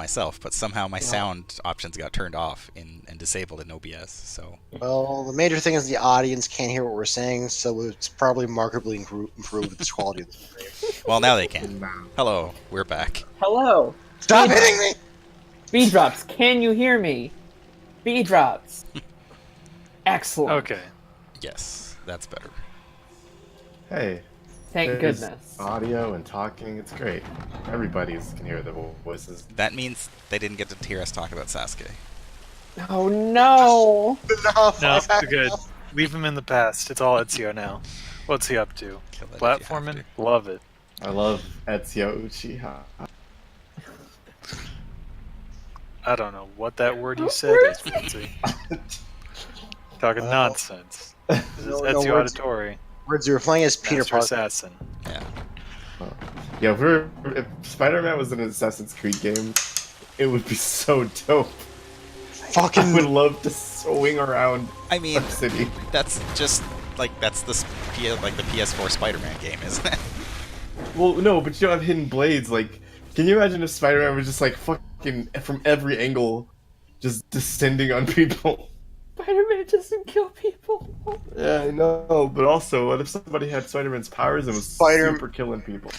myself, but somehow my sound options got turned off and disabled in OBS. So Well, the major thing is the audience can't hear what we're saying, so it's probably markedly improved the quality of the stream. well, now they can. Hello, we're back. Hello. Stop hitting me! Speed drops. Can you hear me? Speed drops. Excellent. Okay. Yes, that's better. Hey. Thank there's goodness. Audio and talking, it's great. Everybody can hear the voices. That means they didn't get to hear us talk about Sasuke. Oh no. Enough! No, I've had you're good. enough. Leave him in the past. It's all Ezio now. What's he up to? Kill it if you have Platforming? to. Love it. I love Ezio Uchiha. I don't know what that word you said is, Lindsay. Talking nonsense. This is No, Ezio words. Auditore, Words, you were playing as Peter Master Parker. Assassin. Yeah. Yeah, if Spider-Man was an Assassin's Creed game, it would be so dope. I would Fucking love to swing around I mean, Dark City. that's just that's the the PS4 Spider-Man game, isn't it? Well, no, but you don't have hidden blades. Like, can you imagine if Spider-Man was just like fucking from every angle, just descending on people? Spider-Man doesn't kill people. Yeah, I know. But also, what if somebody had Spider-Man's powers and was super killing people?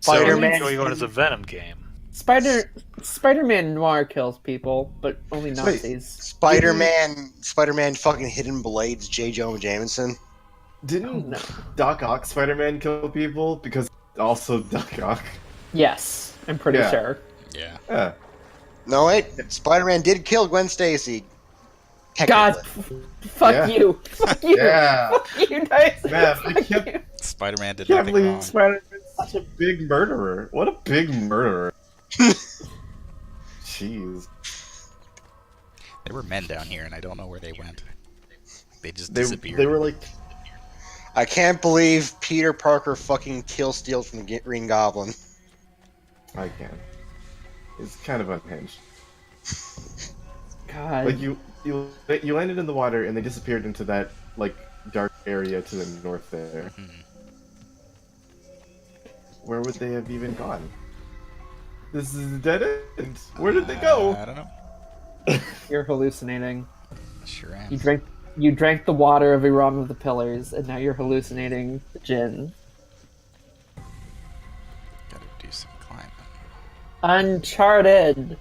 Spider-Man. So you're going as a Venom game. Spider-Man Noir kills people, but only Nazis. Spider-Man fucking hidden blades, J. Jonah Jameson. Didn't No. Doc Ock Spider-Man kill people? Because also Doc Ock. Yes, I'm pretty Yeah. sure. Yeah. Yeah. No, wait. Spider-Man did kill Gwen Stacy. God, Technically. fuck Yeah. you. Fuck you. Yeah. Fuck you, guys. Man, I Fuck can't- you. Spider-Man did Can't nothing believe wrong. Spider-Man's such a big murderer. What a big murderer. Jeez. There were men down here, and I don't know where they went. They just They disappeared. were like, I can't believe Peter Parker fucking steals from the Green Goblin. I can. It's kind of unhinged. God. Like you landed in the water and they disappeared into that like dark area to the north there. Mhm. Where would they have even gone? This is a dead end. Where did they go? I don't know. You're hallucinating. Sure am. You drank the water of Iram of the Pillars, and now you're hallucinating the gin. Gotta do some climbing. Uncharted.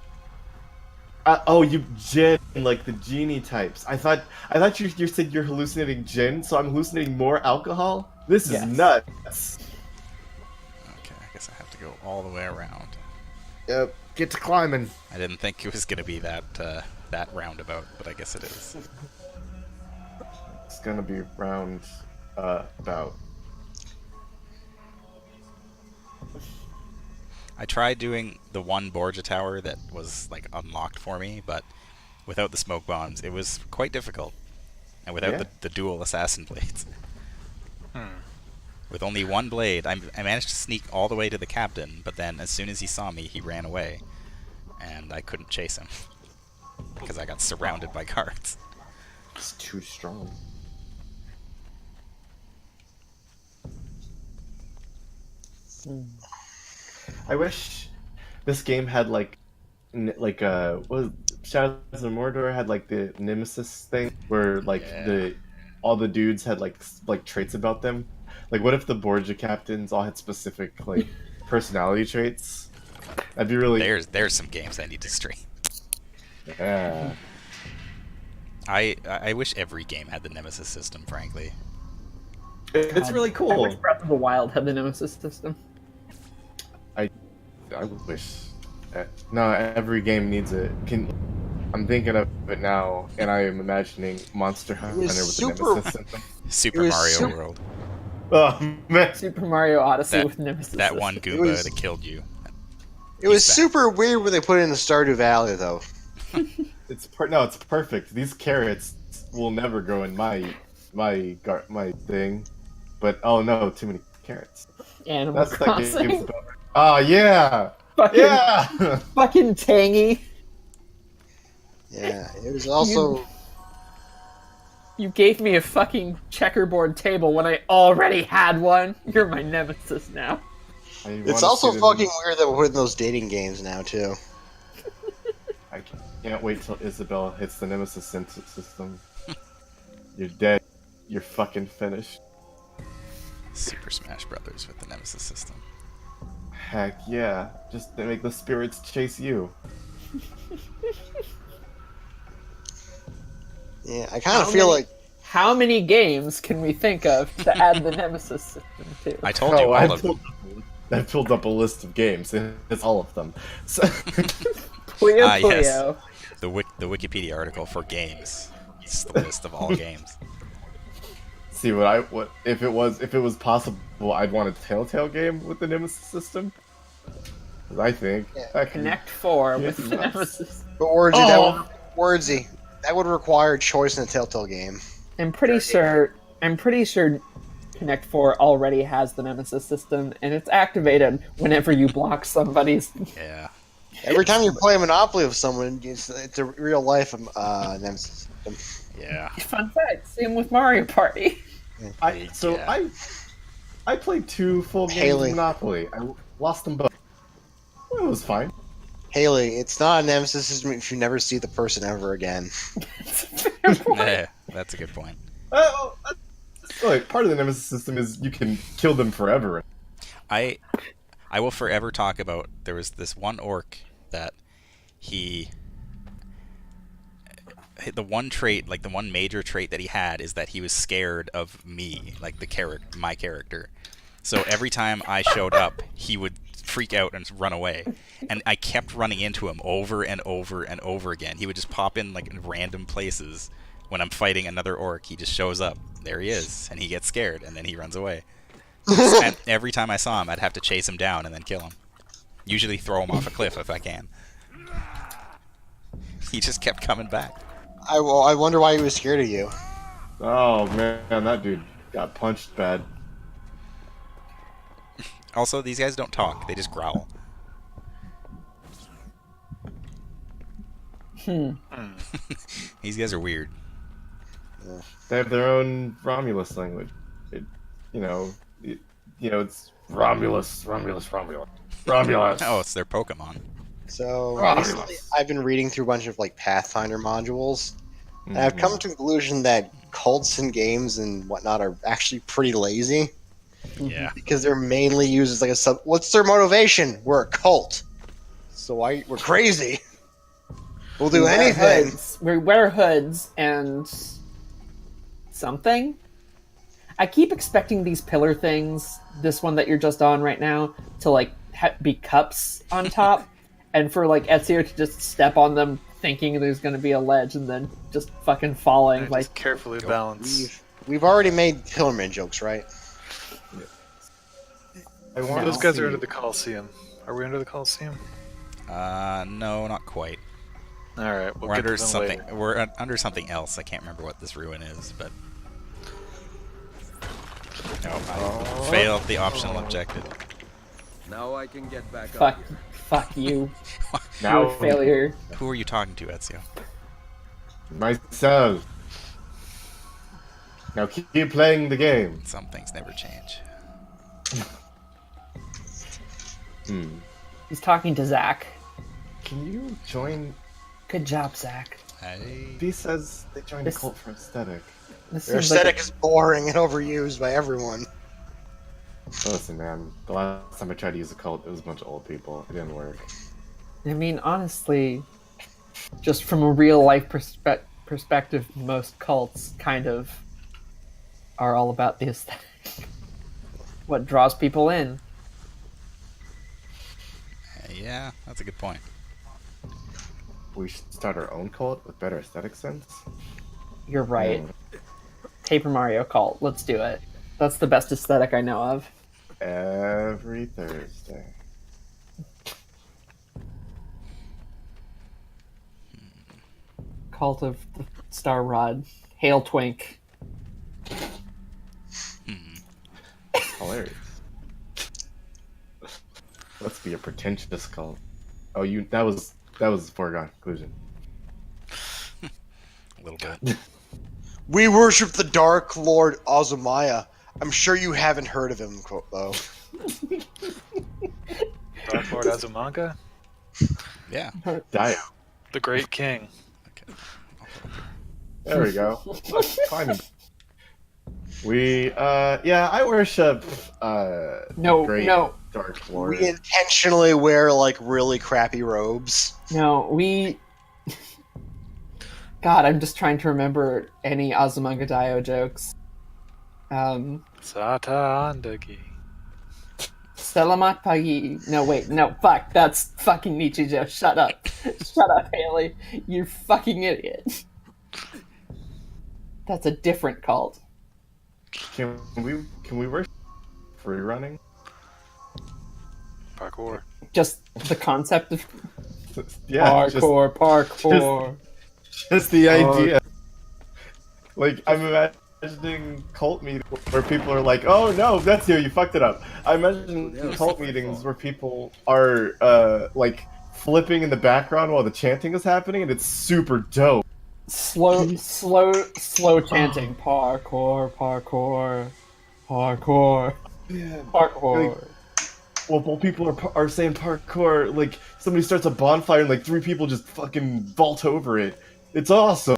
Oh, you Jin, like the genie types. I thought you said you're hallucinating gin, so I'm hallucinating more alcohol. This is Yes. nuts. Okay, I guess I have to go all the way around. Yep. Get to climbing. I didn't think it was gonna be that roundabout, but I guess it is. It's gonna be round about. I tried doing the one Borgia tower that was like unlocked for me, but without the smoke bombs, it was quite difficult, and without Yeah. the dual assassin blades. Hmm. With only one blade, I managed to sneak all the way to the captain, but then as soon as he saw me, he ran away, and I couldn't chase him because I got surrounded by guards. It's too strong. I wish this game had like what was Shadows of Mordor had like the Nemesis thing where like Yeah. all the dudes had like traits about them. Like what if the Borgia captains all had specific like personality traits? That'd be really There's some games I need to stream. yeah. I wish every game had the Nemesis system, frankly. It's really I cool. wish Breath of the Wild had the Nemesis system. I wish. No, every game needs it. I'm thinking of it now, and I am imagining Monster Hunter with super- the Nemesis system. Super It was Mario super- World. Oh man, Super Mario Odyssey That- with Nemesis That system. one Goomba was- that killed you. It was He's back. super weird when they put it in the Stardew Valley, though. it's perfect. These carrots will never grow in my thing, but oh no, too many carrots. Animal That's that game's Crossing. about. Oh yeah, fucking, yeah. fucking tangy. Yeah, it was also... You gave me a fucking checkerboard table when I already had one. You're my nemesis now. I It's wanna also see the fucking new- weird that we're putting those dating games now, too. I can't wait till Isabel hits the Nemesis system. You're dead. You're fucking finished. Super Smash Brothers with the Nemesis system. Heck yeah. Just to make the spirits chase you. Yeah, I kind of feel like How many games can we think of to add the Nemesis system to? I told you all of them. I've pulled up a list of games, and it's all of them. So, Puyo Ah, yes. Puyo. The Wikipedia article for games. It's the list of all games. see what if it was possible, I'd want a Telltale game with the Nemesis system. 'Cause I think that can- Connect 4 with Yes. the Nemesis. but Wordsy, that would require choice in a Telltale game. I'm pretty sure Connect 4 already has the Nemesis system, and it's activated whenever you block somebody's. Yeah. Every time you play Monopoly with someone, it's a real life Nemesis system. Yeah. Fun fact, same with Mario Party. Yeah. I played 2 full games Haley. of Monopoly. I lost them both. It was fine. Haley, it's not a Nemesis system if you never see the person ever again. Yeah, that's a good point. Like, part of the Nemesis system is you can kill them forever. I will forever talk about, there was this one orc that the one trait, like the one major trait that he had, is that he was scared of me, like my character. So every time I showed up, he would freak out and run away. And I kept running into him over and over and over again. He would just pop in like in random places. When I'm fighting another orc, he just shows up. There he is, and he gets scared, and then he runs away. And every time I saw him, I'd have to chase him down and then kill him. Usually throw him off a cliff if I can. He just kept coming back. I wonder why he was scared of you. Oh man, that dude got punched bad. Also, these guys don't talk, they just growl. These guys are weird. They have their own Romulus language. It's Romulus. Oh, it's their Pokemon. So Romulus. recently, I've been reading through a bunch of like Pathfinder modules, and I've come to the conclusion that cults and games and whatnot are actually pretty lazy Yeah. because they're mainly used as like a sub. What's their motivation? We're a cult, so we're crazy. We'll do anything. We wear hoods and something. I keep expecting these pillar things, this one that you're just on right now, to like be cups on top, and for like Ezio to just step on them, thinking there's going to be a ledge, and then just fucking falling. And Like just carefully balance. We've already made Pillarman jokes, right? I want Those to guys see- are under the Coliseum. Are we under the Coliseum? No, not quite. All right, we'll We're get under to them something. later. We're under something else. I can't remember what this ruin is, but no, I failed the optional objective. Now I can get back fuck, up here. fuck you, now you're a failure. Who are you talking to, Ezio? myself. Now keep playing the game. Some things never change. He's talking to Zach. Can you join? Good job, Zach. B says they joined This- a cult for aesthetic. This Their seems like aesthetic is boring and overused by everyone. Listen, man. The last time I tried to use a cult, it was a bunch of old people. It didn't work. I mean, honestly, just from a real life perspective, most cults kind of are all about the aesthetic. What draws people in. Yeah, that's a good point. We should start our own cult with better aesthetic sense. You're right. Paper Mario cult. Let's do it. That's the best aesthetic I know of. Every Thursday. Cult of the Star Rod. Hail Twink. Hilarious. Let's be a pretentious cult. Oh, that was a foregone conclusion. A little bit. We worship the Dark Lord Azumaya. I'm sure you haven't heard of him, though. Dark Lord Azumanga? Yeah. Die. The the great king. Okay. There we go. Climbing. I worship No, great no, Dark Lord. We intentionally wear like really crappy robes. no. God, I'm just trying to remember any Azumanga Daioh jokes. Sata Andagi. Selamat pagi. No, wait, no, fuck. That's fucking Nichijou. Shut up. Shut up, Haley. You fucking idiot. That's a different cult. Can we worship free running? Parkour. Just the concept of Yeah, parkour. just the idea. Like, I'm imagining cult meetings where people are like, "Oh no, that's you fucked it up." I imagine cult meetings where people are like flipping in the background while the chanting is happening, and it's super dope. Slow chanting. Parkour, parkour, parkour, Yeah. parkour. While people are saying parkour, like somebody starts a bonfire and like 3 people just fucking vault over it. It's awesome.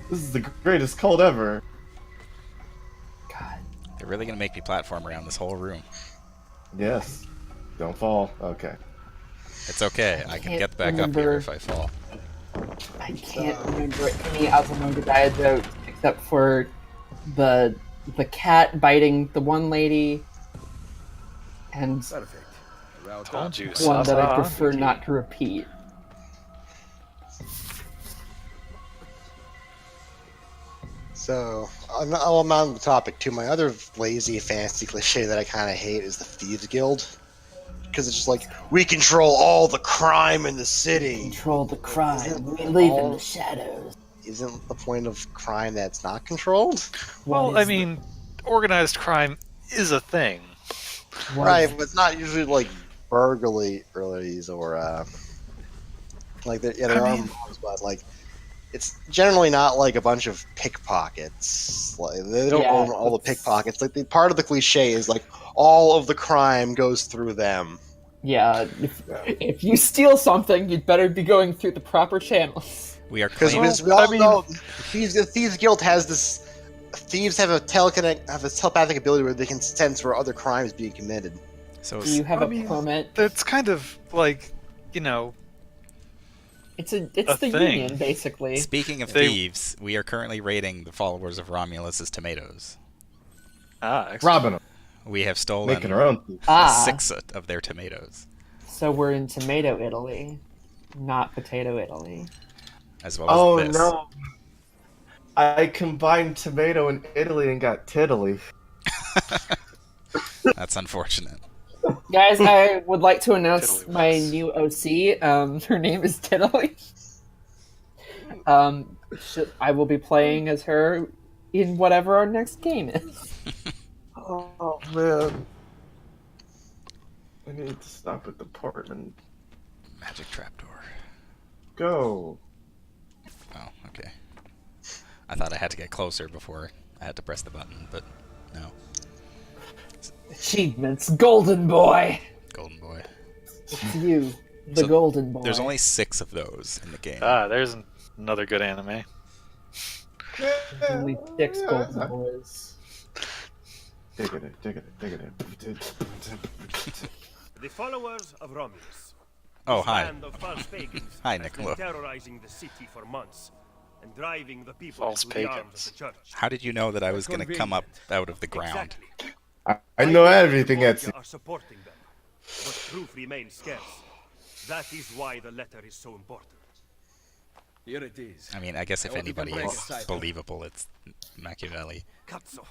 This is the greatest cult ever. God. They're really gonna make me platform around this whole room. Yes. Don't fall. Okay. It's okay. I can can't get back up here remember- if I fall. I can't remember any Azumanga Daioh jokes except for the cat biting the one lady and Perfect. Route Told up. you, one that I Sata prefer Andagi. not to repeat. So, I'm on the topic too. My other lazy fantasy cliche that I kind of hate is the Thieves Guild. Because it's just like, we control all the crime in the city. Control the crime. Isn't We live in all- the shadows. Isn't the point of crime that's not controlled? Well, I mean, organized crime is a thing. Right, but it's not usually like burglaries or like there I are mean- mobs, but like it's generally not like a bunch of pickpockets. Like they don't Yeah, own all the it's- pickpockets. Like the part of the cliche is like all of the crime goes through them. Yeah, if you steal something, you'd better be going through the proper channels. We are Because claiming. we all I mean- know the Thieves Guild has this. Thieves have a telepathic ability where they can sense where other crime is being committed. So Do you have I a mean, permit? That's kind of like, you know, It's the thing. union, basically. speaking of They- thieves, we are currently raiding the followers of Romulus as tomatoes. excellent. Robbing them, We have stolen making our own. Ah, 6 of their tomatoes, so we're in tomato Italy, not potato Italy. as well as Oh this. no! I combined tomato and Italy and got tiddly. That's unfortunate. Guys, I would like to announce Tiddlywinks. my new OC. Her name is Tiddly. I will be playing as her in whatever our next game is. Oh man! I need to stop at the apartment. Magic trapdoor. Go. Oh, okay. I thought I had to get closer before I had to press the button, but no. Achievements, Golden Boy. Golden boy. It's you, the So, Golden Boy. There's only 6 of those in the game. There's another good anime. only 6 Golden Boys. Digging it. The followers of Romulus. Oh, This hi. band of false pagans Hi, has Nicola. been terrorizing the city for months and driving the people False to the arms pagans. of the church. How did you know that I was going to come up out of the ground? Exactly. I know everything Borgia that's. are supporting them, but proof remains scarce. That is why the letter is so important. Here it is. I mean, I guess if I want you to anybody break is aside. believable, it's Machiavelli. Cazzo,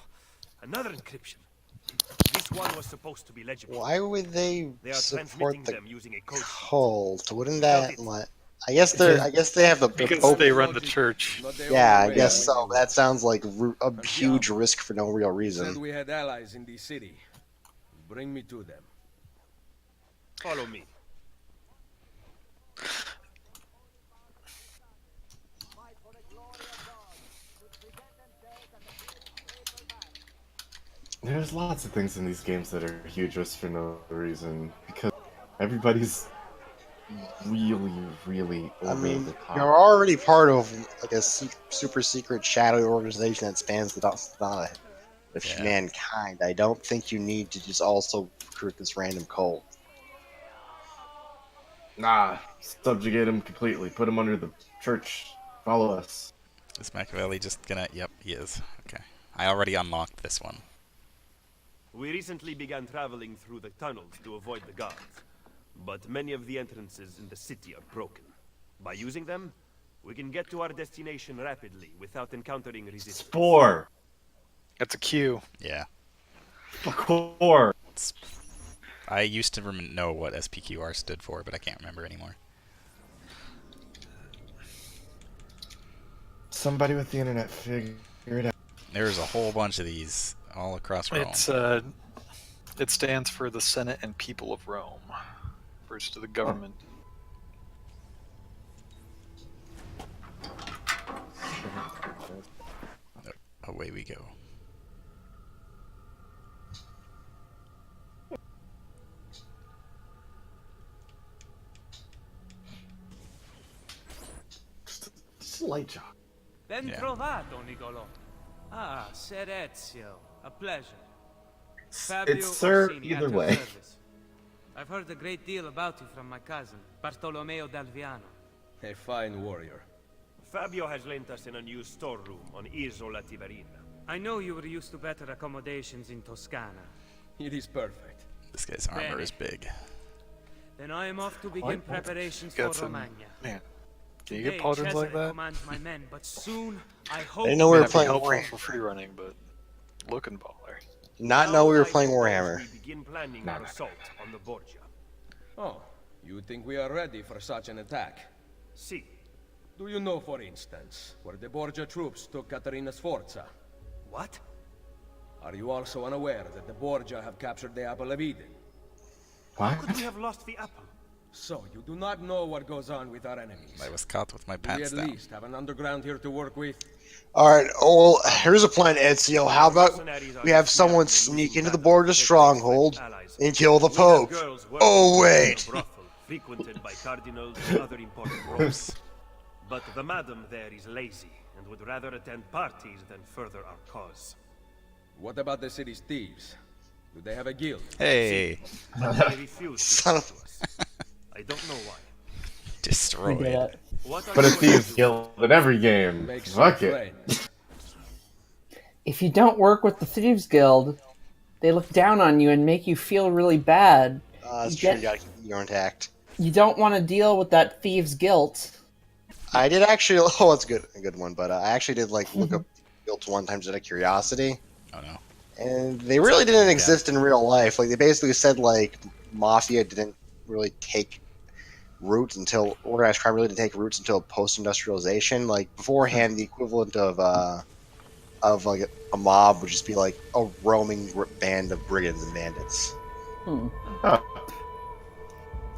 another encryption. This one was supposed to be legible. Why would they They are support transmitting the them using a code. cult? Wouldn't that let? I guess they have the Because Pope. they run the church. Not the Yeah, I only way guess we so. knew. That sounds like a huge risk for no real Said reason. we had allies in the city. Bring me to them. Follow me. There's lots of things in these games that are huge risks for no reason because everybody's really, really I over mean, the top. you're already part of like a super secret shadowy organization that spans the dawn of Yeah. mankind. I don't think you need to just also recruit this random cult. Nah, subjugate him completely. Put him under the church. Follow us. Is Machiavelli just gonna... Yep, he is. Okay. I already unlocked this one. We recently began traveling through the tunnels to avoid the guards, but many of the entrances in the city are broken. By using them, we can get to our destination rapidly without encountering resistance. Spore. That's a Q. Yeah. Spore. I used to know what SPQR stood for, but I can't remember anymore. Somebody with the internet figure it out. There's a whole bunch of these all across Rome. It stands for the Senate and People of Rome. Refers to the government. Away we go. Just a light jog. Ben Yeah. trovato, Nicolò. Ah, Ser Ezio. A pleasure. Fabio It's sir Orsini, at either your way. service. I've heard a great deal about you from my cousin, Bartolomeo d'Alviano. A fine warrior. Fabio has lent us in a new storeroom on Isola Tiberina. I know you were used to better accommodations in Toscana. It is perfect. This guy's armor Bene. is big. Then I am off to begin preparations Got for some... Romagna. Man, can you Today, get pauldrons like Cesare that? commands my men, but soon I hope. I didn't know we were That'd be playing helpful Warhammer. for free running, but looking baller. Not know we were Now, playing I propose Warhammer. We begin planning No, our no, no. assault on the Borgia. Oh, you think we are ready for such an attack? See, Do you know, for instance, where the Borgia troops took Caterina Sforza? what? Are you also unaware that the Borgia have captured the Apple of Eden? What? Could we have lost the apple? So, you do not know what goes on with our enemies. I was caught with my Do we pants at down. least have an underground here to work with? Alright, well, here's a plan, Ezio. How about we have someone sneak into the Borgia stronghold and kill the Pope? Oh, wait! Frequented by cardinals and other important roles. But the madam there is lazy and would rather attend parties than further our cause. What about the city's thieves? Do they have a guild? Hey! But they refuse to Son talk of- to us. I don't know why. We Destroyed. did it. What are But a you going thieves to do? guild in every game. Make some Fuck it. friends. If you don't work with the Thieves Guild, they look down on you and make you feel really bad. That's You true, get- you gotta keep your intact. You don't want to deal with that thieves' guilt. I did actually. Oh, that's good, a good one. But I actually did like look up guilds one time just out of curiosity, Oh no. and they really didn't exist in real life. Like they basically said like mafia didn't really take roots until organized crime really didn't take roots until post-industrialization. Like beforehand, the equivalent of like a mob would just be like a roaming band of brigands and bandits. Oh.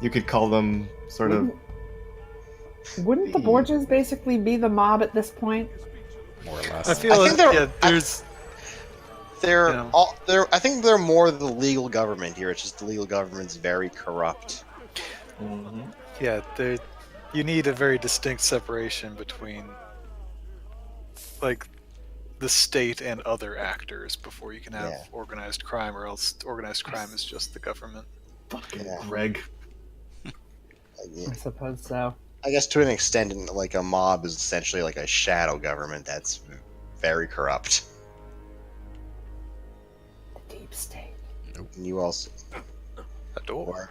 You could call them sort of. Wouldn't the Borgias basically be the mob at this point? More or less. I feel I like think they're- yeah, there's They're Yeah. all. They're. I think they're more the legal government here. It's just the legal government's very corrupt. yeah, there you need a very distinct separation between like the state and other actors before you can have Yeah. organized crime, or else organized crime is just the government. Fucking Yeah. Greg. Yeah. I suppose so. I guess to an extent, like a mob is essentially like a shadow government that's very corrupt. The deep state. And you also, A door.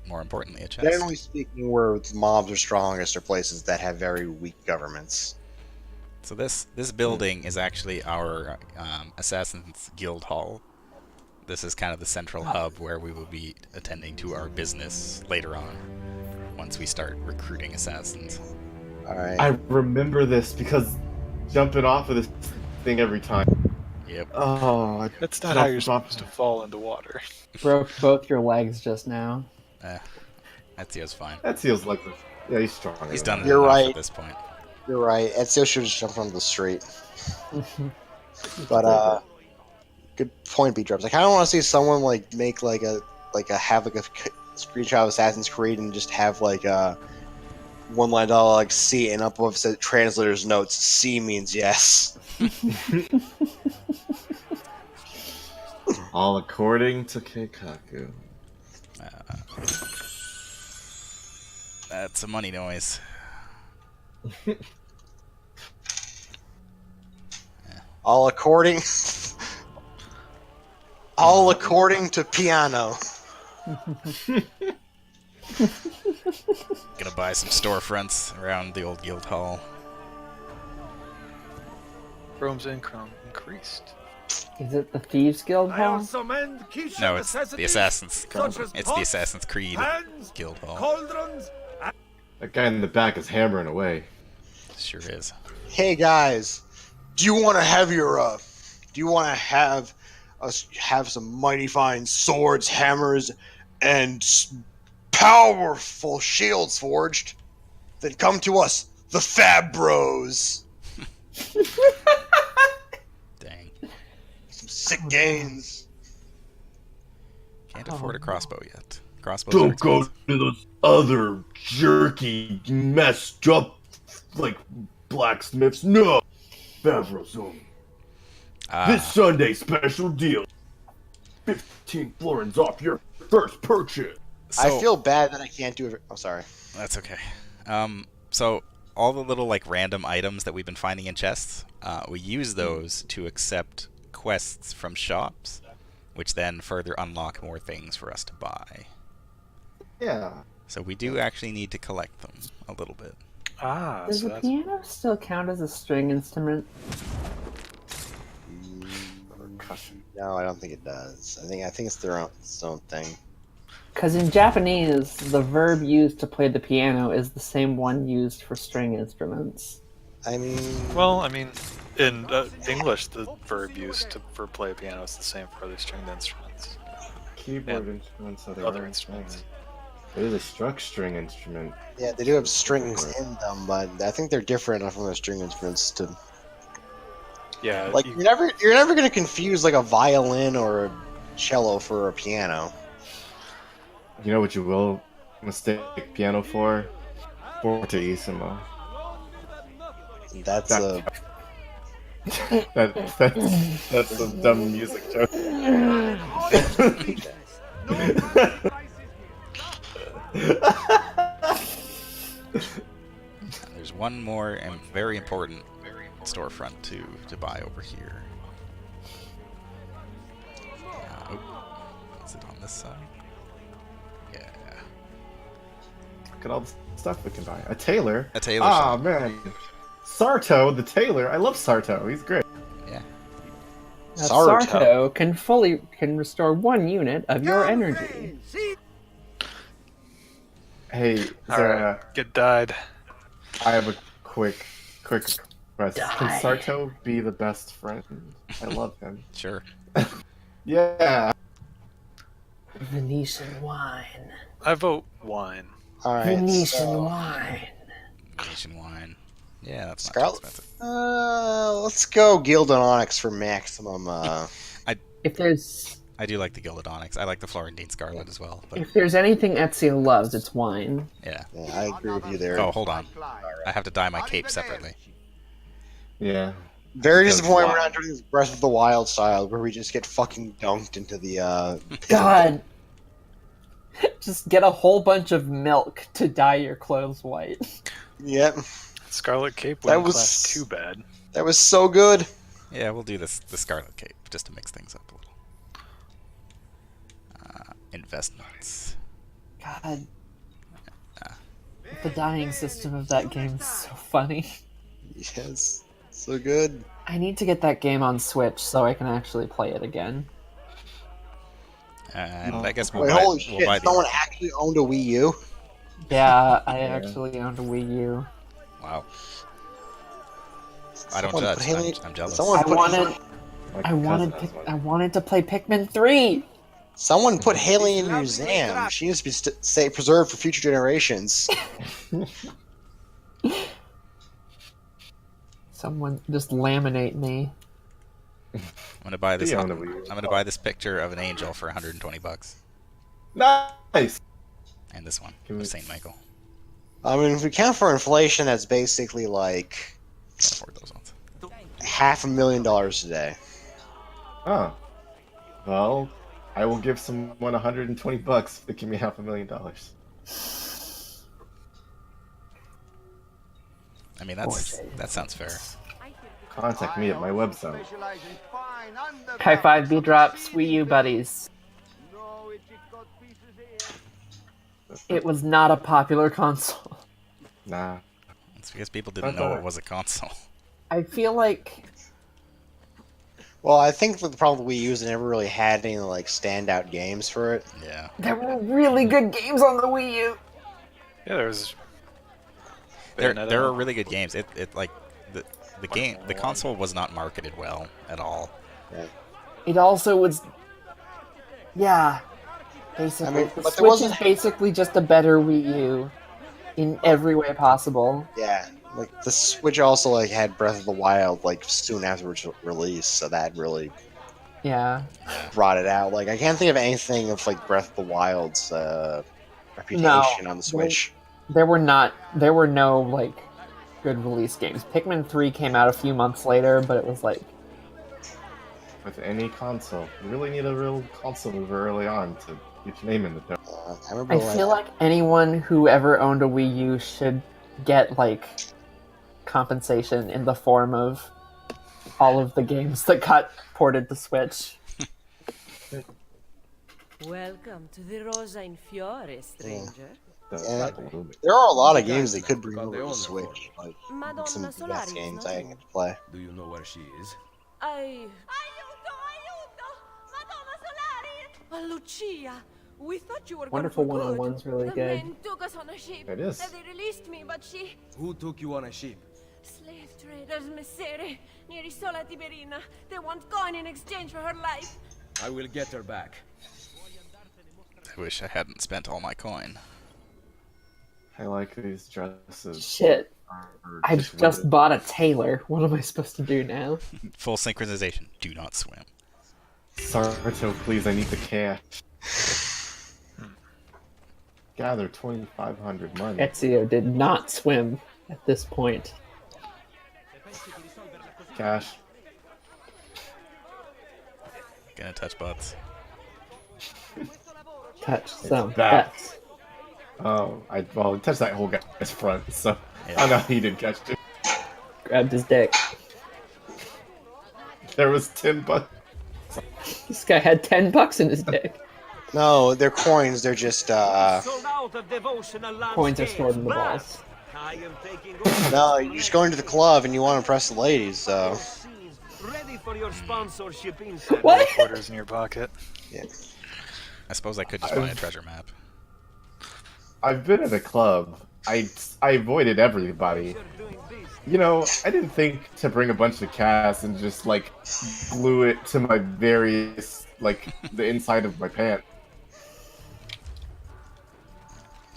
More importantly, a chest. generally speaking, where mobs are strongest are places that have very weak governments. So this building is actually our Assassin's Guild Hall. This is kind of the central hub where we will be attending to our business later on, once we start recruiting assassins. All right. I remember this because jumping off of this thing every time. Yep. Oh, That's not how you're supposed to fall into water. Broke both your legs just now. Ezio's fine. That feels like this. Yeah, he's strong. He's done it You're enough right. at this point. You're right. Ezio should have just jumped onto the street. But good point, B Drops. I kind of want to see someone like make like a have like a screenshot of Assassin's Creed and just have like a one-line dialogue like C, and up above said translator's notes. C means yes. All according to Keikaku. That's a money noise. All according to piano. Gonna buy some storefronts around the old guild hall. Rome's income increased. Is it the Thieves Guild Hall? No, it's the Assassin's. It's the Assassin's Creed guild hall. Cauldrons. That guy in the back is hammering away. Sure is. Hey guys, do you want to have your do you want to have us have some mighty fine swords, hammers, and powerful shields forged? Then come to us, the Fab Bros. Dang. Some sick gains. Can't afford a crossbow yet. Crossbows Don't are go expensive. to those other jerky, messed up, like, blacksmiths. No! Favreau's only. This Sunday special deal. 15 florins off your first purchase. I So- feel bad that I can't do it. Oh, sorry. That's okay. So all the little like random items that we've been finding in chests, we use those to accept quests from shops, which then further unlock more things for us to buy. Yeah. So we do actually need to collect them a little bit. Ah, Does so a that's piano still count as a string instrument? No, I don't think it does. I think it's their own, its own thing. Because in Japanese, the verb used to play the piano is the same one used for string instruments. I mean, well. I mean, in English, the verb used for play a piano is the same for other stringed instruments. Keyboard And instruments are their other own instruments. thing. It is a struck string instrument. yeah, they do have strings in them, but I think they're different enough from the string instruments to Yeah, like. You're never gonna confuse like a violin or a cello for a piano. You know what you will mistake piano for? Fortissimo. That's That- a That's a dumb music joke. There's one more and very important storefront to buy over here. Is it on this side? Yeah. Look at all the stuff we can buy. A tailor? A tailor Ah, shop. man. Sarto, the tailor. I love Sarto. He's great. Yeah. Now, Sarto. Sarto can restore 1 unit of your energy. Hey, Alright, get died. I have a quick request. Can Die. Sarto be the best friend? I love him. Sure. Yeah. Venetian wine. I vote wine. all right. Venetian wine. Nation wine. Yeah, that's not Scarlet- too expensive. Let's go Gilded Onyx for maximum. If there's I do like the Gilded Onyx. I like the Florentine Scarlet as well. But if there's anything Ezio loves, it's wine. yeah. Yeah, I agree with you there. Oh, hold on. I have to dye my cape separately. Yeah. Very disappointed we're not doing this Breath of the Wild style, where we just get fucking dunked into the. God. Just get a whole bunch of milk to dye your clothes white. Yep, Scarlet Cape That wouldn't was- class too bad. that was so good. Yeah, we'll do the Scarlet Cape just to mix things up a little. Investments. God. The dyeing system of that game is so funny. Yes, so good. I need to get that game on Switch so I can actually play it again. And I guess we'll Wait, buy, holy we'll shit! buy the. Someone actually owned a Wii U. Yeah, I actually owned a Wii U. Wow. I don't Someone judge. put Haley- I'm jealous. Someone I put, wanted My I wanted cousin has one. I wanted to play Pikmin 3. Someone put Haley in a museum. She needs to be stay preserved for future generations. Someone just laminate me. I'm gonna buy this. He I'm owned a Wii U. gonna buy this picture of an angel for 120 bucks. Nice. And this one Can we- of Saint Michael. I mean, if we count for inflation, that's basically like Can't afford those ones. $500,000 today. Oh. Well, I will give someone $120 if they give me $500,000. I mean, that sounds fair. Contact me at my website. High five B drops Wii U buddies. It was not a popular console. Nah. It's because people didn't That's know alright. it was a console. I feel like Well, I think the problem we used never really had any like standout games for it. Yeah. there were really good games on the Wii U. Yeah, there's. There Bayonetta. are really good games. It like the console was not marketed well at all. It also was, yeah, basically. I mean, the but there Switch wasn't- is basically just a better Wii U in every way possible. Yeah, like the Switch also like had Breath of the Wild like soon after its release, so that really Yeah. brought it out. Like I can't think of anything of like Breath of the Wild's reputation on the Switch. There were no like good release games. Pikmin 3 came out a few months later, but it was like, With any console, you really need a real console mover early on to get your name in the door. I remember I like, feel like anyone who ever owned a Wii U should get like compensation in the form of all of the games that got ported to Switch. Welcome to the Rosa in Fiore, stranger. Yeah. Boom. there are a lot of games they could bring over to the Switch, like Madonna some best Solaris, games no? I didn't get to play. Do you know where she is? Aiuto, aiuto! Madonna Solaris! Oh, Lucia! We thought you were Wonderful gone for good. One-on-One's really The good. men took us on a ship. It is. They released me, but she... Who took you on a ship? Slave traders, messere, near Isola Tiberina. They want coin in exchange for her life. I will get her back. I wish I hadn't spent all my coin. I like these dresses. Shit. Are I just just weird. bought a tailor. What am I supposed to do now? Full synchronization. Do not swim. Sarto, please, I need the cash. Gather 2,500 money. Ezio did not swim at this point. Cash. Gonna touch butts. Touch some That. butts. Oh, I touched that whole guy's front, so Yeah. oh no, he didn't catch it. Grabbed his dick. There was $10. This guy had $10 in his dick. No, they're coins. They're just Sold out of devotional Coins are landscapes, stored in the but balls. I am taking over no. You're just going to the club and you want to impress the ladies, so scenes. Ready for your sponsorship insert. What? Quarters in your pocket. I suppose I could just buy a treasure map. I've been at a club. I avoided everybody. You know, I didn't think to bring a bunch of cast and just like glue it to my various like the inside of my pants.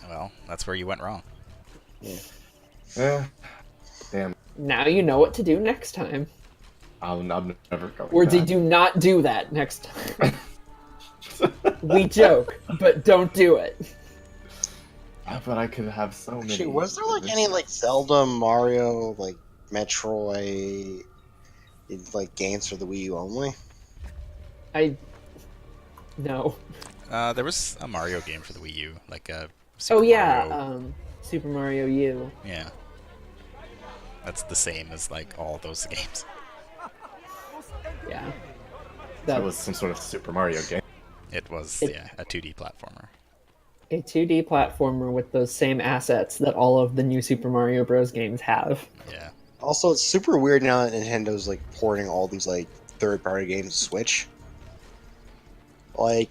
Well, that's where you went wrong. Damn. Now you know what to do next time. I'm never going. Or back. did you not do that next time? We joke, but don't do it. But I could have so many. actually, was there like any like Zelda, Mario, like Metroid, like games for the Wii U only? No. There was a Mario game for the Wii U, like a Oh Super yeah, Mario. Super Mario U. Yeah. That's the same as like all those games. Yeah. That was some sort of Super Mario game. It was It- a 2D platformer. A 2D platformer with those same assets that all of the new Super Mario Bros. Games have. Yeah. Also, it's super weird now that Nintendo's like porting all these like third-party games to Switch. Like,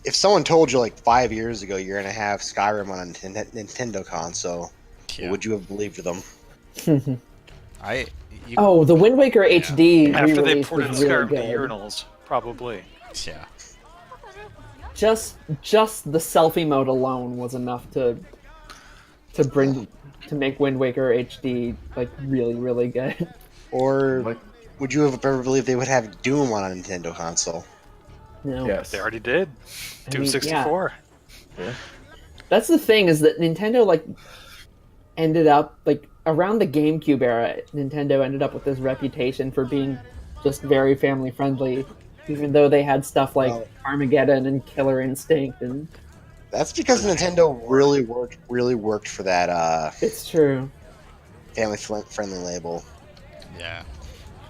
if someone told you like 5 years ago you're gonna have Skyrim on a Nintendo console, Yeah. would you have believed them? You, Oh, the Wind Waker HD After they re-release ported was really Skyrim to good. urinals, probably. yeah. Just the selfie mode alone was enough to make Wind Waker HD like really, really good. Or Like, would you have ever believed they would have Doom on a Nintendo console? No. yes. They already did. I Doom mean, 64. Yeah. That's the thing, is that Nintendo like ended up like around the GameCube era. Nintendo ended up with this reputation for being just very family friendly, even though they had stuff like Well, Armageddon and Killer Instinct, and that's because Nintendo really worked for that it's true. friendly label. Yeah.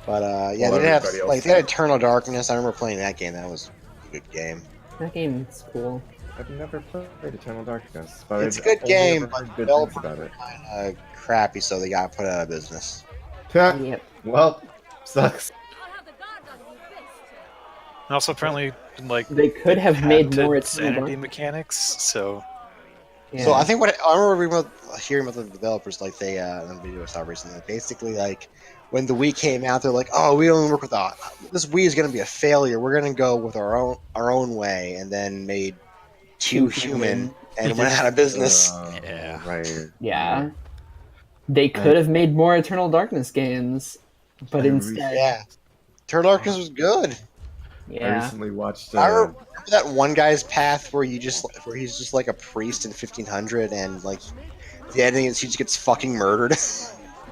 But yeah, Well, they did have everybody else like they had Eternal Darkness. I remember playing that game. That was a good game. That game's cool. I've never played Eternal Darkness, but It's a I've good only game, ever but heard good things developers about are it. kind of crappy, so they got put out of business. Yep. Well, sucks. And also, apparently, like They could have made more patented Eternal sanity Darkness. mechanics. So Yeah. So I think what I remember hearing about the developers, like they on video I saw recently, basically like when the Wii came out, they're like, "Oh, we don't work with this Wii is going to be a failure. We're going to go with our own way," and then made Too Human and went out of business. Yeah. Right. Yeah. They could have made more Eternal Darkness games, but instead, Yeah, Eternal Darkness was good. I yeah. recently watched. I remember that one guy's path where he's just like a priest in 1500, and like the ending is he just gets fucking murdered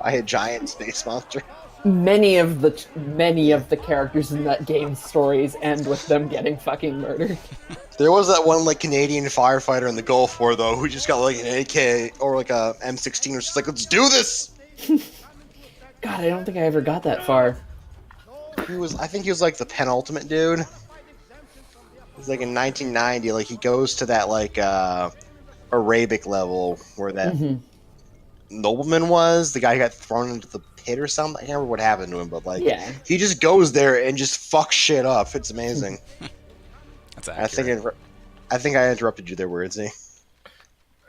by a giant space monster. Many of the characters in that game's stories end with them getting fucking murdered. There was that one like Canadian firefighter in the Gulf War though, who just got like an AK or like a M16, was just like, "Let's do this." God, I don't think I ever got that far. I think he was like the penultimate dude. It was like in 1990, like he goes to that like Arabic level where that nobleman was, the guy who got thrown into the pit or something. I can't remember what happened to him, but like Yeah. he just goes there and just fucks shit up. It's amazing. That's I accurate. think I interrupted you there, Wordsy.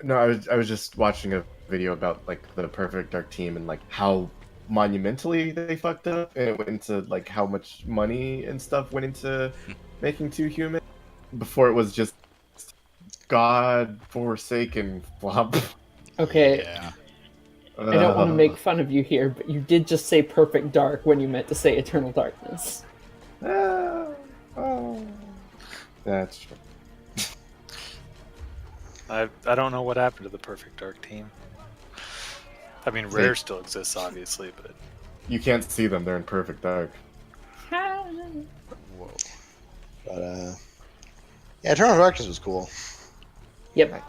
No, I was just watching a video about like the Perfect Dark team and like how monumentally they fucked up, and it went into like how much money and stuff went into making Too Human before it was just god forsaken flop. Okay, Yeah. I don't want to make fun of you here, but you did just say Perfect Dark when you meant to say Eternal Darkness. That's true. I don't know what happened to the Perfect Dark team. I mean, Rare still exists, obviously, but You can't see them; they're in Perfect Dark. Whoa. But yeah, Eternal Darkness was cool. Yep.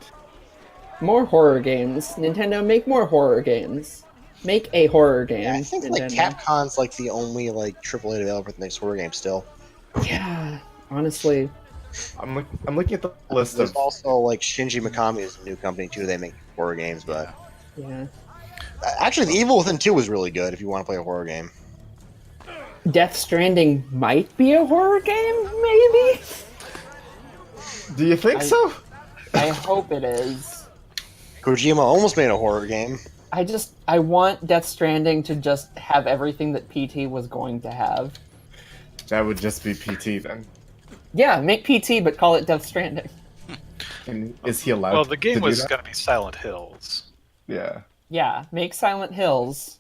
More horror games. Nintendo, make more horror games. Make a horror game. Yeah, I think like Nintendo. Capcom's like the only like AAA developer that makes horror games still. Yeah, honestly. I'm looking at the list There's of also like Shinji Mikami is a new company too. They make horror games, but Yeah. actually, The Evil Within 2 was really good if you want to play a horror game. Death Stranding might be a horror game, maybe? Do you think so? I hope it is. Kojima almost made a horror game. I want Death Stranding to just have everything that PT was going to have. That would just be PT then. Yeah, make PT, but call it Death Stranding. And is he allowed? well, the game to do was that? going to be Silent Hills. Yeah. Yeah, make Silent Hills.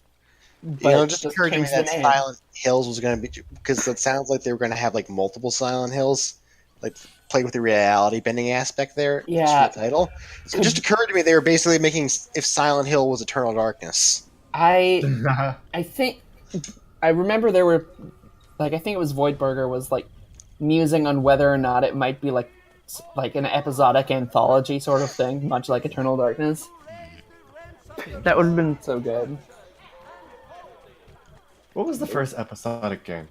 But You know, it just occurred to me change the that name. Silent Hills was going to be, because it sounds like they were going to have like multiple Silent Hills, like play with the reality bending aspect there. Yeah. Just for the title. So it just occurred to me they were basically making if Silent Hill was Eternal Darkness. I think I remember there were I think it was Voidburger was like musing on whether or not it might be like an episodic anthology sort of thing, much like Eternal Darkness. That would have been so good. What was the first episodic game?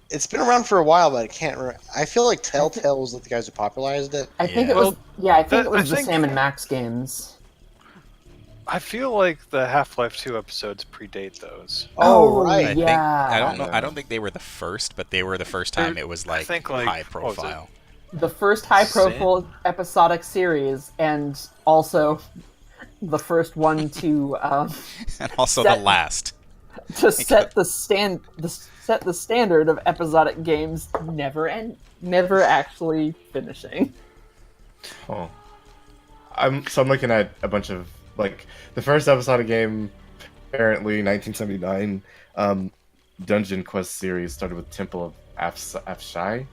It's been around for a while, but I can't remember. I feel like Telltale was like the guys who popularized it. I think it Yeah. was I think it was I the think- Sam and Max games. I feel like the Half-Life 2 episodes predate those. Oh, right. I Yeah. think I don't know. I don't think they were the first, but they were the first time They're- it was I like, think, like, high what was it? profile. The first high-profile episodic series, and also the first one to And also Set- the last. set the standard of episodic games never actually finishing. Oh. I'm looking at a bunch of like the first episodic game, apparently 1979. Dungeon Quest series started with Temple of Afshai.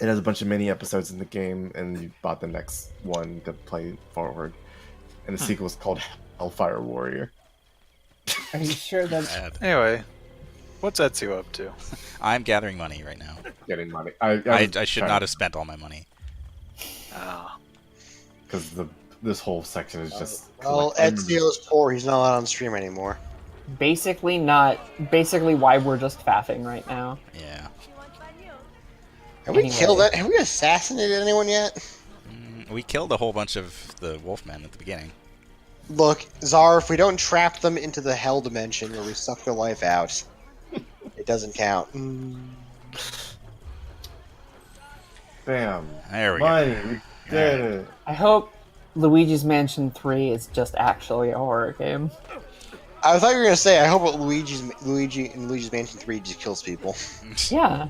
It has a bunch of mini episodes in the game, and you bought the next one to play forward. And the sequel is called Hellfire Warrior. Are you sure that? Bad. Anyway, what's Ezio up to? I'm gathering money right now. Getting money. I should not have spent all my money. Ah, Because this whole section is just. Well, Ezio's poor. He's not allowed on stream anymore. Basically why we're just faffing right now. Yeah. Have we Anyway. killed that? Have we assassinated anyone yet? We killed a whole bunch of the wolfmen at the beginning. Look, Czar, if we don't trap them into the hell dimension where we suck their life out, it doesn't count. Bam. There we go. Money. We did it. I hope Luigi's Mansion 3 is just actually a horror game. I thought you were gonna say, I hope Luigi in Luigi's Mansion 3 just kills people. Yeah.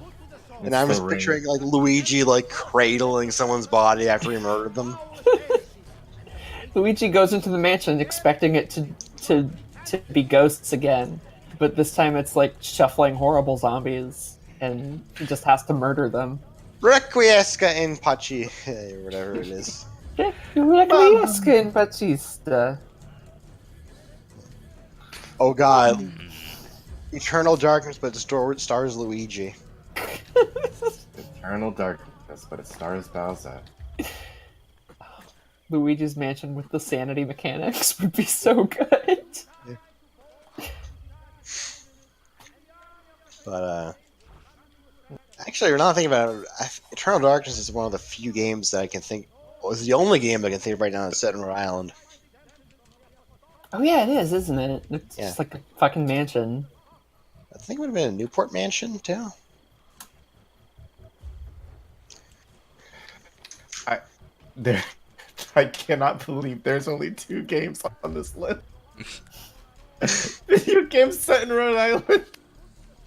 And I'm It's just the ring. picturing like Luigi like cradling someone's body after he murdered them. Luigi goes into the mansion expecting it to be ghosts again, but this time it's like shuffling horrible zombies, and he just has to murder them. Requiesca in Pachi, or whatever it is. Requiesca in Batista. Oh god. Eternal Darkness, but it stars Luigi. Eternal Darkness, but it stars Bowser. Luigi's Mansion with the sanity mechanics would be so good. But actually, we're not thinking about it. Eternal Darkness is one of the few games that I can think. Well, it's the only game I can think of right now that's set in Rhode Island. Oh yeah, it is, isn't it? It's Yeah. just like a fucking mansion. I think it would have been a Newport Mansion too. I cannot believe there's only 2 games on this list. Video games set in Rhode Island.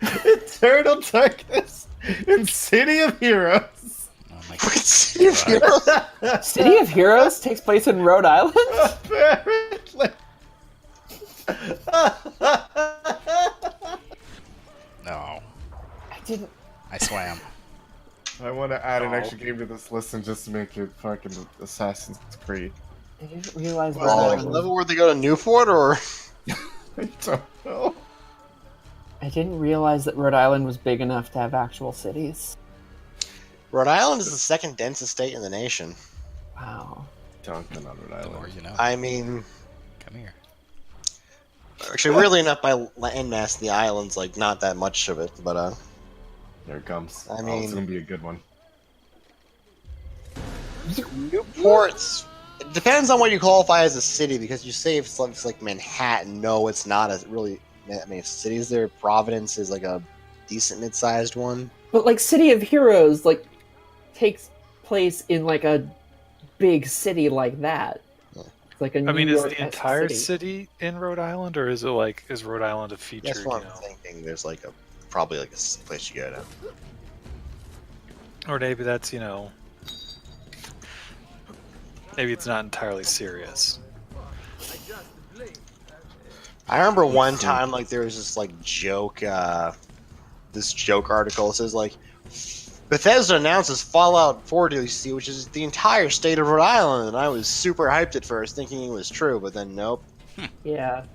Eternal Darkness and City of Heroes. Oh my Fucking City of Heroes. City of Heroes takes place in Rhode Island? Apparently. No. I didn't. I swam. I want to add an extra game to this list and just make it fucking Assassin's Creed. I didn't realize Was there like a Island. level where they go to Newport, or I don't know. I didn't realize that Rhode Island was big enough to have actual cities. Rhode Island is the second densest state in the nation. Wow. Duncan on Rhode The more Island. you know. I mean, Come here. actually, weirdly enough, by landmass, the island's like not that much of it, but There it comes. I Oh, mean- it's gonna be a good one. Newport's. It depends on what you qualify as a city, because you say if it's like Manhattan, no, it's not a really that many cities there. Providence is like a decent mid-sized one. But like City of Heroes, like takes place in like a big city like that. Yeah. It's like a New I mean, is York the entire city. city in Rhode Island, or is it like is Rhode Island a feature? That's what I'm thinking. There's like probably like a place you go to. Or maybe that's maybe it's not entirely serious. I remember one time like there was this like joke, this joke article. It says like Bethesda announces Fallout 4 DLC, which is the entire state of Rhode Island, and I was super hyped at first, thinking it was true, but then nope. Yeah.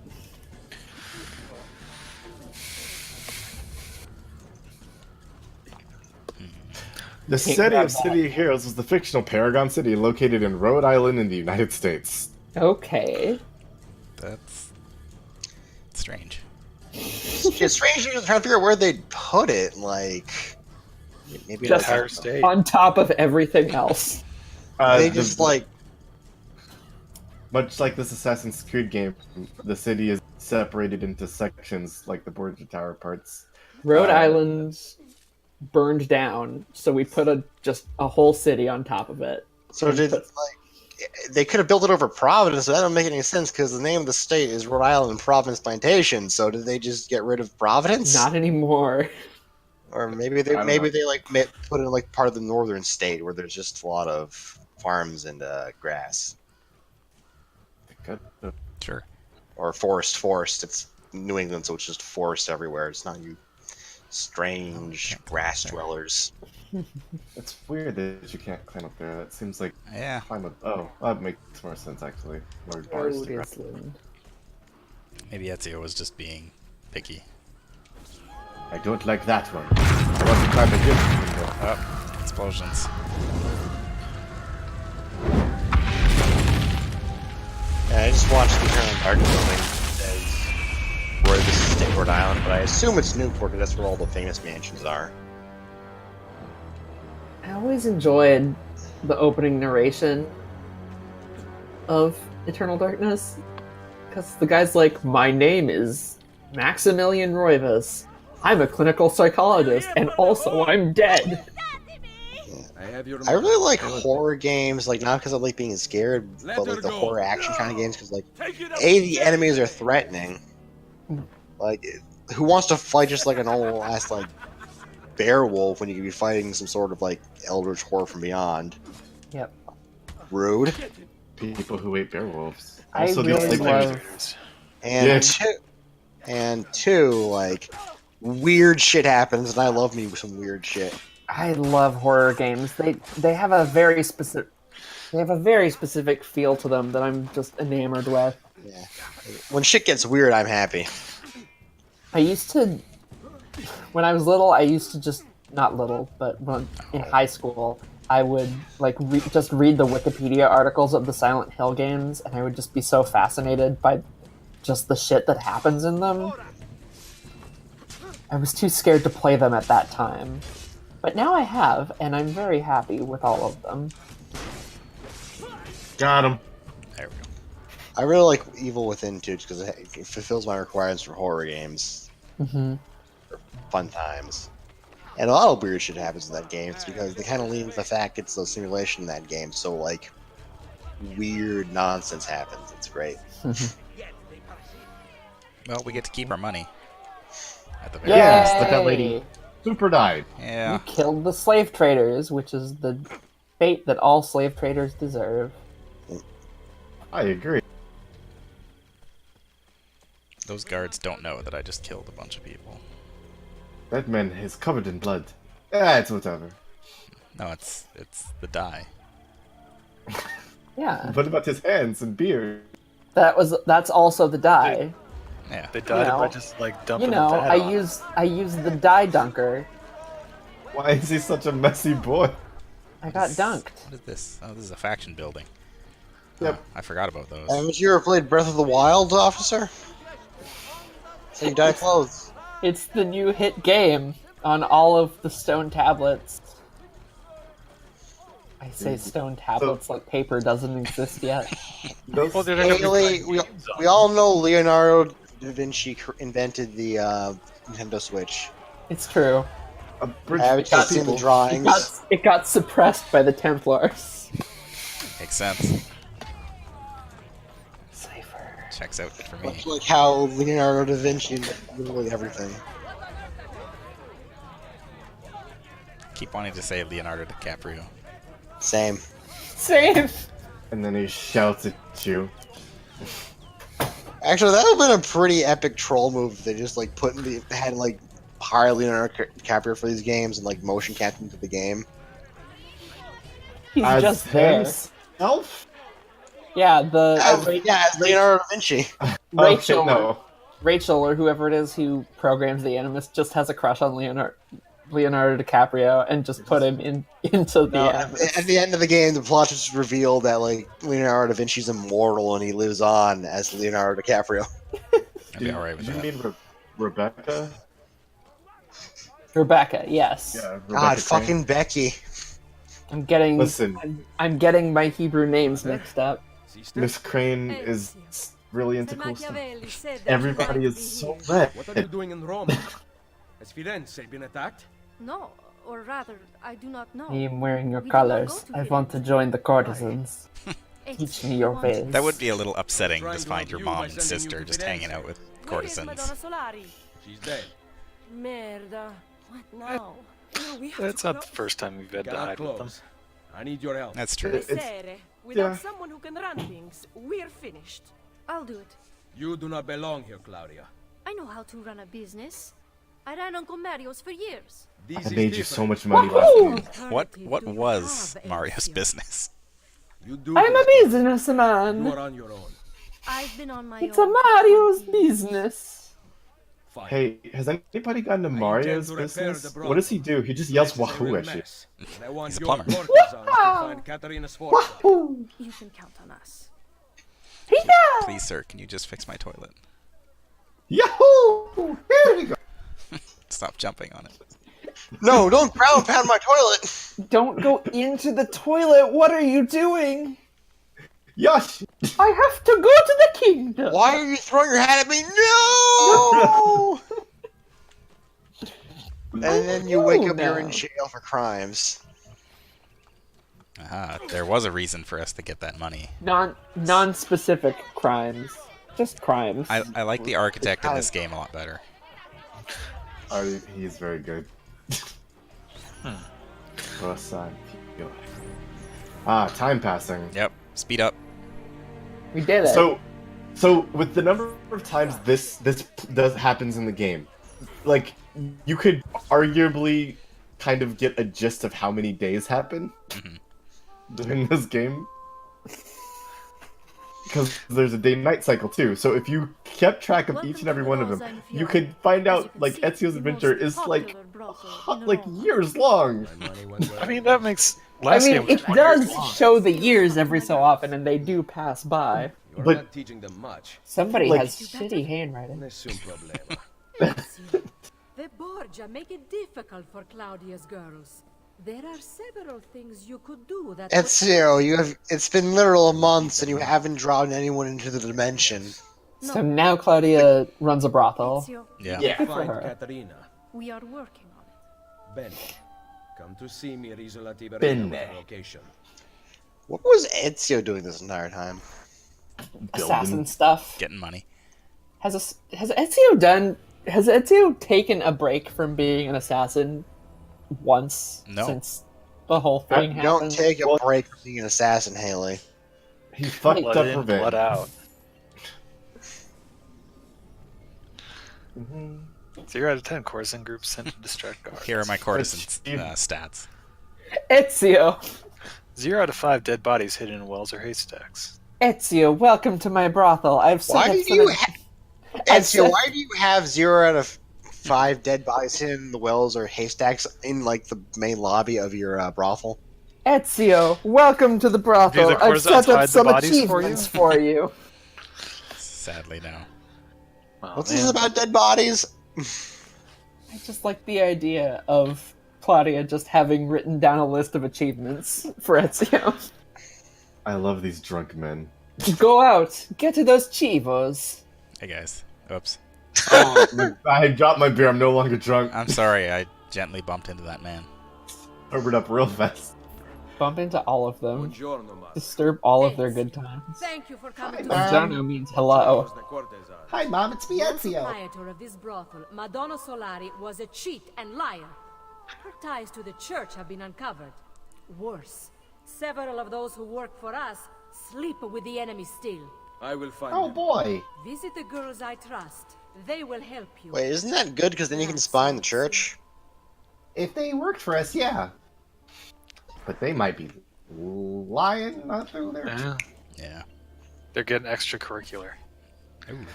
The city of City of Heroes is the fictional Paragon City located in Rhode Island in the United States. Okay. That's strange. It's strange. I'm trying to figure out where they'd put it. Like maybe Just Entire state. on top of everything else. they just like Much like this Assassin's Creed game, the city is separated into sections like the Borgia Tower parts. Rhode Island burned down, so we put just a whole city on top of it. so did like they could have built it over Providence, so that don't make any sense because the name of the state is Rhode Island Providence Plantation. So did they just get rid of Providence? Not anymore. Or maybe they I don't know. like put it in like part of the northern state where there's just a lot of farms and grass Sure. or forest. It's New England, so it's just forest everywhere. It's not you strange can't go grass there. dwellers. It's weird that you can't climb up there. That seems like Yeah. climb up. Oh, that makes more sense actually. More bars to grab. Island. Maybe Ezio was just being picky. I don't like that one. I want to climb a different window. Oh, explosions. Yeah, I just watched the Eternal Darkness building as Roy, this is State Rhode Island, but I assume it's Newport because that's where all the famous mansions are. I always enjoyed the opening narration of Eternal Darkness because the guy's like, "My name is Maximilian Roivas. I'm a clinical psychologist, and also I'm dead." I really like horror games, like not because I like being scared, but like the horror action kind of games, because like, the enemies are threatening. Like, who wants to fight just like an old ass like bear wolf when you could be fighting some sort of like eldritch horror from beyond? Yep. Rude. People who ate bear wolves. I Also, really these love- And two, like weird shit happens, and I love me with some weird shit. I love horror games. They have a very specific feel to them that I'm just enamored with. Yeah. When shit gets weird, I'm happy. I used to, when I was little, I used to just not little, but when, in high school, I would like just read the Wikipedia articles of the Silent Hill games, and I would just be so fascinated by just the shit that happens in them. I was too scared to play them at that time. But now I have, and I'm very happy with all of them. Got him. There we go. I really like Evil Within too, because it fulfills my requirements for horror games. Mm-hmm. Fun times. And a lot of weird shit happens in that game. It's because they kind of lean into the fact it's a simulation in that game, so like weird nonsense happens. It's great. Well, we get to keep our money. At the very Yes, least. but that lady super died. Yeah. You killed the slave traders, which is the fate that all slave traders deserve. I agree. Those guards don't know that I just killed a bunch of people. That man is covered in blood. Ah, it's whatever. No, it's the dye. Yeah, What about his hands and beard? that's also the dye. Yeah. They died You know, by just like dumping You know, a dad on it. I use the dye dunker. Why is he such a messy boy? I got dunked. What is this? Oh, this is a faction building. Yep. Oh, I forgot about those. Haven't you ever played Breath of the Wild, officer? So you dye clothes. It's the new hit game on all of the stone tablets. I say stone tablets like paper doesn't exist yet. Those, Well, they're gonna be Haley, playing we games on we all know Leonardo da Vinci invented the Nintendo Switch. It's true. a bridge Haven't you seen the It drawings? got suppressed by the Templars. Makes sense. Cypher. Checks out for me. Much like how Leonardo da Vinci invented literally everything. Keep wanting to say Leonardo DiCaprio. Same. Same. and then he shouts at you. Actually, that would have been a pretty epic troll move if they just like had like hire Leonardo DiCaprio for these games and like motion capture into the game. He's As just there. himself? Yeah, As Leonardo da Vinci. Rachel, Okay, no. Rachel or whoever it is who programs the Animus just has a crush on Leonardo DiCaprio and just put him into the Animus. At the end of the game, the plot just revealed that like Leonardo da Vinci's immortal and he lives on as Leonardo DiCaprio. I'd be alright with Do you that. mean Rebecca? Rebecca, yes. Yeah, Rebecca God, Crane. fucking Becky. I'm getting Listen. I'm getting my Hebrew names mixed up. Miss Crane is really into cool stuff. Everybody is so What are you red. doing in Rome? Has Firenze been attacked? No, or rather, I do not know. I am wearing your We did not colors. go to I want to Firenze. join the courtesans. Teach me your ways. That would be a little upsetting Trying to to find help your you mom by and sending you sister to just Firenze. hanging out with Where is courtesans. Madonna Solari? She's dead. Merda. What now? No, we have That's to not go. the first time we've had to Cannot hide with them. close. I need your help. That's true. Messere. Without yeah. someone who can run things, we're finished. I'll do it. You do not belong here, Claudia. I know how to run a business. I ran on Commercios for years. I made you so much money last game. What was Mario's business? You do I'm a this, girl. businessman. You are on your own. I've been on my It's own. a Mario's business. Fine. Hey, has anybody gotten to Mario's intend to repair business? the What does he do? He just yells Place is a real wahoo at you. mess, and I want He's a your plumber. courtesans to find Katarina Sforza. Ooh. You can count on us. Please, sir, can you just fix my toilet? Yahoo! Here we go. Stop jumping on it. No, don't ground pound my toilet. Don't go into the toilet. What are you doing? Yosh! I have to go to the kingdom. Why are you throwing your hat at me? No! And then you wake up, you're in jail for crimes. Aha, there was a reason for us to get that money. Non-specific crimes. Just crimes. I like the architect in this game a lot better. Oh, he's very good. Time passing. Yep, speed up. We did it. So with the number of times this happens in the game, like you could arguably kind of get a gist of how many days happen during this game. Because there's a day-night cycle too, so if you kept track of each and every one of them, you could find out like Ezio's adventure is like years long. I mean, that makes I last mean, game was it 20 years does long. show the years every so often, and they do pass by. You're But- not teaching them much. Somebody Like- has shitty handwriting. Nessun problema. The Borgia make it difficult for Claudia's girls. There are several things you could do that. Ezio, it's been literal months and you haven't drawn anyone into the dimension. So now Claudia runs a brothel. Ezio, Yeah. Good for Find her. Katarina. we are working on it. Bene. Come to see me at Isola Tiberina Bene. with location. What was Ezio doing this entire time? Assassin stuff. Getting money. Has Ezio taken a break from being an assassin once No. since the whole thing happened? Don't take a break from being an assassin, Haley. He fucked Blood up in, revenge. blood out. Mhm. 0 out of 10 courtesan groups sent to distract guards. Here are my courtesan Achieve- stats. Ezio! 0 out of 5 dead bodies hidden in wells or haystacks. Ezio, welcome to my brothel. I've set Why up do some you of- Ezio, why do you have 0 out of 5 dead bodies hidden in the wells or haystacks in like the main lobby of your brothel? Ezio, welcome to the brothel. the I've courtesans set up hide the some bodies for you? achievements for you. Sadly, no. Oh, What's man. this about dead bodies? I just like the idea of Claudia just having written down a list of achievements for Ezio. I love these drunk men. Go out, get to those chivos. Hey guys. Oops. I dropped my beer. I'm no longer drunk. I'm sorry, I gently bumped into that man. Sobered up real fast. Bump into all of them. Buongiorno, Master. Disturb all of their good times. Thank you for coming to Buongiorno means hello. The courtesans. Hi, Mom. It's me, The proprietor of this brothel, Madonna Solari, was a cheat and liar. Her ties to the church have been uncovered. Worse, several of those who work for us sleep with the enemy still. I will find Oh them. boy. Visit the girls I trust. They will help you. Wait, isn't that good? Because then you can spy in the church. If they worked for us, yeah. But they might be lying not through there. Yeah, Yeah. they're getting extracurricular. Ooh.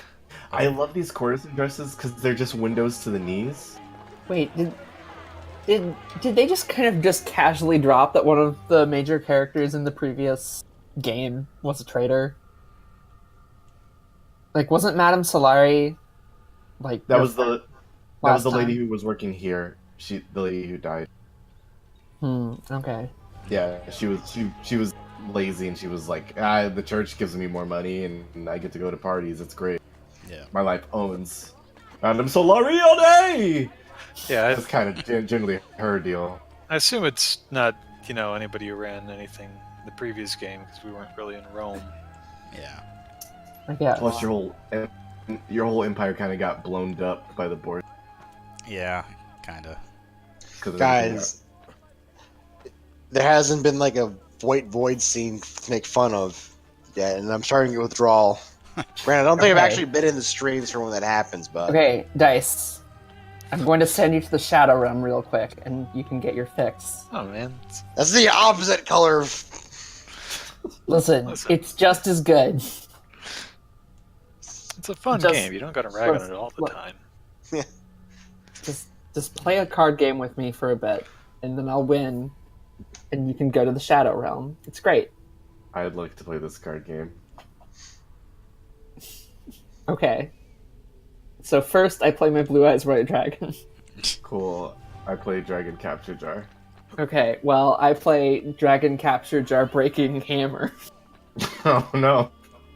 I love these courtesan dresses because they're just windows to the knees. Wait, did they just kind of just casually drop that one of the major characters in the previous game was a traitor? Like, wasn't Madame Solari like That your was the friend that was last the lady time? who was working here. The lady who died. Okay. Yeah, she was lazy and she was like, the church gives me more money and I get to go to parties. It's great. Yeah. My life owns. And I'm Solari all day. Yeah, That's kind of generally her deal. I assume it's not, anybody who ran anything in the previous game because we weren't really in Rome. Yeah. I guess. Plus, your whole empire kind of got blown up by the board. Yeah, kinda. Guys, there hasn't been like a white void scene to make fun of yet, and I'm starting to get withdrawal. Granted, I don't think I've Okay. actually been in the streams for when that happens, but Okay, Dice. I'm going to send you to the Shadow Realm real quick, and you can get your fix. Oh man, That's the opposite color of. Listen, Listen. it's just as good. it's a fun Just- game. You don't got to rag on it all the look. time. Just play a card game with me for a bit, and then I'll win, and you can go to the Shadow Realm. It's great. I'd like to play this card game. Okay. So first, I play my Blue Eyes White Dragon. Cool. I play Dragon Capture Jar. Okay, well, I play Dragon Capture Jar Breaking Hammer. Oh no.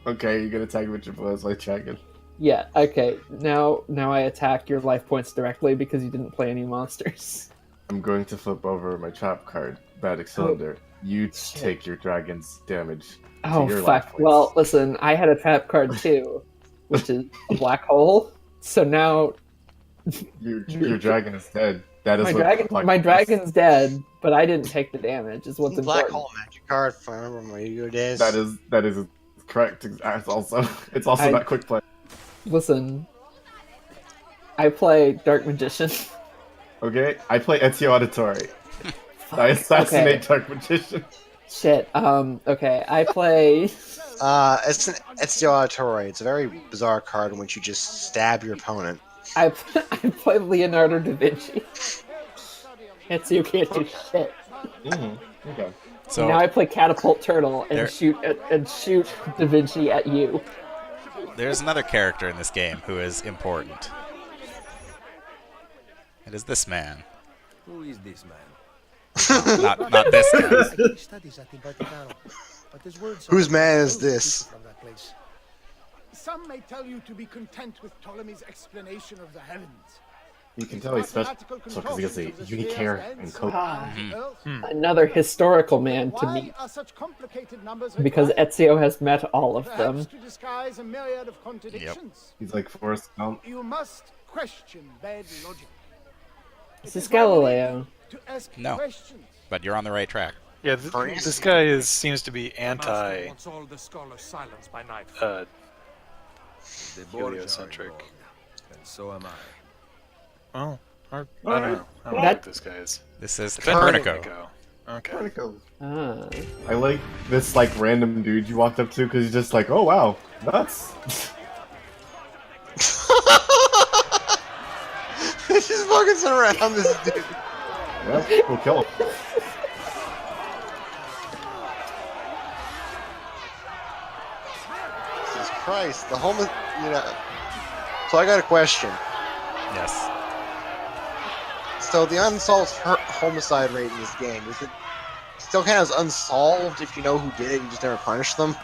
Okay, you can attack with your Blue Eyes White Dragon. Yeah, okay. Now I attack your life points directly because you didn't play any monsters. I'm going to flip over my trap card, Baddic Cylinder. You take your dragon's damage. Oh, your life fuck. points. Well, listen, I had a trap card too, which is a black hole. So now Your dragon is dead. That is my what black hole is. dragon's dead, but I didn't take the damage, is what's Black important. hole magic card. If I remember my Yu-Gi-Oh days. That is correct. It's also not quick play. Listen, I play Dark Magician. Okay, I play Ezio Auditore. I assassinate Okay. Dark Magician. Shit, okay, I play... It's an Ezio Auditore. It's a very bizarre card in which you just stab your opponent. I play Leonardo da Vinci. You can't do shit. Okay. So Now I play Catapult Turtle and There- shoot Da Vinci at you. there's another character in this game who is important. It is this man. Who is this man? Not this guy. Studies at the Vaticano, but his words Whose are man is totally this? different from that place. Some may tell you to be content with Ptolemy's explanation of the heavens. You can tell he's special because he has a unique hair and coat. Another historical man to Why meet, are such complicated numbers because required? Ezio has met all of them. Perhaps to disguise a myriad of contradictions. He's like Forrest Gump. You must question bad logic. This It is why we Galileo. need To ask No. questions. But you're on the right track. Yeah, this guy seems to be anti wants all the scholars silenced by night. The Borgia are heliocentric. involved, and so am I. Well, I don't know. I don't know That- what this guy is. This is Copernico. Copernico. Okay. Ah. I like this like random dude you walked up to because he's just like, oh wow, nuts. He's just fucking around this dude. Yeah, we'll kill him. Jesus Christ, the homeless. So I got a question. Yes. So the unsolved homicide rate in this game, is it still kind of unsolved if you know who did it, you just never punish them?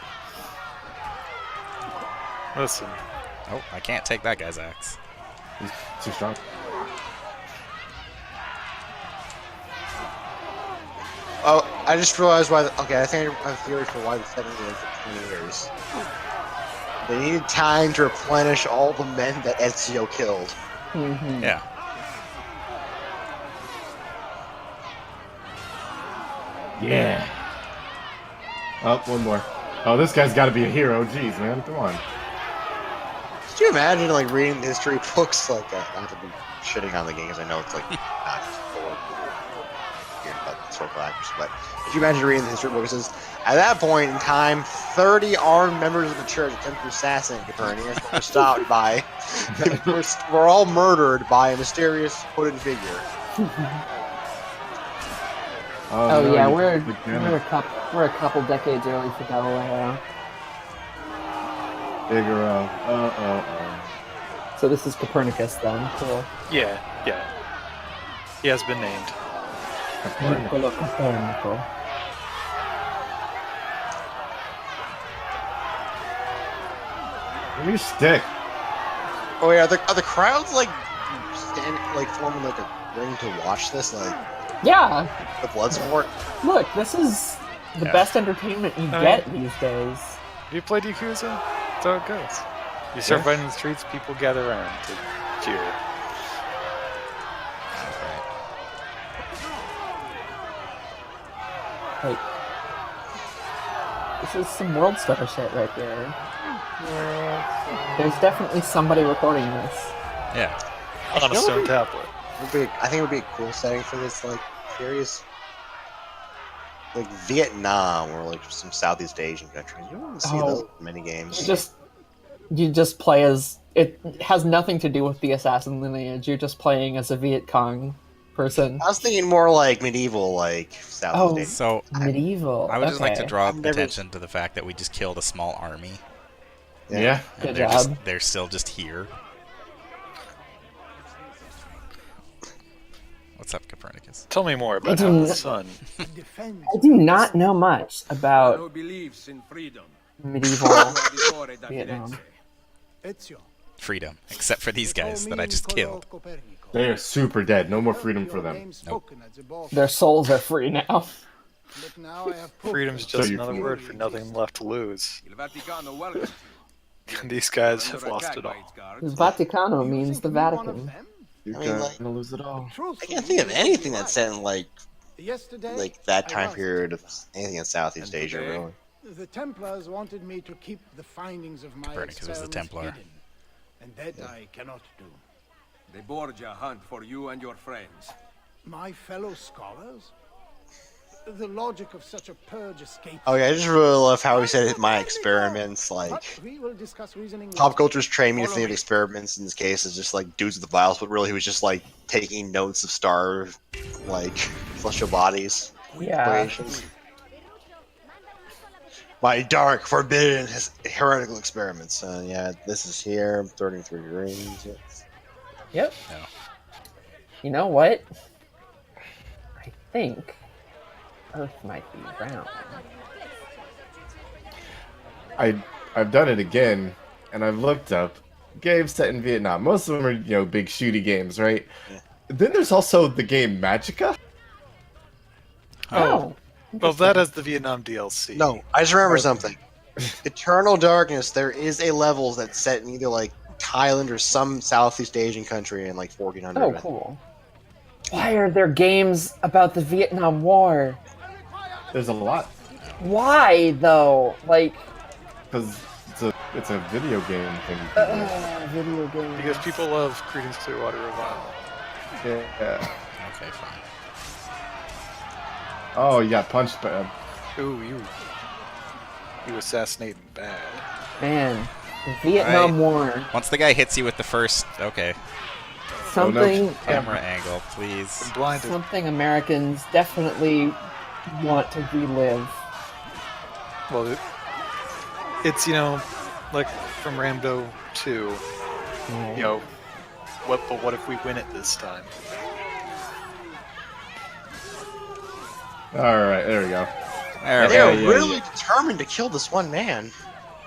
Listen, Oh, I can't take that guy's axe. He's too strong. Oh, I just realized why. Okay, I think I have a theory for why the setting was for 20 years. They needed time to replenish all the men that Ezio killed. Mhm. Yeah. Yeah. Oh, one more. Oh, this guy's got to be a hero. Jeez, man, come on. Could you imagine like reading the history books like that? Not to be shitting on the game because I know it's like not just for hearing about historical actors, but could you imagine reading the history book? It says at that point in time, 30 armed members of the church attempted to assassinate Copernicus, but were stopped by. were all murdered by a mysterious hooded figure. Oh no, yeah, you- we're a couple decades early for Galileo. Figaro. So this is Copernicus then. Cool. yeah. He has been named. Niccolo Copernico. Give me your stick. Oh yeah, are the crowds like forming like a ring to watch this, like Yeah, the blood sport? look, this is the Yeah. best entertainment you get these days. Do you play Yakuza? That's how it goes. You start fighting in the streets, people gather around to cheer. Like, this is some World Star shit right there. There's definitely somebody recording this. Yeah. on a stone tablet. I think it would be a cool setting for this like series. Like Vietnam or like some Southeast Asian countries. You don't want to see those mini games. You just play as it has nothing to do with the assassin lineage. You're just playing as a Viet Cong person. I was thinking more like medieval, like Southeast Asian. So medieval. I would just like to okay. draw attention to the fact that we just killed a small army. Yeah. And Good job. they're still just here. What's up, Copernicus? Tell me more about how the sun. I do not know much about Who believes in freedom? medieval Vietnam. Ezio. Freedom, except for these guys that I just killed. They are super dead. No more freedom for them. Name spoken at the board. Their souls are free now. But now I have proof Freedom's that just you another feel word for nothing left to lose. Il Vaticano welcomes you. These guys Under have lost attack it by all. its guards. Vaticano You means think the me one of Vatican. them? You're I mean, like- gonna lose it all. I can't think of anything that's set in like Yesterday, that I time was period of Templar. anything in Southeast And Asia, today? really. The Templars wanted me to keep the findings of my Copernicus was the experiments Templar. hidden, and that I cannot do. The Borgia hunt for you and your friends. My fellow scholars? The logic of such a purge escapes. Oh yeah, I just really love how he said my experiments, like But we will discuss reasoning pop later. culture's trained me to Follow think of me. experiments in this case as just like dudes with the vials, but really he was just like taking notes of star like celestial bodies. Yeah. Equations. My dark, forbidden, heretical experiments. Yeah, this is here. 33 rings. Yes. Yep. No. You know what? I think Earth might be round. I've done it again, and I've looked up games set in Vietnam. Most of them are big shooty games, right? Yeah. Then there's also the game Magica. Oh. Well, that has the Vietnam DLC. No, I just remember something. Eternal Darkness. There is a level that's set in either like Thailand or some Southeast Asian country in like 1400. Oh, cool. Why are there games about the Vietnam War? There's a lot Why though? Like, because it's a video game thing. video games. Because people love Creedence Clearwater Revival. Yeah. Okay, fine. Oh, you got punched bad. Ooh, you assassinating bad. Man, the Vietnam War. Once the guy hits you with the first, okay, Something. camera angle, please. I'm blinded. Something Americans definitely want to relive. Well, it's like from Rambo 2. What if we win it this time? All right, there we go. There we They're go. yeah, really determined to kill this one man.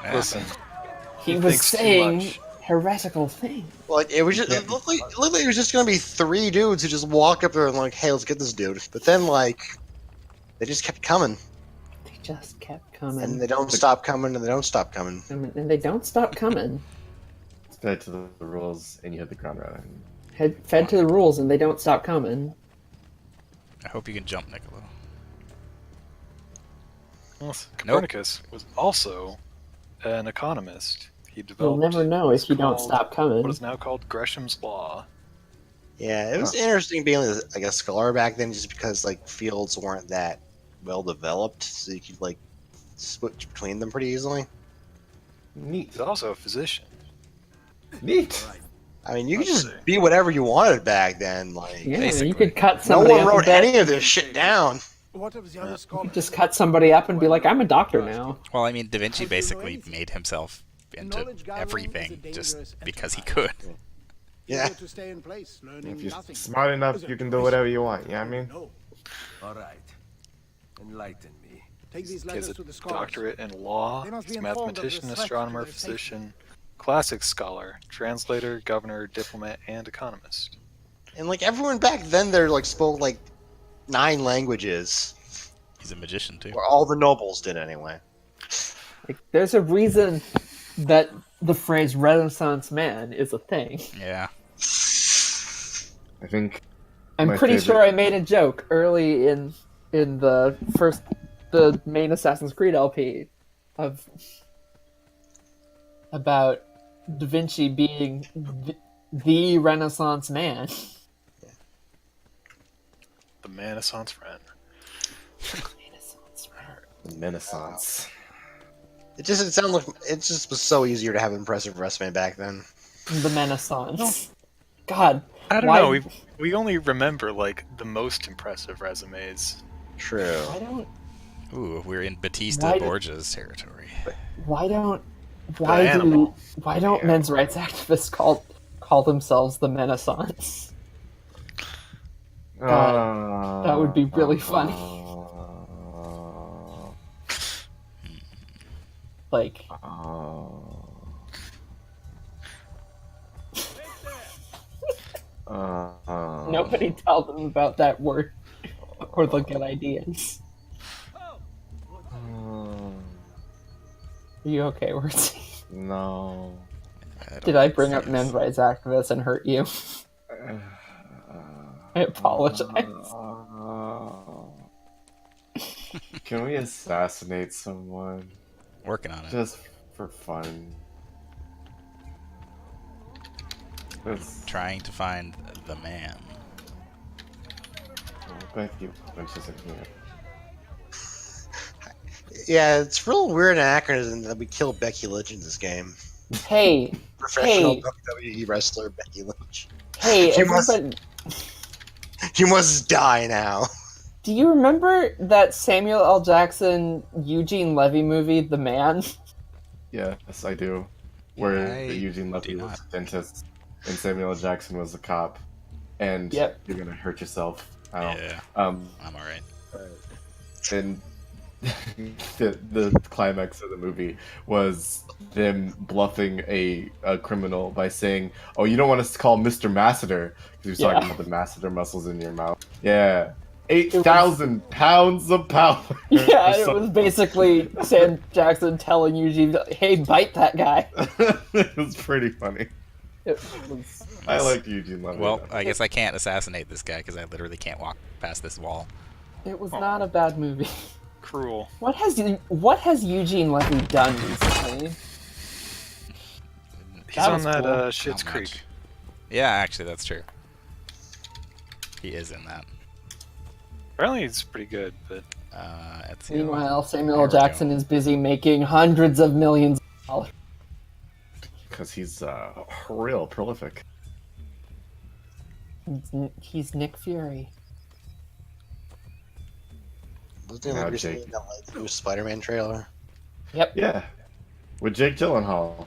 Yeah. Listen, He He was thinks too saying much. heretical things. Like it was just it looked like it was just gonna be 3 dudes who just walked up there and like, hey, let's get this dude. But then like they just kept coming. They just kept coming. And they don't stop coming and they don't stop coming. And they don't stop coming. Fed to the rules, and you hit the ground running. Fed to the rules, and they don't stop coming. I hope you can jump, Niccolo. well, Copernicus was also an economist. He developed. You'll never know if you don't stop coming. What is now called Gresham's Law. Yeah, it was interesting being like a scholar back then, just because like fields weren't that well developed, so you could like switch between them pretty easily. Neat. He's also a physician. Neat. I mean, you could Let's just see. be whatever you wanted back then. Like, Yeah, Basically. you could cut no somebody one up. wrote and bet- any of this shit down. What of the other scholars? Just cut somebody up and be like, "I'm a doctor now." Well, I mean, Da Vinci basically made himself into everything just because he could. Yeah. To stay in place, learning If you're nothing. smart enough, you can do whatever you want. You know what I mean? No. All right. Enlighten me. Take these He letters has a to the scholars. doctorate in law. They must be He's a informed of the mathematician, threat to astronomer, their physician, classics scholar, translator, governor, diplomat, and economist. And like everyone back then, they like spoke like 9 languages. He's a magician too. Or all the nobles did anyway. Like, there's a reason that the phrase "Renaissance man" is a thing. Yeah. I think I'm My pretty favorite- sure I made a joke early in the main Assassin's Creed LP about Da Vinci being the Renaissance man. The Renaissance friend. Renaissance. It sounded like it just was so easier to have an impressive resume back then. The Renaissance. God, I don't why, know. We only remember like the most impressive resumes. True. Why don't Ooh, we're in Batista Why- Borgia's territory. why don't animal. men's rights activists call themselves the Renaissance? God, that would be really funny. Like, nobody tell them about that word, or they'll get ideas. Are you okay, Wordsy? No. Did I bring up men's rights activists and hurt you? I apologize. Can we assassinate someone? Working on it. Just for fun. Trying to find the man. Becky Lynch isn't here. Yeah, it's real weird and anachronism that we kill Becky Lynch in this game. Hey, Professional hey, WWE wrestler Becky Lynch. hey, You must- everybody, You must die now. do you remember that Samuel L. Jackson, Eugene Levy movie, The Man? Yes, I do. Where I Eugene Levy do was not. a dentist and Samuel L. Jackson was a cop. And Yep. you're gonna hurt yourself. I don't. Yeah, Um, I'm alright. and the climax of the movie was them bluffing a criminal by saying, "Oh, you don't want us to call Mr. Masseter," because he was talking about the masseter muscles in your mouth. Yeah, 8,000 pounds of power. Yeah, it was basically Sam Jackson telling Eugene, hey, bite that guy. It was pretty funny. It was... I like Eugene Levy. Well, I guess I can't assassinate this guy because I literally can't walk past this wall. It was not a bad movie. Cruel. What has Eugene Levy done recently? He's That on was that cool. Schitt's Not Creek. much. Yeah, actually, that's true. He is in that. Apparently, it's pretty good, but It's, Meanwhile, Samuel There L. we go. Jackson is busy making hundreds of millions of dollars. because he's real prolific. He's Nick Fury. Wasn't there Now, like recently Jake. that like new Spider-Man trailer? Yep. Yeah, with Jake Gyllenhaal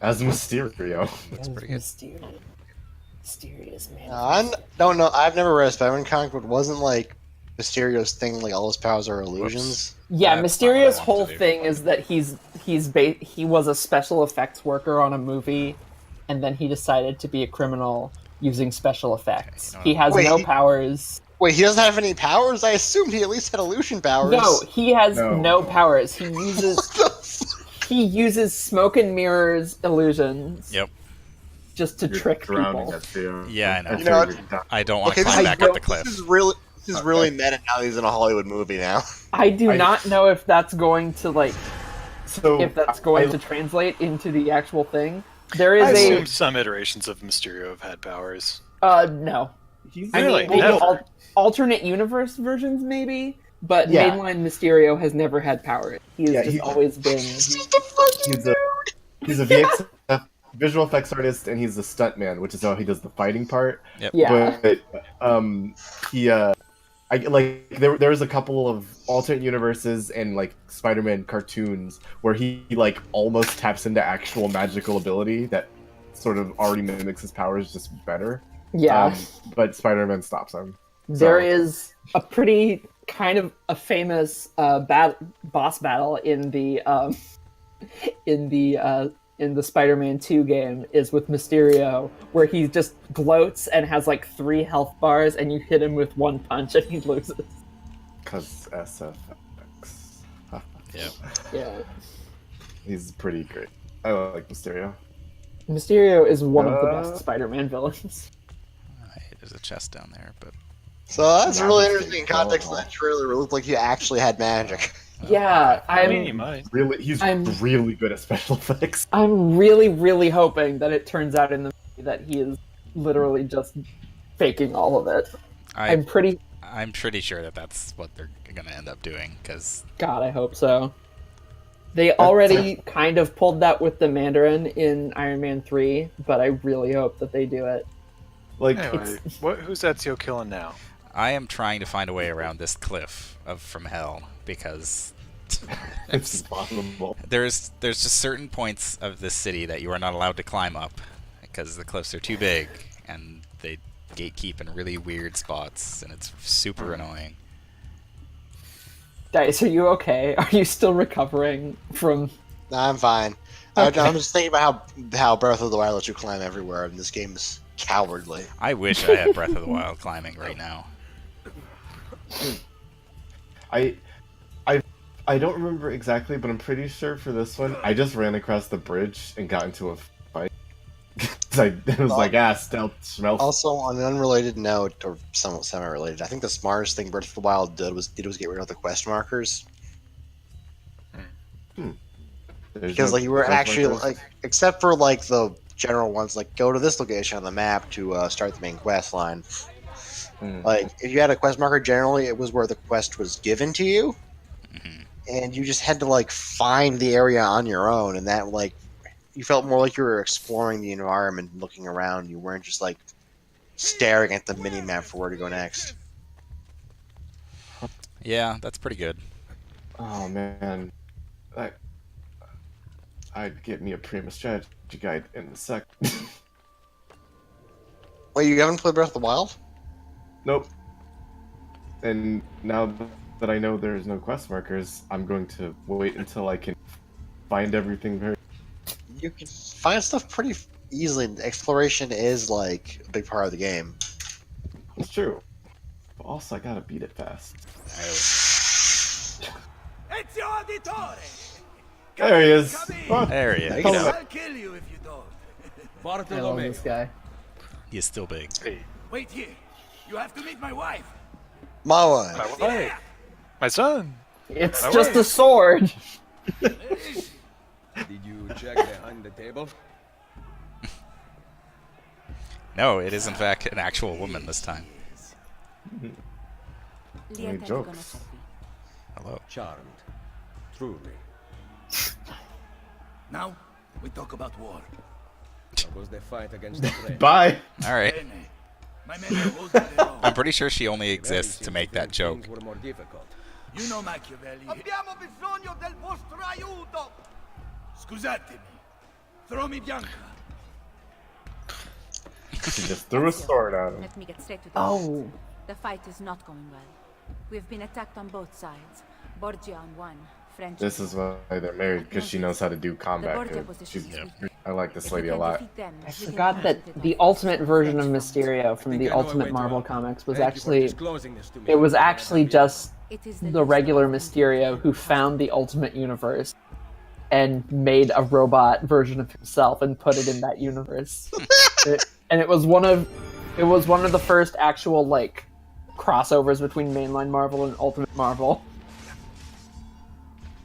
as Mysterio. That's pretty good. Mysterious man. I don't know. I've never read a Spider-Man comic, but wasn't like Mysterio's thing like all his powers are illusions? Yeah, That's not what I Mysterio's wanted whole to do. thing is that he was a special effects worker on a movie, and then he decided to be a criminal using special effects. Okay, He has Wait, no he- powers. Wait, he doesn't have any powers? I assumed he at least had illusion powers. No, he has No. no powers. He What uses the fuck? he uses smoke and mirrors illusions. Yep. Just to You're trick drowning people. us, Theo. Yeah, I know. You know what? I don't want Okay, to this climb is back real- up the cliff. This is really meta now that he's in a Hollywood movie now. I do not know if that's going to So if that's going I- to translate into the actual thing. There is I a assume some iterations of Mysterio have had powers. no. He's I Really? mean, maybe Never. alternate universe versions, maybe, but Yeah. mainline Mysterio has never had power. He's Yeah, just he- always been. He's just a fucking he's a he's a VFX visual effects artist and he's a stuntman, which is how he does the fighting part. Yep. Yeah, But he I like there was a couple of alternate universes and like Spider-Man cartoons where he like almost taps into actual magical ability that sort of already mimics his powers just better. yeah. But Spider-Man stops him. There so- is a pretty kind of a famous boss battle in the Spider-Man 2 game is with Mysterio, where he just gloats and has like 3 health bars, and you hit him with 1 punch and he loses. Because SFX. Yep. Yeah, He's pretty great. I like Mysterio. Mysterio is one of the best Spider-Man villains. There's a chest down there, but So that's Yeah, really I'm interesting in saying- context of that trailer. It looked like he actually had magic. Yeah, I mean, you might. Really, he's I'm- really good at special effects. I'm really, really hoping that it turns out in the movie that he is literally just faking all of it. I'm pretty sure that that's what they're gonna end up doing, because God, I hope so. They already kind of pulled that with the Mandarin in Iron Man 3, but I really hope that they do it. Like, Anyway, who's Ezio killing now? I am trying to find a way around this cliff from hell, because it's impossible. there's just certain points of this city that you are not allowed to climb up because the cliffs are too big and they gatekeep in really weird spots, and it's super annoying. Dice, are you okay? Are you still recovering from... Nah, I'm fine. Okay. I'm just thinking about how Breath of the Wild lets you climb everywhere, and this game is cowardly. I wish I had Breath of the Wild climbing right now. I don't remember exactly, but I'm pretty sure for this one, I just ran across the bridge and got into a fight. It was like, stealth, smell. Also, on an unrelated note, or somewhat semi-related, I think the smartest thing Breath of the Wild did was get rid of the quest markers. Because like you were actually like, except for like the general ones, like go to this location on the map to start the main quest line. Like if you had a quest marker, generally it was where the quest was given to you, and you just had to like find the area on your own, and that like you felt more like you were exploring the environment and looking around. You weren't just like staring at the mini map for where to go next. Yeah, that's pretty good. Oh man, I'd get me a Prima strategy guide in a sec. Wait, you haven't played Breath of the Wild? Nope. And now that I know there's no quest markers, I'm going to wait until I can find everything very... You can find stuff pretty easily. Exploration is like a big part of the game. It's true. But also, I gotta beat it fast. Ezio Auditore! There he is. Oh, There he is. I'll kill you if you don't. I love Bartolome, this guy. He is still big. wait here. You have to meet my wife. My wife. My wife. My son. It's My just wife. a sword! Did you check behind the table? No, it is in fact an actual woman this time. Any jokes? Hello. Charmed. Truly. Now, we talk about war. How goes the fight against the French? Bye! Alright. Bene. My men are holding their own. I'm pretty sure she only exists to Seems make that think joke. things were more difficult. You know Machiavelli. Abbiamo bisogno del vostro aiuto. Scusatemi. Throw me Bianca. She just threw a sword at him. Let me get straight to the Oh. point. The fight is not going well. We've been attacked on both sides. Borgia on one, French. This is why they're married, because she knows how to do combat good. I like this lady a lot. I forgot that the ultimate version of Mysterio from the Ultimate Marvel comics was actually... It was actually just the regular Mysterio who found the Ultimate Universe and made a robot version of himself and put it in that universe. And it was one of the first actual like crossovers between mainline Marvel and Ultimate Marvel.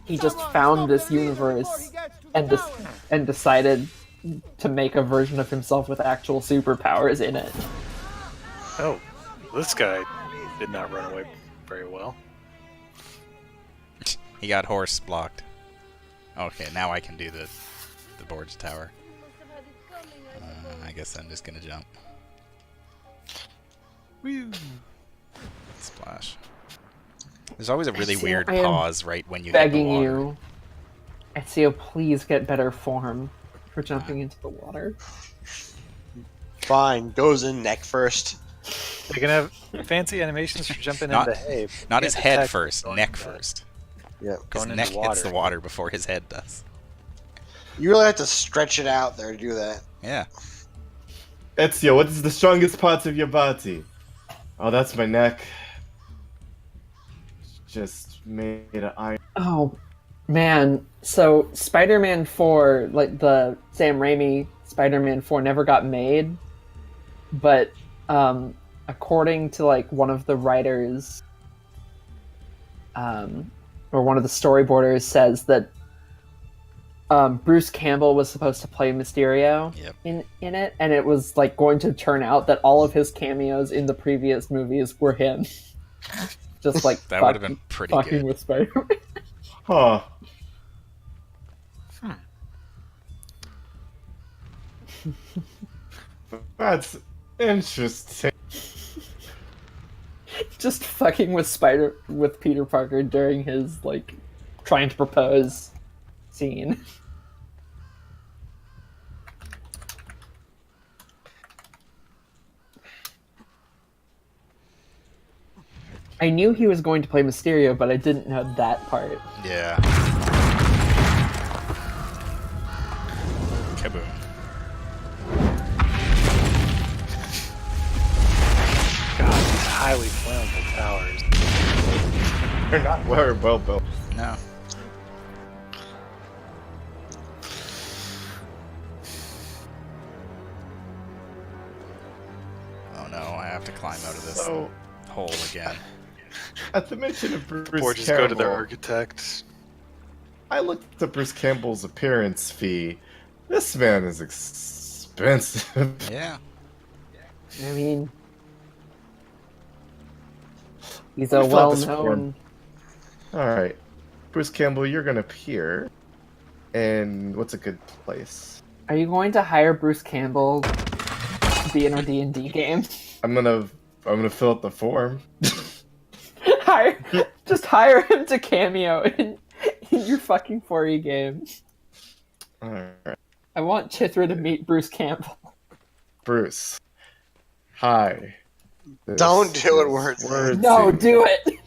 He just found this universe and decided to make a version of himself with actual superpowers in it. Oh, this guy did not run away very well. He got horse blocked. Okay, now I can do the Borgia Tower. I guess I'm just gonna jump. Woo. Splash. There's always a really weird I am pause right when you hit the begging water. you, Ezio, please get better form for jumping into the water. Fine, goes in neck first. They can have fancy animations for jumping Not- into hay. Not his head Attack first, going neck into- first. Yeah. His Going into neck hits water. the water before his head does. You really have to stretch it out there to do that. Yeah. Ezio, what is the strongest part of your body? Oh, that's my neck. Just made of iron. Oh, man. So, Spider-Man 4, like the Sam Raimi Spider-Man 4 never got made, but according to like one of the writers, or one of the storyboarders says that Bruce Campbell was supposed to play Mysterio Yep. in it, and it was like going to turn out that all of his cameos in the previous movies were him, just like That would have been pretty fucking good. with Spider-Man. Huh. That's interesting. Just fucking with Peter Parker during his like trying to propose scene. I knew he was going to play Mysterio, but I didn't know that part. Yeah. Kaboom. God, these highly flammable towers. They're not very well built. No. Oh no, I have to climb out of this So, hole again. at the mention of Bruce Or just Campbell, go to the architect. I looked at Bruce Campbell's appearance fee. This man is expensive. Yeah. I mean, he's Let a me fill out this well-known. Alright. Bruce Campbell, you're gonna appear. And what's a good place? Are you going to hire Bruce Campbell to be in our D&D game? I'm gonna fill out the form. Just hire him to cameo in your fucking 4E game. Alright. I want Chithra to meet Bruce Campbell. Bruce. Hi. This Don't do it, is Wordsy. No, do it!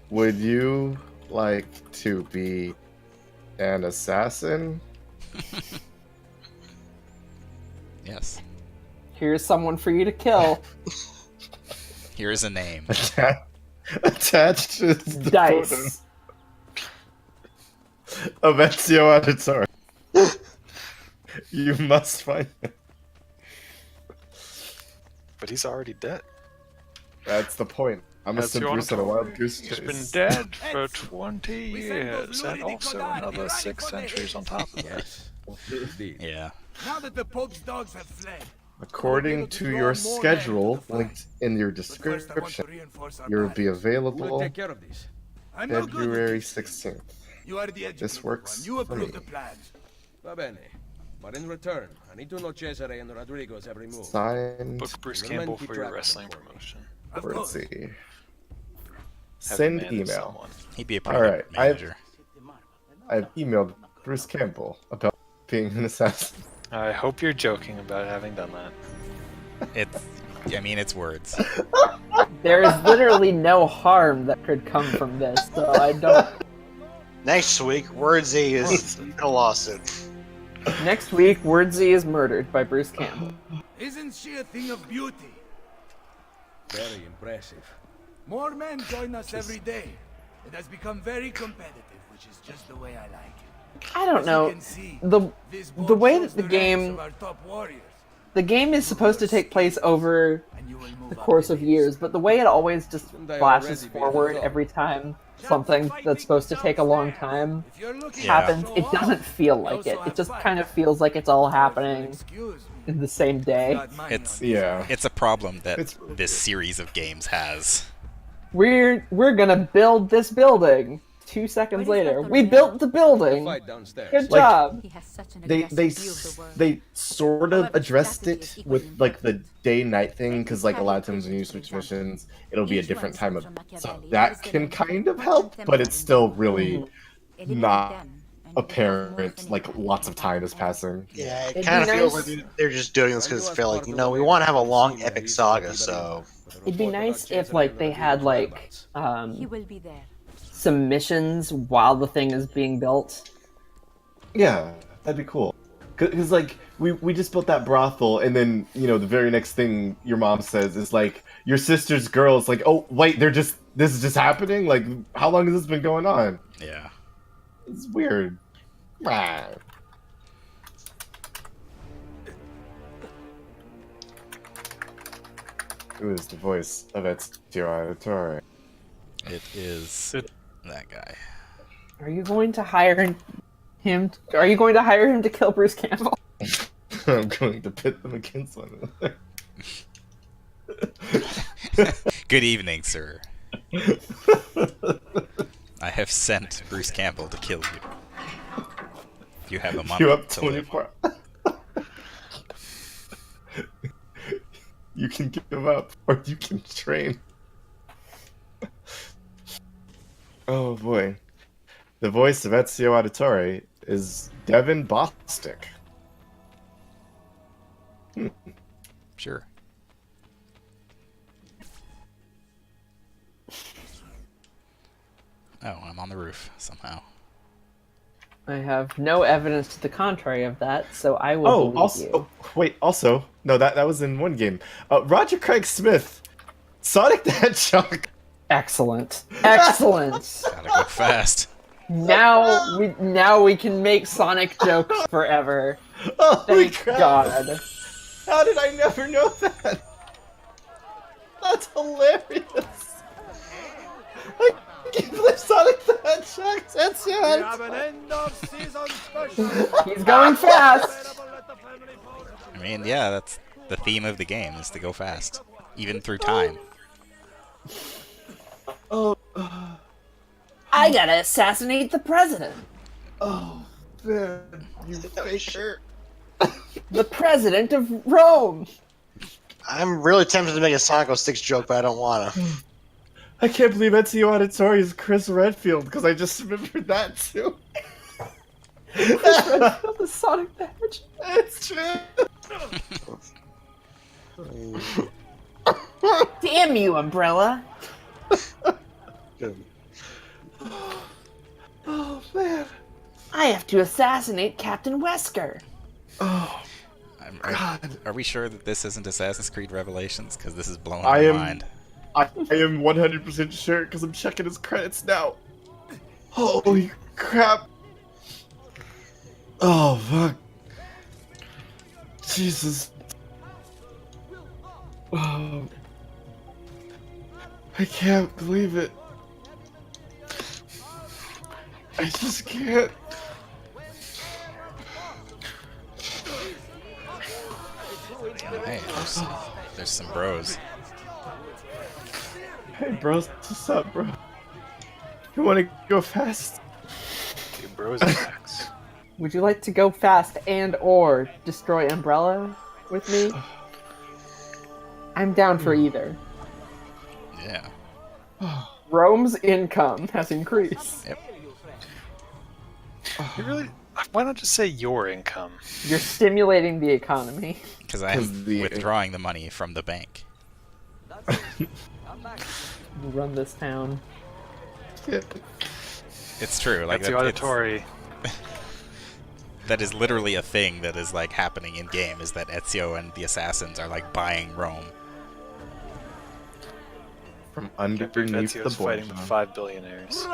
Would you like to be an assassin? Yes. Here's someone for you to kill. Here is a name. Attached to the Dice. photo of Ezio Auditore. You must find him. But he's already dead. That's the point. I'm gonna send Ezio Bruce on a wild Auditore, goose He's chase. been dead for 20 years, and also another 6 centuries on top of that. Yeah. Now that the Pope's dogs have fled, According to your schedule, linked in your description, you'll be available I'm no good with February these. 16th. You are the educated This works one. You for approve me. the plans. Va bene, but in return, I need to know Cesare and Rodrigo's every move. Signed, Book Bruce Campbell for your wrestling promotion. Of course. Wordsy. Have Send demanded email. someone. He'd be a pretty Alright, good manager. I've emailed Bruce Campbell about being an assassin. I hope you're joking about having done that. It's words. There is literally no harm that could come from this, so I don't. Next week, Wordsy is in a lawsuit. Next week, Wordsy is murdered by Bruce Campbell. Isn't she a thing of beauty? Very impressive. More men join us every day. It has become very competitive, which is just the way I like it. I don't As know. you can see, The this board way shows that the ranks game of our top warriors, the game is supposed to take place over and you will move the up course the of list. years, but the way it always just They flashes already beat forward the top. every time something that's supposed to take a long time If you're looking Yeah. happens, to it show doesn't off, feel you like also it. have It just fight. kind of feels like it's all happening Excuse me. in the same day. Got money It's- on you. Yeah. It's a problem that It's- this series of games has. We're gonna build this building. 2 seconds later, we built the building. Fight downstairs. Good Like, job. He has such an They aggressive view of the world. they sort of However, addressed strategy it is equally with like the important. day-night thing, because like a lot of times when you switch missions, it'll be a Each different one time of stems from so Machiavelli. that It is can the kind of important help, but temperament it's still of the really Eliminate not them, and you have more apparent. than Like enough lots of to time is fight. passing. Yeah, it It'd kind of be feels nice- like they're just doing this because they feel like, we want to have a long epic saga, so It'd be nice if like they had like He will be there. some missions while the thing is being built. Yeah, that'd be cool. Because like we just built that brothel, and then the very next thing your mom says is like your sister's girls. Like, oh wait, this is just happening. Like, how long has this been going on? Yeah. It's weird. Ah. Who is the voice of Ezio Auditore? It is It- that guy. Are you going to hire Are you going to hire him to kill Bruce Campbell? I'm going to pit them against one another. Good evening, sir. I have sent Bruce Campbell to kill you. You have a month You up to live. 24. You can give up, or you can train. Oh boy. The voice of Ezio Auditore is Devin Bostick. Sure. Oh, I'm on the roof somehow. I have no evidence to the contrary of that, so I will Oh, believe also, you. wait, also, no, that was in one game. Roger Craig Smith, Sonic the Hedgehog. Excellent. Excellent. Gotta go fast. Now we can make Sonic jokes forever. Holy Thank crap. God. How did I never know that? That's hilarious. I can't believe Sonic the Hedgehog. That's We it. have an end of season special. He's going fast. I mean, yeah, that's the theme of the game, is to go fast. Even through time. Oh, I gotta assassinate the president. oh, man, you faker. The president of Rome. I'm really tempted to make a Sonic 06 joke, but I don't want to. I can't believe Ezio Auditore is Chris Redfield, because I just remembered that too. Chris Redfield is Sonic the Hedgehog. It's true. Damn you, Umbrella. Oh man. I have to assassinate Captain Wesker. Oh God. Are we sure that this isn't Assassin's Creed Revelations? Because this is blowing I my am- mind. I am 100% sure because I'm checking his credits now. Holy crap. Oh fuck. Jesus. Oh. I can't believe it. I just can't. Oh, hey, there's some bros. Hey bros, what's up, bro? You wanna go fast? Two bros and Max. Would you like to go fast and or destroy Umbrella with me? I'm down for either. Yeah. Rome's income has increased. Yep. You really? Why not just say your income? You're stimulating the economy. Because I'm withdrawing the money from the bank. You run this town. It's true. Like That's the auditory. That is literally a thing that is like happening in game. Is that Ezio and the assassins are like buying Rome. From underneath the Ezio's fighting board. the 5 billionaires.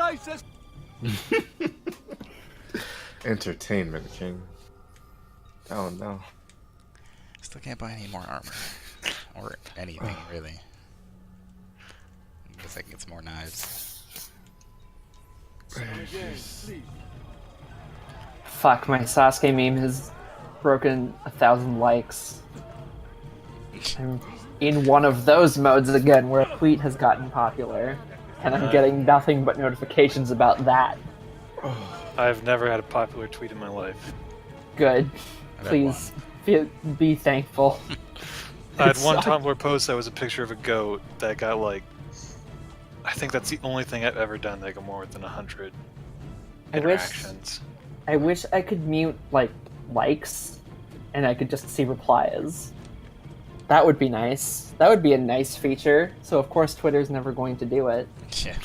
Entertainment king. Oh no. Still can't buy any more armor. Or anything, really. I guess I can get some more knives. Fuck, my Sasuke meme has broken 1,000 likes. I'm in one of those modes again where a tweet has gotten popular, and I'm getting nothing but notifications about that. I've never had a popular tweet in my life. Good. I've had Please be thankful. I had one Tumblr post that was a picture of a goat that got like... I think that's the only thing I've ever done that got more than 100 interactions. I wish I could mute, like, likes, and I could just see replies. That would be nice. That would be a nice feature. So, of course, Twitter's never going to do it. Yeah.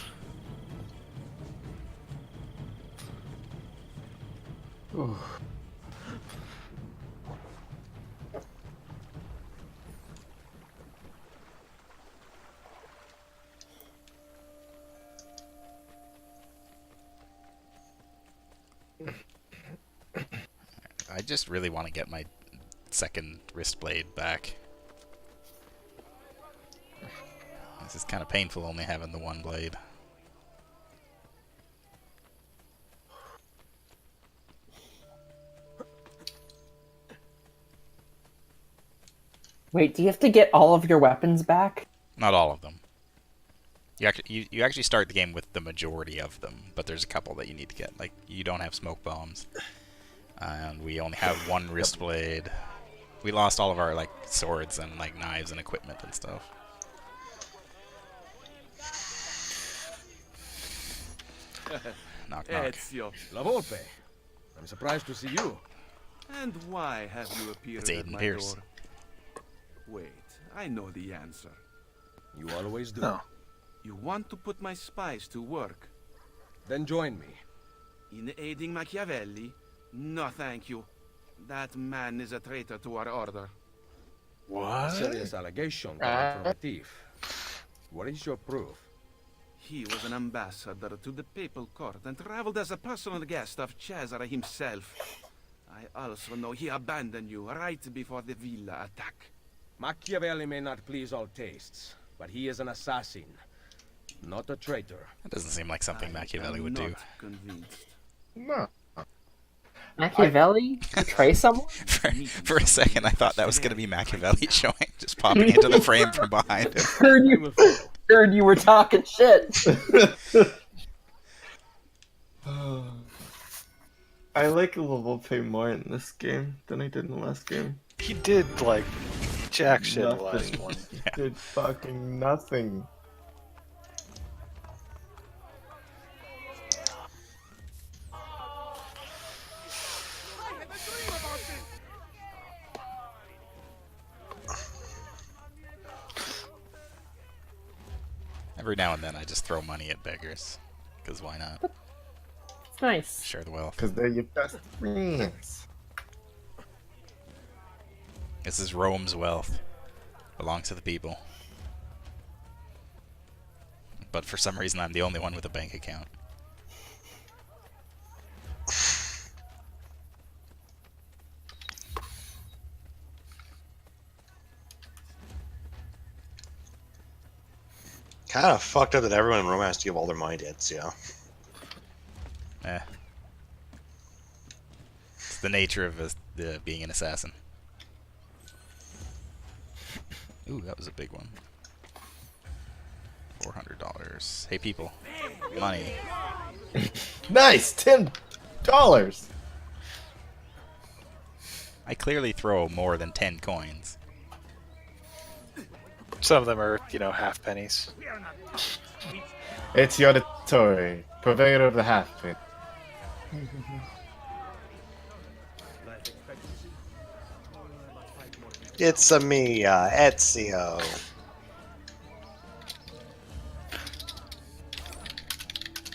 I just really want to get my second wrist blade back. This is kind of painful only having the one blade. Wait, do you have to get all of your weapons back? Not all of them. You actually start the game with the majority of them, but there's a couple that you need to get. Like, you don't have smoke bombs, and we only have one wrist blade. We lost all of our like swords and like knives and equipment and stuff. Knock knock. Ezio. La Volpe. I'm surprised to see you. And why have you appeared It's at Aiden my Pierce. door? Wait, I know the answer. You always do. No. You want to put my spies to work. Then join me. In aiding Machiavelli? No, thank you. That man is a traitor to our order. What? Serious allegation coming from a thief. What is your proof? He was an ambassador to the papal court and traveled as a personal guest of Cesare himself. I also know he abandoned you right before the villa attack. Machiavelli may not please all tastes, but he is an assassin, not a traitor. That doesn't seem like something Machiavelli would do. Not convinced. No. Machiavelli? Betray someone? For a second, I thought that was going to be Machiavelli showing, just popping into the frame from behind him. Heard you were talking shit. I like Lavolpe more in this game than I did in the last game. He did, like, jack shit in the last Nothing. one. He did fucking nothing. Every now and then, I just throw money at beggars, because why not? It's nice. Share the wealth. Because they're your best friends. This is Rome's wealth. Belongs to the people. But for some reason, I'm the only one with a bank account. Kind of fucked up that everyone in Rome has to give all their money to Ezio. Eh. It's the nature of being an assassin. Ooh, that was a big one. $400. Hey, people. Money. Nice! $10! I clearly throw more than 10 coins. Some of them are, you know, half pennies. Ezio Auditore, purveyor of the half-pit. It's a me, Ezio.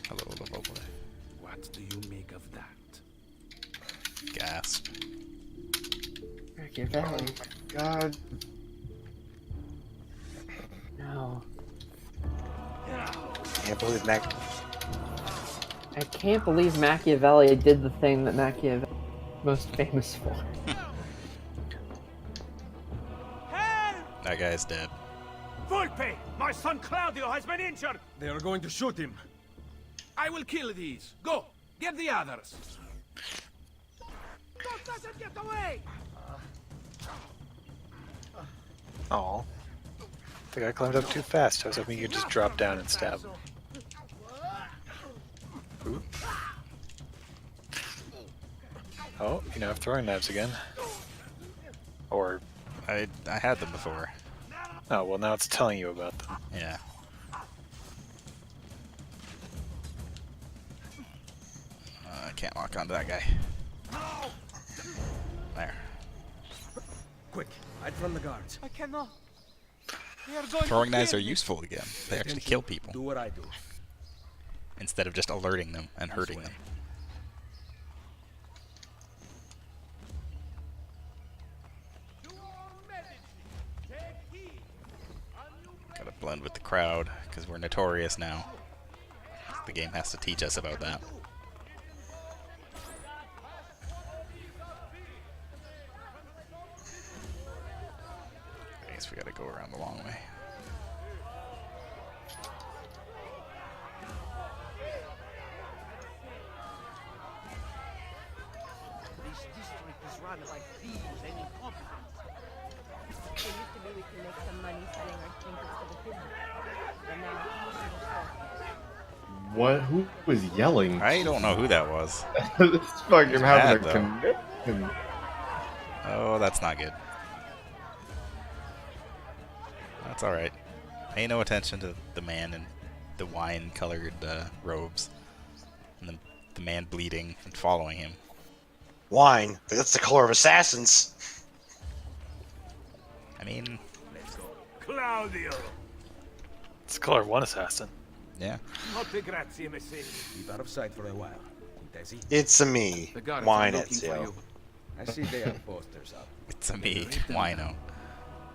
Hello, hello, boy. What do you make of that? Gasp. Machiavelli. God. No. Can't believe Mac. I can't believe Machiavelli did the thing that Machiavelli is most famous for. That guy's dead. Volpe! My son Claudio has been injured! They are going to shoot him. I will kill these. Go, get the others. Doesn't get away! Oh. The guy climbed up too fast. I was hoping you could just drop down and stab him. Ooh. Oh, you know, throwing knives again. Or, I had them before. oh, well, now it's telling you about them. Yeah. I can't lock onto that guy. There. Quick, hide from the guards. I cannot. They are going Throwing to knives kill are me. useful again. They actually Attention. kill people Do what I do. instead of just alerting them and hurting them. Gotta blend with the crowd because we're notorious now. The game has to teach us about that. I guess we gotta go around the long way. This district is run by thieves and incompetents. There used to be we could make some money selling our trinkets to the fiddler. But now, What? Who was yelling? I don't know who that was. This fucking He's having mad, a though. connection. Oh, that's not good. That's alright. Pay no attention to the man in the wine-colored robes. And the man bleeding and following him. Wine. That's the color of assassins. I mean, Claudio! It's the color of one assassin. yeah. Molte grazie, Messer. Keep out of sight for a while. Intesi? It's a me. The guards Wine are looking for Ezio. you. I see they have posters up. It's a me, wino.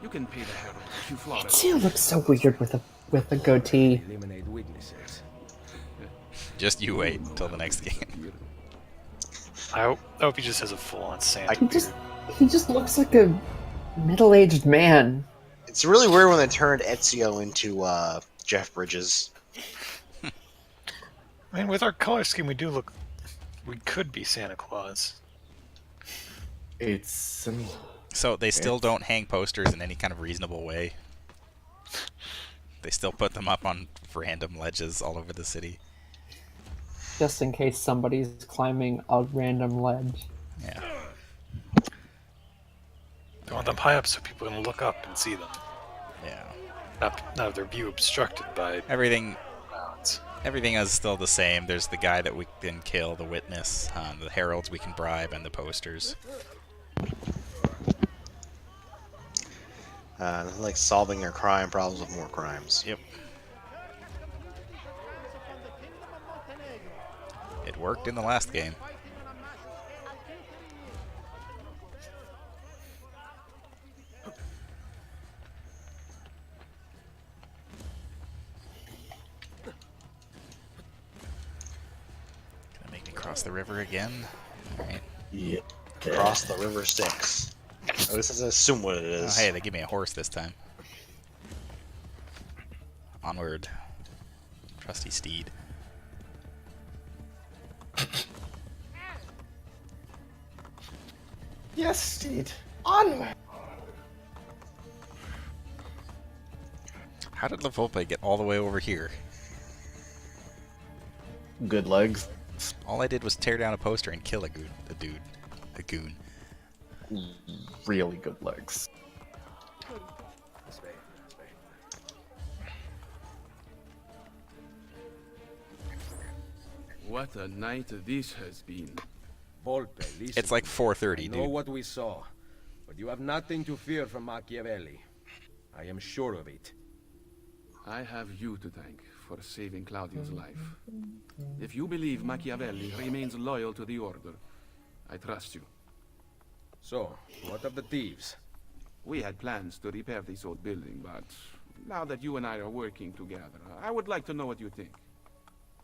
You can pay the herald a few florins. Ezio looks so weird with a goatee. Eliminate witnesses. Just you wait until the next game. I hope he just has a full-on Santa He beard. just looks like a middle-aged man. It's really weird when they turned Ezio into Jeff Bridges. I mean, with our color scheme, we could be Santa Claus. It's me. So they still don't hang posters in any kind of reasonable way. They still put them up on random ledges all over the city. Just in case somebody's climbing a random ledge. Yeah. They want them high up so people can look up and see them. Yeah. Not have their view obstructed by Everything clouds. everything is still the same. There's the guy that we can kill, the witness, the heralds we can bribe, and the posters. Like solving their crime problems with more crimes. Yep. It worked in the last game. Gonna make me cross the river again. Alright. Yeah. Cross the river Styx. At least let's assume what it Oh, is. hey, they give me a horse this time. Onward. Trusty steed. Yes, Steed. Onward. How did La Volpe get all the way over here? Good legs. All I did was tear down a poster and kill a goon. Really good legs. What a night this has been. Volpe, listen. It's like 4:30, I know dude. what we saw, but you have nothing to fear from Machiavelli. I am sure of it. I have you to thank for saving Claudio's life. If you believe Machiavelli remains loyal to the Order, I trust you. So, what of the thieves? We had plans to repair this old building, but now that you and I are working together, I would like to know what you think.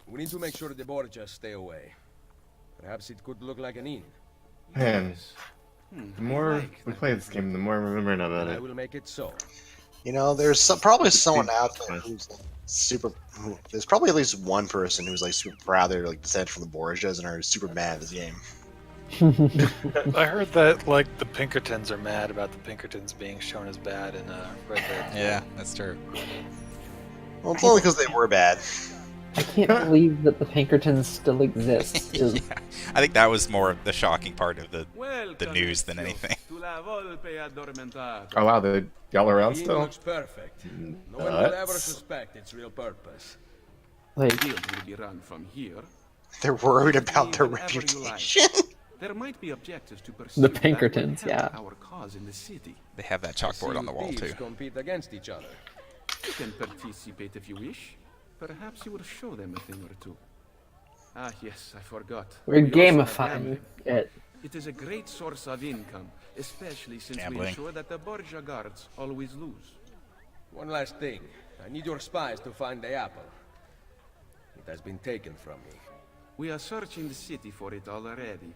We need to make sure the Borgias stay away. Perhaps it could look like an inn. Man, the more like we that. play this game, the more I'm remembering about And I it. will make it so. You know, there's probably someone out there who's like, super. There's probably at least one person who's like super proud they're like descended from the Borgias and are super mad at this game. I heard that like the Pinkertons are mad about the Pinkertons being shown as bad in Red Dead. Yeah, that's true. Well, it's only because they were bad. I can't believe that the Pinkertons still exist. Yeah. I think that was more of the shocking part of the Welcome, news than Ezio, anything. to La Volpe Addormentata. Oh wow, y'all around The inn still? looks perfect. No one will ever Nuts. suspect its real purpose. Like, Guild will be run from here. They're worried about their Whenever you like. reputation. There might be objectives to pursue. The that would Pinkertons, help yeah. Our cause in the city. They have that I chalkboard see on the wall thieves too. compete against each other. You can participate if you wish. Perhaps you will show them a thing or two. Ah, yes, I forgot. we're We also have gamifying gambling. it. It is a great source of income, especially since we Gambling. ensure that the Borgia guards always lose. One last thing. I need your spies to find the apple. It has been taken from me. We are searching the city for it already.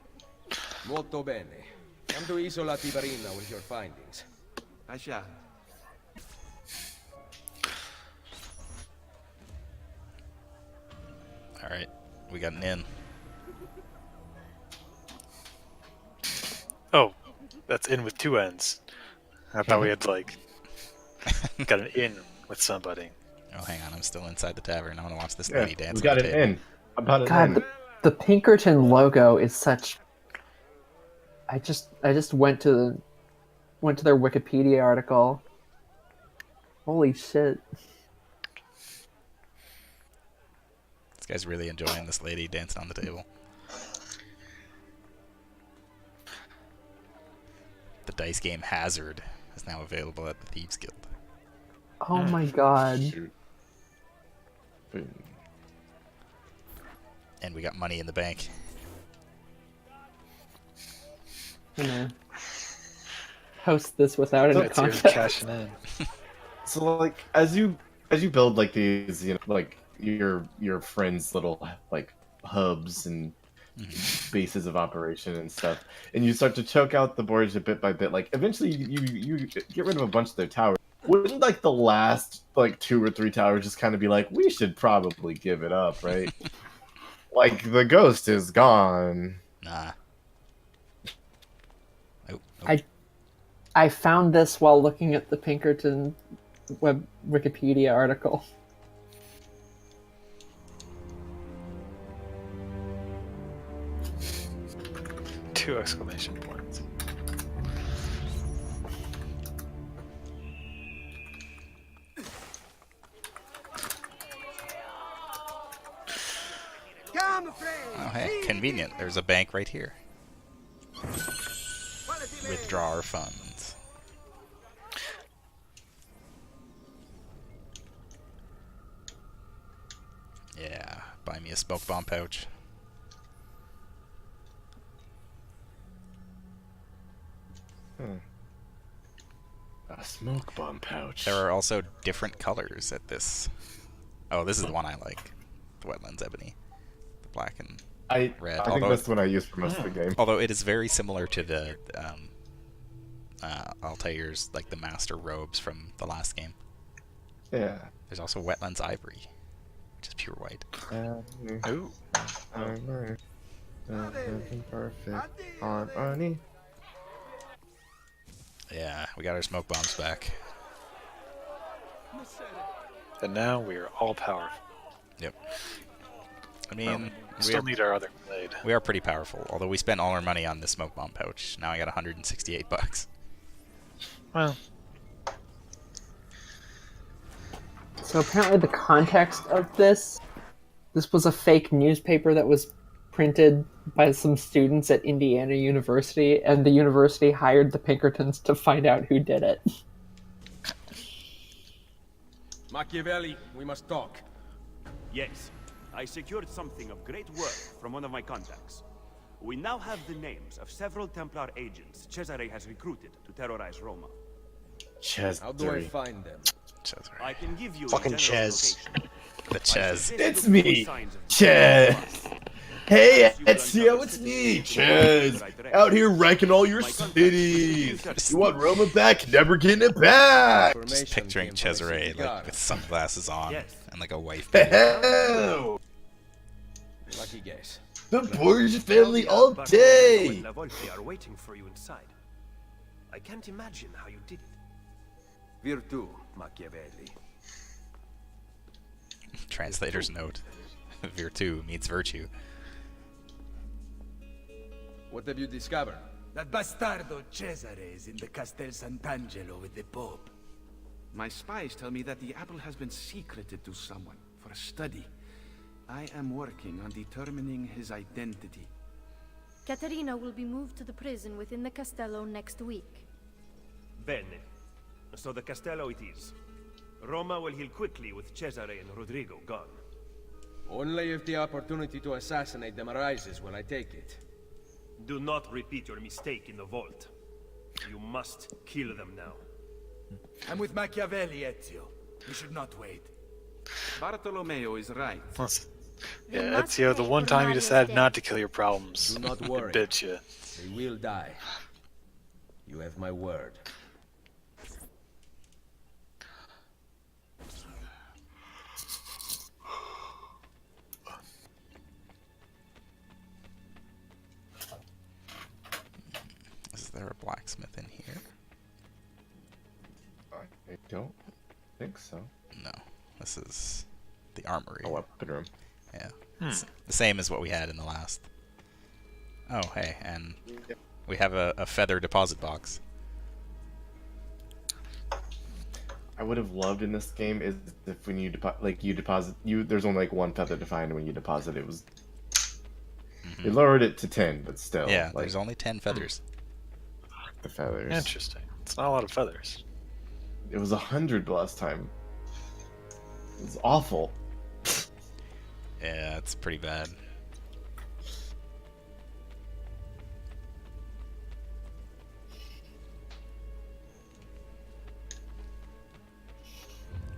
Molto bene. Come to Isola Tiberina with your findings. I shall. Alright, we got an inn. Oh, that's in with two ends. I thought we had like got an in with somebody. Oh, hang on, I'm still inside the tavern. I want to watch this Yeah, lady dance we on got the an table. in. About an God, in. the Pinkerton logo is such. I just went to their Wikipedia article. Holy shit! This guy's really enjoying this lady dancing on the table. The dice game Hazard is now available at the Thieves Guild. Oh my god! Shoot. Boom. And we got money in the bank. I'm gonna host this without any That's you context. cashing in. So like as you build like these, you know, like your friends' little like hubs and bases of operation and stuff, and you start to choke out the Borgia bit by bit, like eventually you get rid of a bunch of their towers. Wouldn't like the last like 2 or 3 towers just kind of be like, we should probably give it up, right? Like the ghost is gone. Nah. Oh, I found this while looking at the Pinkerton web Wikipedia article. Two exclamation points. Oh, hey, convenient. There's a bank right here. Withdraw our funds. Yeah, buy me a smoke bomb pouch. A smoke bomb pouch. There are also different colors at this. Oh, this is the one I like. The Wetlands Ebony. The black and red. I think that's the one I use for most of the game. Although it is very similar to the Altair's, like the master robes from the last game. Yeah. There's also Wetlands Ivory, which is pure white. Ooh. Perfect harmony. Yeah, we got our smoke bombs back. And now we are all powerful. Yep. I mean, We still need our other blade. we are pretty powerful, although we spent all our money on the smoke bomb pouch. Now I got 168 bucks. Well, So apparently the context of this was a fake newspaper that was printed by some students at Indiana University, and the university hired the Pinkertons to find out who did it. Machiavelli, we must talk. Yes, I secured something of great worth from one of my contacts. We now have the names of several Templar agents Cesare has recruited to terrorize Roma. How do I find them? Cesare. I can give you Fucking a general Ches. location. The I Ches. suggest It's you look for me, signs of Ches. Hey, Perhaps you will Ezio, uncover it's citizens me, who Ches. go in the right direction. Out here wrecking all your My contact cities. was You want Roma back? Never getting it back. Just Information picturing came from the Cesare city like guard. with sunglasses on Yes. and like a wife beater. Hell, Lucky guess. the Borgia family all day. and La Volpe are waiting for you inside. I can't imagine how you did it. Virtu, Machiavelli. Translator's note. Virtu means virtue. What have you discovered? That bastardo Cesare is in the Castel Sant'Angelo with the Pope. My spies tell me that the apple has been secreted to someone for a study. I am working on determining his identity. Caterina will be moved to the prison within the Castello next week. Bene. So the Castello it is. Roma will heal quickly with Cesare and Rodrigo gone. Only if the opportunity to assassinate them arises will I take it. Do not repeat your mistake in the vault. You must kill them now. I'm with Machiavelli, Ezio. We should not wait. Bartolomeo is right. Yeah, Ezio, the one time you decided not to kill your problems. Do not worry. It bit you. They will die. You have my word. Is there a blacksmith in here? I don't think so. No, this is the armory. Oh, weapon room. Yeah, it's the same as what we had in the last. Oh, hey, and we have a feather deposit box. I would have loved in this game is if when you deposit there's only like one feather to find, and when you deposit it was they lowered it to 10, but still. Yeah, like, there's only 10 feathers. the feathers. Interesting. It's not a lot of feathers. It was 100 last time. It was awful. Yeah, it's pretty bad.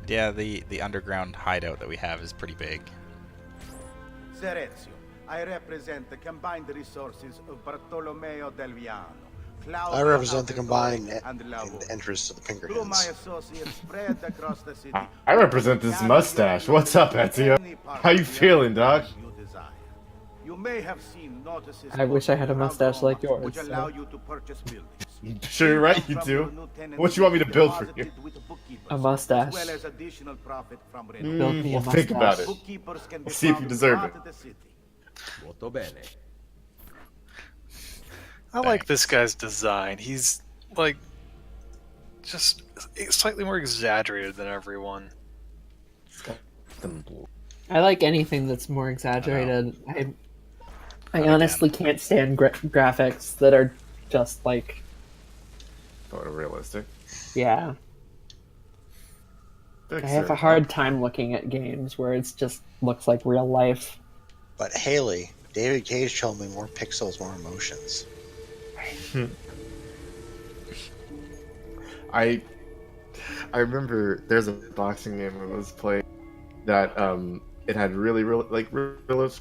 Yeah, the underground hideout that we have is pretty big. Serezio, I represent the combined resources of Bartolomeo del Viano. I represent the combined and interests of the Through my Pinkertons. associates spread across the city. I represent this mustache. What's up, Ezio? How you feeling, dog? You may have seen notices. I wish I had a mustache like yours. Which so- allow you to purchase buildings. Sure, you're right, you do. What you want me to build for you? A mustache. As well as additional profit from rent. Build me a We'll think about it. Bookkeepers can be We'll see if you found deserve throughout it. the city. Molto bene. I like this guy's design. He's like just slightly more exaggerated than everyone. I like anything that's more exaggerated. I honestly can't stand graphics that are just like, Photorealistic. yeah. I Fix have it. a hard time looking at games where it's just looks like real life. But Haley, David Cage told me more pixels, more emotions. I remember there's a boxing game I was playing that it had really realistic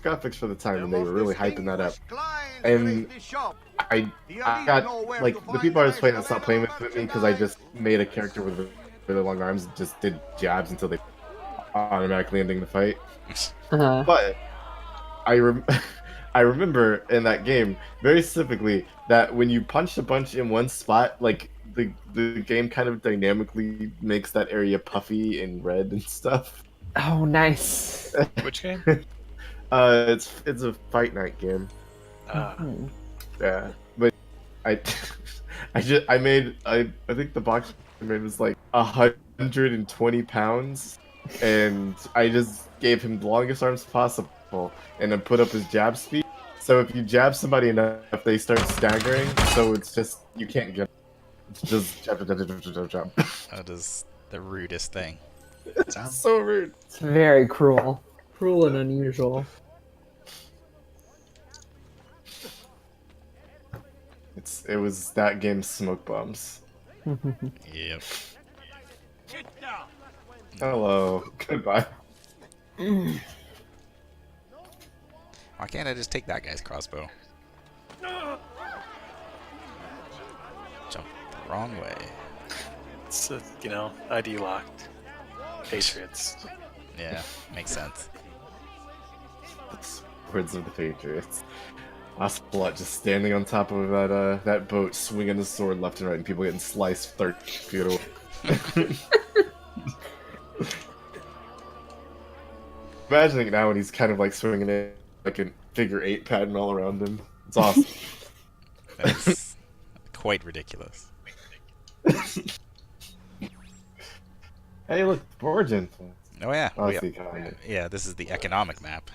graphics for the time, and they were really hyping that up. And I got like the people I was playing that stopped playing with me because I just made a character with really long arms and just did jabs until they automatically ending the fight. But I remember in that game very specifically that when you punch a bunch in one spot, like the game kind of dynamically makes that area puffy and red and stuff. Oh, nice. Which game? It's a fight night game. Yeah, but I think the box I made was like 120 pounds, and I just gave him the longest arms possible, and then put up his jab speed. So if you jab somebody enough, they start staggering. So it's just you can't get. It's just jab. That is the rudest thing. It's so rude. It's very cruel. Cruel and unusual. It was that game's smoke bombs. Yep. Hello. Goodbye. Why can't I just take that guy's crossbow? Jump the wrong way. It's ID locked. Patriots. Yeah, makes sense. Words of the Patriots. Ocelot just standing on top of that boat, swinging his sword left and right, and people getting sliced 30 feet away. Imagining it now when he's kind of like swinging it like a figure 8 pattern all around him. It's awesome. That's quite ridiculous. Hey, look, Forge influence. Oh yeah. Oh, I see, kinda. Yeah, this is the economic map.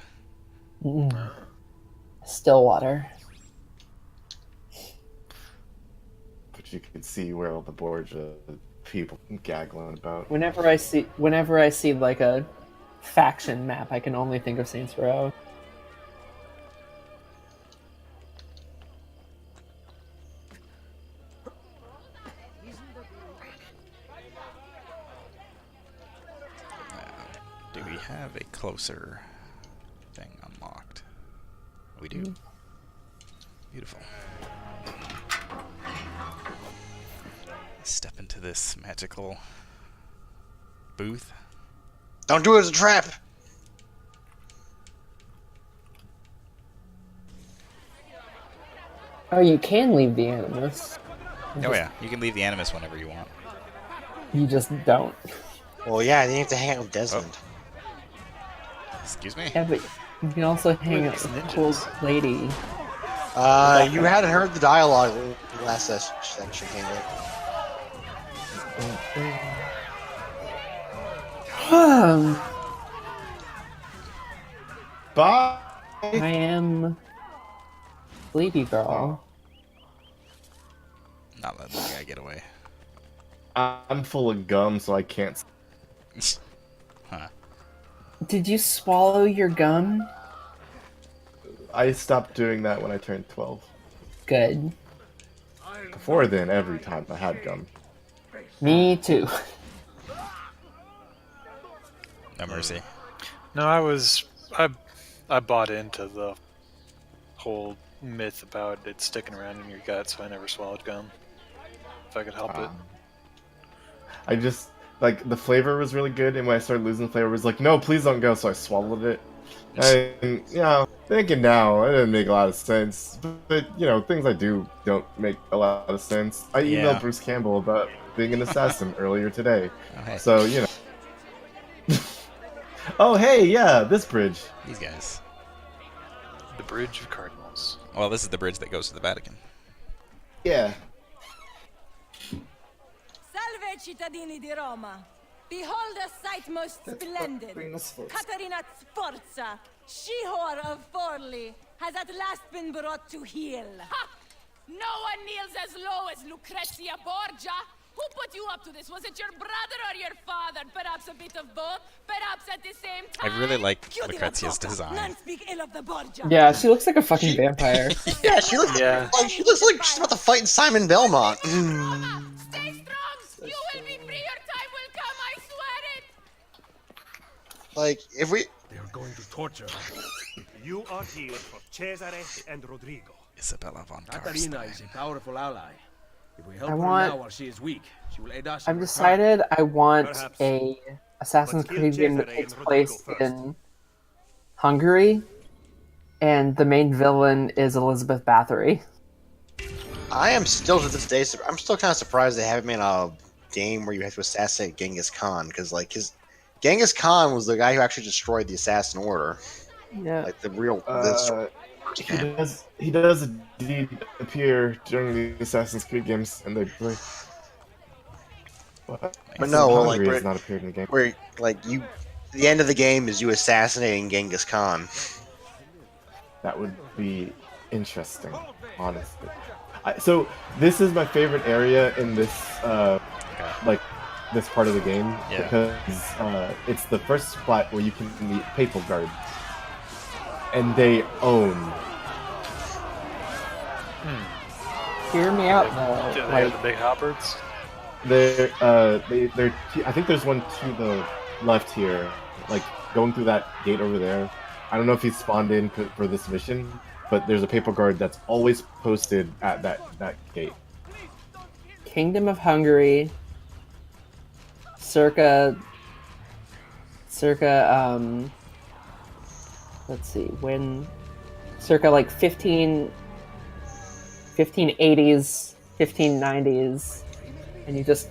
Stillwater. But you can see where all the Borgia people gaggling about. Whenever I see like a faction map, I can only think of Saints Row. Do we have a closer thing unlocked? We do. Beautiful. Step into this magical booth. Don't do it as a trap! Oh, you can leave the Animus. Oh yeah, you can leave the Animus whenever you want. You just don't. Well, yeah, they need to hang out with Desmond. Excuse me? Yeah, but you can also hang out with a cool lady. You hadn't heard the dialogue last section, Henry. Bye. I am Sleepy Girl. Not letting that guy get away. I'm full of gum, so I can't. Huh. Did you swallow your gum? I stopped doing that when I turned 12. Good. Before then, every time I had gum. Me too. No mercy. No, I bought into the whole myth about it sticking around in your gut, so I never swallowed gum. If I could help it. I just, like, the flavor was really good, and when I started losing the flavor, it was like, no, please don't go, so I swallowed it. And, you know, thinking now, it didn't make a lot of sense. But, you know, things I do don't make a lot of sense. I emailed Bruce Campbell about being an assassin earlier today. Oh, hey. So, you know. Oh, hey, yeah, this bridge. These guys. The Bridge of Cardinals. Well, this is the bridge that goes to the Vatican. Yeah. Salve, cittadini di Roma. Behold a sight most splendid. Caterina Sforza, she-whore of Forli, has at last been brought to heel. Ha! No one kneels as low as Lucrezia Borgia. Who put you up to this? Was it your brother or your father? Perhaps a bit of both? Perhaps at the same time? I really like Lucrezia's design. None speak ill of the Borgia. Yeah, she looks like a fucking vampire. Yeah, she looks like she's about to fight Simon Belmont. Stay strong! You will be free. Your time will come. I swear it. Like, if we... They are going to torture her. You are here for Cesare and Rodrigo. Isabella von Caterina is a powerful ally. If we help I her want- now while she is weak, she will aid us. I've in return. decided I want Perhaps. a Assassin's But kill Creed game that Cesare takes and place Rodrigo first. in Hungary, and the main villain is Elizabeth Bathory. I am still, to this day, I'm still kind of surprised they haven't made a game where you have to assassinate Genghis Khan, because, like, Genghis Khan was the guy who actually destroyed the Assassin Order. Yeah. Like, the real... He does indeed appear during the Assassin's Creed games, and they play. What? But no, Hungary like, has not appeared in the game. where, like, you... The end of the game is you assassinating Genghis Khan. That would be interesting, honestly. So this is my favorite area in this, like, this part of the game, because it's the first spot where you can meet Papal Guard, and they own. Hear me out, Do though. they have the big halberds? They're I think there's one to the left here, like going through that gate over there. I don't know if he's spawned in for this mission, but there's a Papal Guard that's always posted at that gate. Kingdom of Hungary, circa, let's see, when, circa like 1580s, 1590s, and you just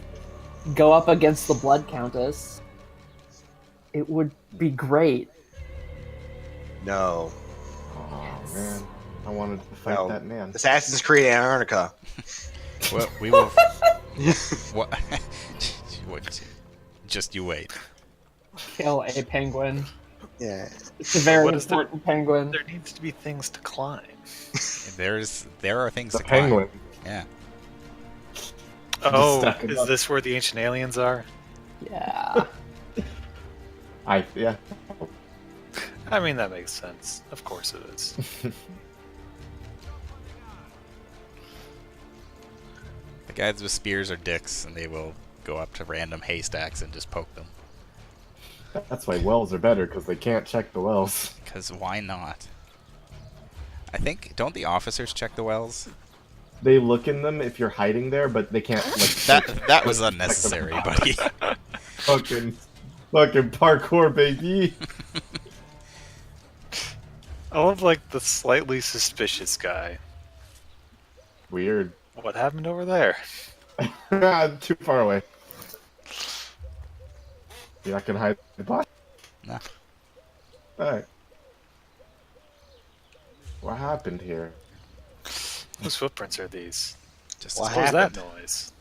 go up against the Blood Countess. It would be great. No. Oh man, I wanted to fight that man. Assassin's Creed Antarctica. Well, we will. What? What? Just you wait. Kill a penguin. Yeah. It's a very What is there- important penguin. There needs to be things to climb. There are things The to climb. penguin. Yeah. Oh, stack 'em is up. this where the ancient aliens are? Yeah. Yeah. I mean, that makes sense. Of course it is. The guys with spears are dicks, and they will go up to random haystacks and just poke them. That's why wells are better, because they can't check the wells. Because why not? I think, don't the officers check the wells? They look in them if you're hiding there, but they can't. Like, That was unnecessary, buddy. fucking parkour, baby. I love, like, the slightly suspicious guy. Weird. What happened over there? Too far away. You're not gonna hide the body? Nah. Alright. What happened here? Whose footprints are these? Just What What was that happened? noise?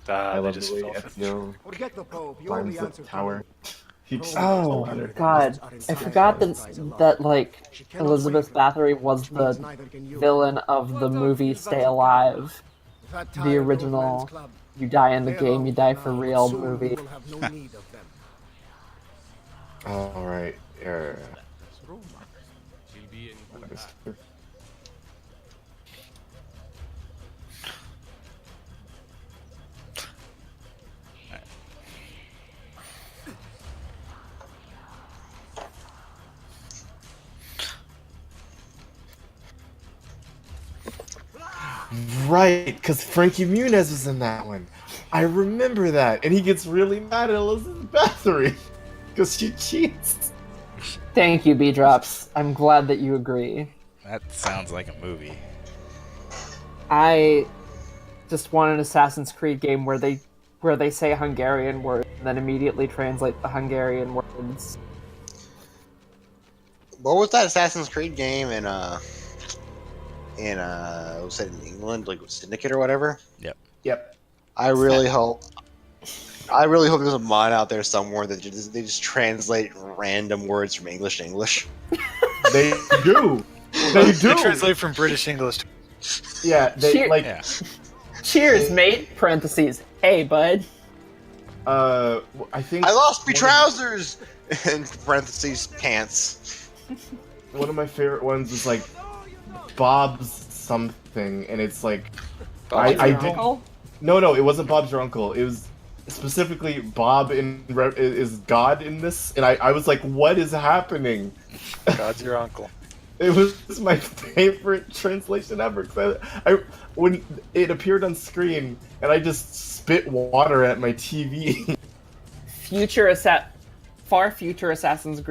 I They love just the way fell. Ezio Forget the Pope. You're climbs the the answer to tower. me. He just Oh water. God, I forgot that like She cannot Elizabeth wake her, Bathory was which means the neither can you. villain of the movie Stay Alive, That the tired old man's original. club. You die in the They game, alone you for die now, for but real soon movie. we will have no need of them. Alright. Yeah. Right, because Frankie Muniz was in that one. I remember that, and he gets really mad at Elizabeth Bathory because she cheats. Thank you, B-Drops. I'm glad that you agree. That sounds like a movie. I just want an Assassin's Creed game where they say Hungarian words and then immediately translate the Hungarian words. What was that Assassin's Creed game was it in England, like Syndicate or whatever? Yep. I really hope there's a mod out there somewhere that they just translate random words from English to English. They do. They do. They translate from British English to... Yeah, they Cheer- like. Yeah. Cheers, mate. Parentheses. Hey, bud. I think I lost me one of- trousers. In parentheses, pants. One of my favorite ones is like Bob's something, and it's like I Your did. uncle? No, it wasn't Bob's your uncle. It was specifically Bob is God in this, and I was like, what is happening? God's your uncle. It was my favorite translation ever. 'Cause I when it appeared on screen, and I just spit water at my TV. Far future Assassin's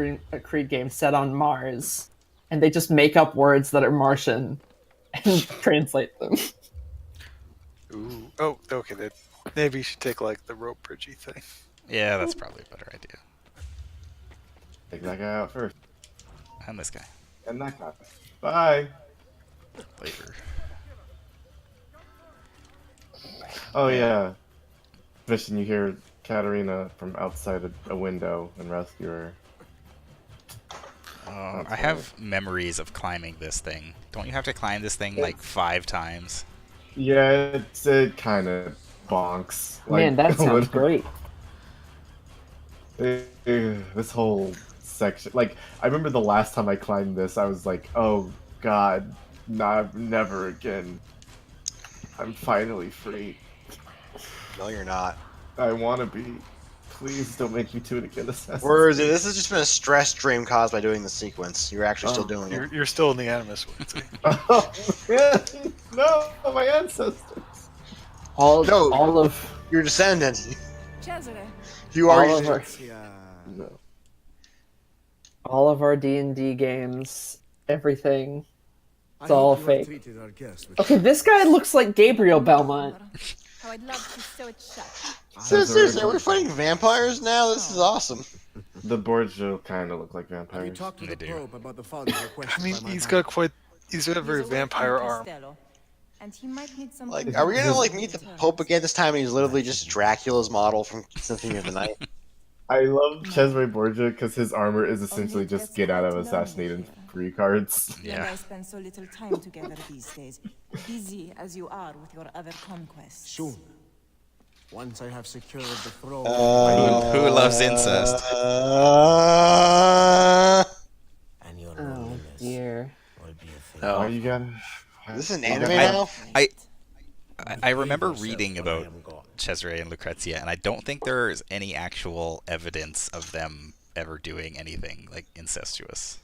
Creed game set on Mars, and they just make up words that are Martian and translate them. Ooh. Oh, okay. Then maybe you should take like the rope bridgey thing. Yeah, that's probably a better idea. Take that guy out first, And this guy. and that guy. Bye. Later. Oh yeah. Vision, you hear Katarina from outside a window and rescue her. I have memories of climbing this thing. Don't you have to climb this thing like 5 times? Yeah, it kind of bonks. Man, that sounds great. This whole section, like, I remember the last time I climbed this, I was like, oh god, never again. I'm finally free. No, you're not. I want to be. Please don't make me do it again, Assassin's Or is it? Creed. This has just been a stress dream caused by doing the sequence. You're actually still doing it. You're still in the Animus one. See? Oh, man. No, my ancestors. All No. of Your descendant. Cesare. You are. all of our, No. all of our D&D games, everything. I It's all hope you have fake. treated our guest with Okay, this guy looks like Gabriel Belmont. How I'd love to sew it shut. Seriously, we're fighting vampires now. This is awesome. The Borgia kind of look like Have you vampires. talked to They the do. Pope about the funds requested I mean, by my he's bank? got a very vampire arm. And he might need some Like, are we gonna like meet the Pope again this time? And he's literally just Dracula's model from Symphony of the Night. I love Cesare Borgia because his armor is essentially just get out of assassinating free cards. Yeah. I spend so little time together these days, busy as you are with your other conquests. Soon. Once I have secured the throne. Who loves incest? And your Oh loneliness dear. will be a thing. Oh, you got. Is this an anime now? I remember reading about Cesare and Lucrezia, and I don't think there's any actual evidence of them ever doing anything like incestuous.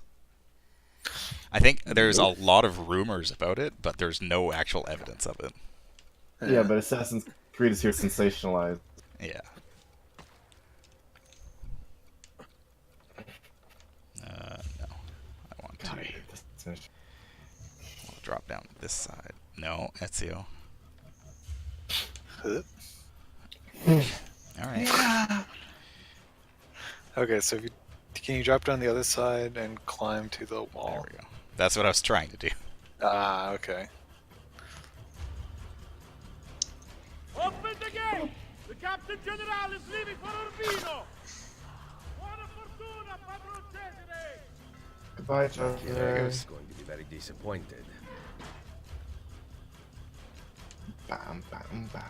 I think there's a lot of rumors about it, but there's no actual evidence of it. Yeah, but Assassin's Creed is here sensationalized. Yeah. No. I want to. I'll drop down this side. No, Ezio. All right. Yeah. Okay, so can you drop down the other side and climb to the There wall? we go. That's what I was trying to do. Ah, okay. Open the gate! The Captain General is leaving for Urbino! Buona fortuna, Padron Cesare! Goodbye, He Cesare. is going to be very disappointed. Bam, bam, bam.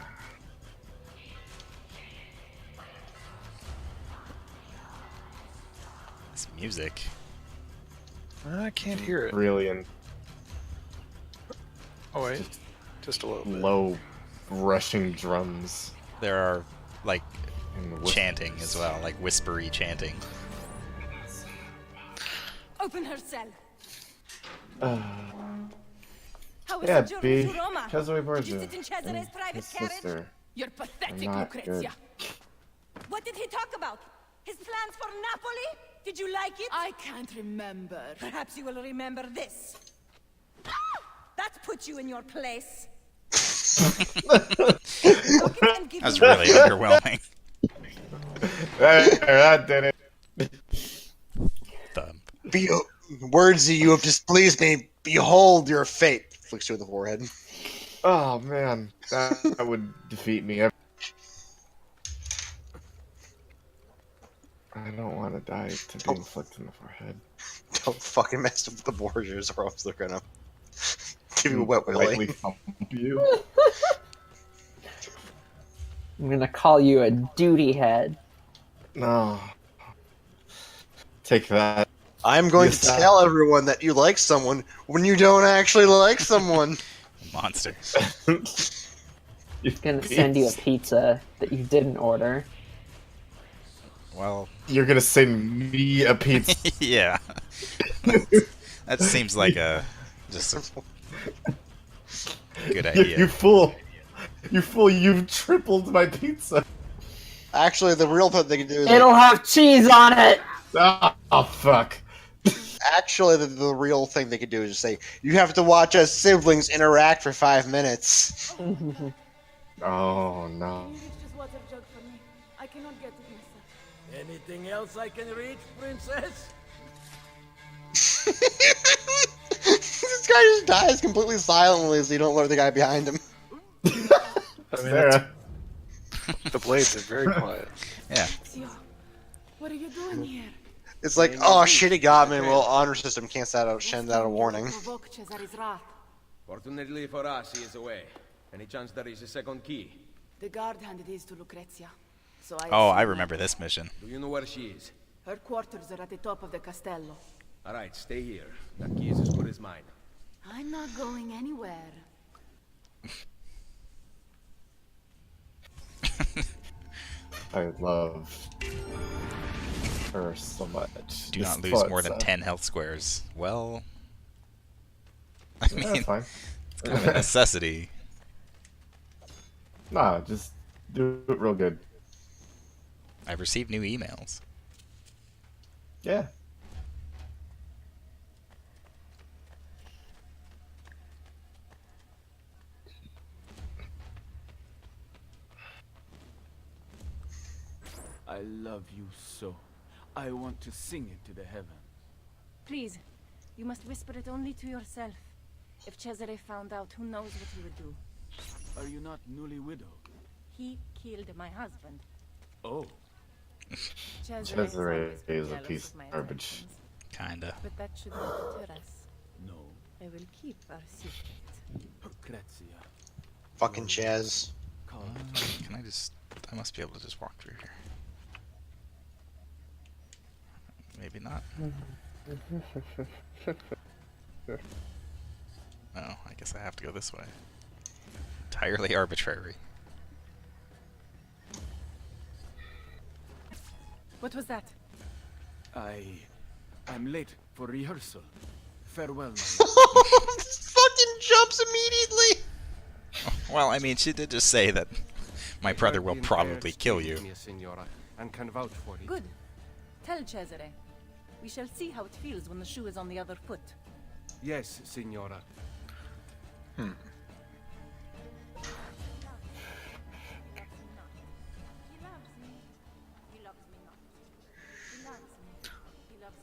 This music. I can't hear it. Brilliant. Oh wait, just a little bit. Low, rushing drums. There are like And chanting as well, like whispery chanting. Open her cell. How is Yeah, the journey B. to Roma? Cesare Did Borgia. you sit in Cesare's and private his carriage? sister. You're pathetic, Not Lucrezia. What did he talk about? His plans for Napoli? Did you like it? I can't remember. Perhaps you will remember this. That puts you in your place. That was really underwhelming. That did it. Thumb. Words you have displeased me. Behold your fate. Flicks you in the forehead. Oh man, that would defeat me. I don't want to die to being flicked in the forehead. Don't fucking mess with the Borgias or else they're gonna give you a wet Lightly willy. thump you. I'm gonna call you a duty head. No. Take that. I'm going Yes, to tell everyone that you like someone when you don't actually like someone. Monster. I'm gonna send you a pizza that you didn't order. Well, You're gonna send me a pizza. yeah. That seems like a good idea. You fool! You fool! You've tripled my pizza. Actually, the real thing they can do is It'll have cheese on it! Oh fuck. actually the real thing they could do is just say you have to watch us siblings interact for 5 minutes. Oh no. Just water jug for me. I cannot get it myself. Anything else I can reach, princess? This guy just dies completely silently so you don't alert the guy behind him. I mean, Sarah. the blades are very quiet. Yeah. Ezio, what are you doing here? It's like, oh shit, he got me. Well, honor system can't send out a warning. Provoke Cesare's wrath. Fortunately for us, he is away. Any chance there is a second key? The guard handed his to Lucrezia. So I Oh, I assume remember this mission. Do you know where she is? her quarters are at the top of the castello. Alright, stay here. That key is as good as mine. I'm not going anywhere. I love her so much. Do This not lose thought, more than so- 10 health squares. Well, I Yeah, mean, that's fine. it's kind of a necessity. Nah, just do it real good. I've received new emails. Yeah. I love you so. I want to sing it to the heavens. Please, you must whisper it only to yourself. If Cesare found out, who knows what he would do. Are you not newly widowed? He killed my husband. Oh. Cesare is a piece of garbage. Kinda. But that should not deter us. No. I will keep our secret. Lucrezia. Fucking Chaz. Can I just... I must be able to just walk through here. Maybe not. Oh, I guess I have to go this way. Entirely arbitrary. What was that? I'm late for rehearsal. Farewell, my Fucking jumps immediately. Well, I mean, she did just say that my brother will probably kill you. Signora, and can vouch for it. Good. Tell Cesare. We shall see how it feels when the shoe is on the other foot. Yes, Signora.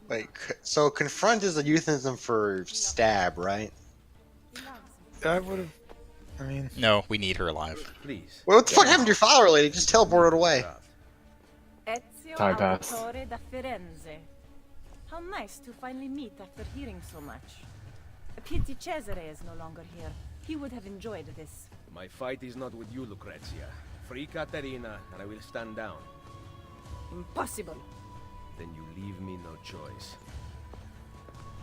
Wait, so confront is a euphemism for stab, right? I would have. I mean, No, we need her alive. Please. Well, what the fuck happened to your father, lady? Just teleported away. Ezio Time passed. Auditore da Firenze. How nice to finally meet after hearing so much. A pity Cesare is no longer here. He would have enjoyed this. My fight is not with you, Lucrezia. Free Caterina, and I will stand down. Impossible. Then you leave me no choice.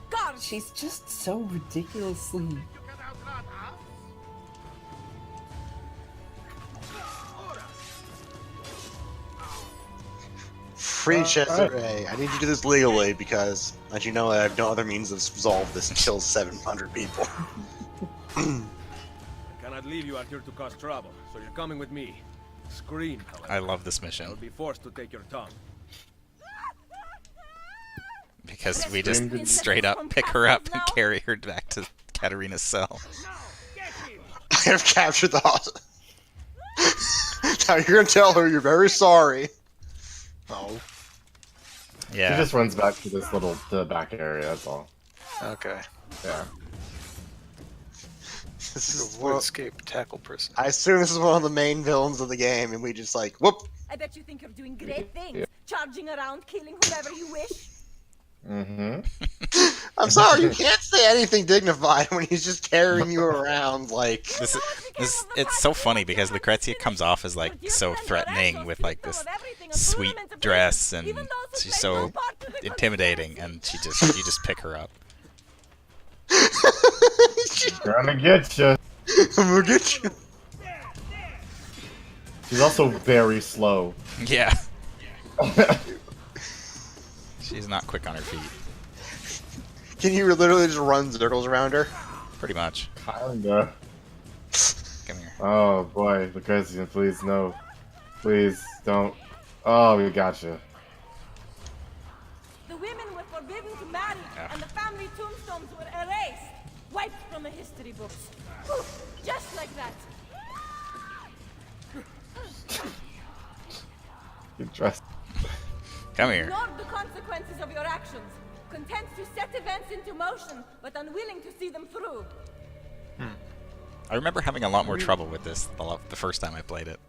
Guard! She's just so ridiculously. Free Cesare. I need you to do this legally because, as you know, I have no other means of resolve this and kill 700 people. I cannot leave you out here to cause trouble, so you're coming with me. Scream, however. I love this I'll mission be forced to take your tongue. because we just straight up pick her up and carry her back to Katerina's cell. I have captured the hostage. Now you're gonna tell her you're very sorry. Oh. Yeah. She just runs back to the back area. That's all. okay. Yeah. This is Avoid escape, tackle person. I assume this is one of the main villains of the game, and we just like whoop. I bet you think you're doing great things, charging around, killing whoever you wish. Mm-hmm. I'm sorry, you can't say anything dignified when he's just carrying you around like. It's so funny because Lucrezia comes off as like so threatening with like this sweet dress, and she's so intimidating, and you just pick her up. Gonna get you. I'm gonna get you. She's also very slow. Yeah. She's not quick on her feet. Can you literally just run circles around her? Pretty much. Kinda. Come here. Oh boy, Lucrezia, please no. Please don't. Oh, we got you. The women were forbidden to marry, and the family tombstones were erased, wiped from the history books. Poof, just like that. Good dress. Come here. Ignore the consequences of your actions. Content to set events into motion, but unwilling to see them through. I remember having a lot more trouble with this the first time I played it.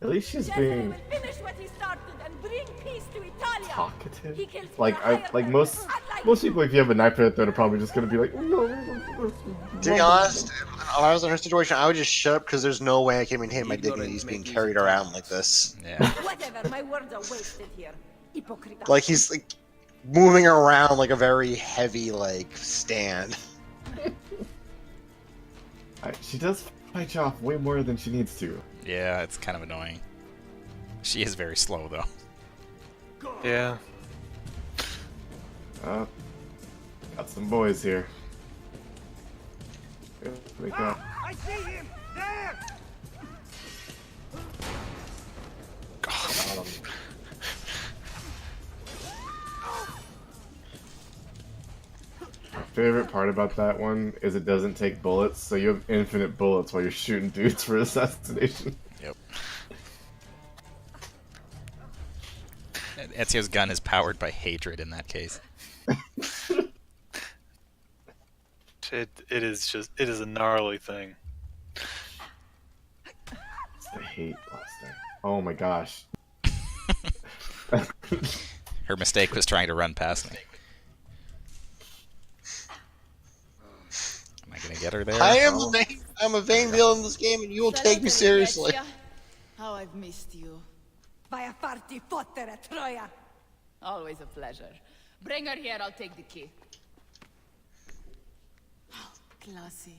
At least she's Cesare being will finish what he started and bring peace to Italia. talkative. He kills Like most people, if you have a knife at they're probably just gonna be like, no. To be honest, if I was in her situation, I would just shut up because there's no way I can maintain my dignity just being carried around like this. Yeah. Whatever, my words are wasted here. Hypocrite. Like he's like moving around like a very heavy like stand. She does fight you off way more than she needs to. Yeah, it's kind of annoying. She is very slow though. Yeah. Got some boys here. Here we go. I see him! There! My favorite part about that one is it doesn't take bullets, so you have infinite bullets while you're shooting dudes for assassination. Yep. Ezio's gun is powered by hatred in that case. It is a gnarly thing. It's the hate blaster. Oh my gosh. Her mistake was trying to run past me. Am I gonna get her there? I'm a vain villain in this game, and you will take me seriously. How I've missed you. Vai a farti fottere, Troia. Always a pleasure. Bring her here, I'll take the key. Classy.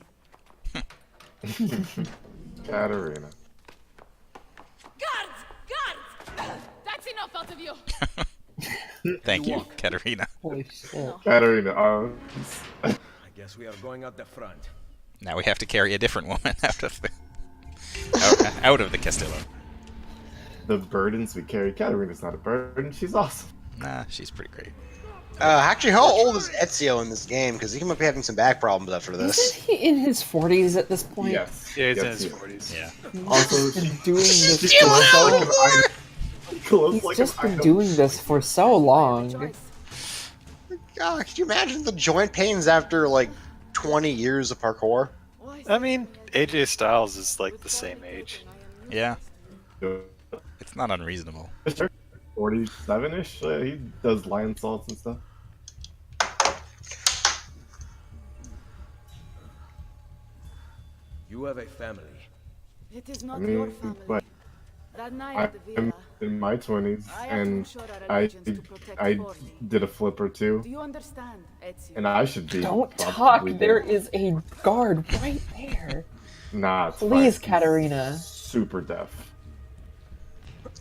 Katerina. Guards! Guards! That's enough out of you. Thank you, Katerina. Katerina, I guess we are going out the front. Now we have to carry a different woman out of the Castillo. The burdens we carry. Katerina's not a burden. She's awesome. Nah, she's pretty great. Actually, how old is Ezio in this game? Because he might be having some back problems after this. Isn't he in his 40s at this point? Yes. Yeah, he's in Yes, his he is. 40s. Yeah. Also, doing this She's still so like an Glows He's like just an been item. doing this for so long. God, could you imagine the joint pains after like 20 years of parkour? I mean, AJ Styles is like the same age. Yeah, it's not unreasonable. 47-ish. He does lion salts and stuff. You have a family. It is I not your mean, family. but That night at the I'm villa, in my 20s, I have to and ensure our I allegiance to protect I Forli. did a flip or two, Do you understand, Ezio? and I should be. Don't talk. probably There dead. is a guard right there. Nah, it's Please, fine. Katarina. He's super deaf.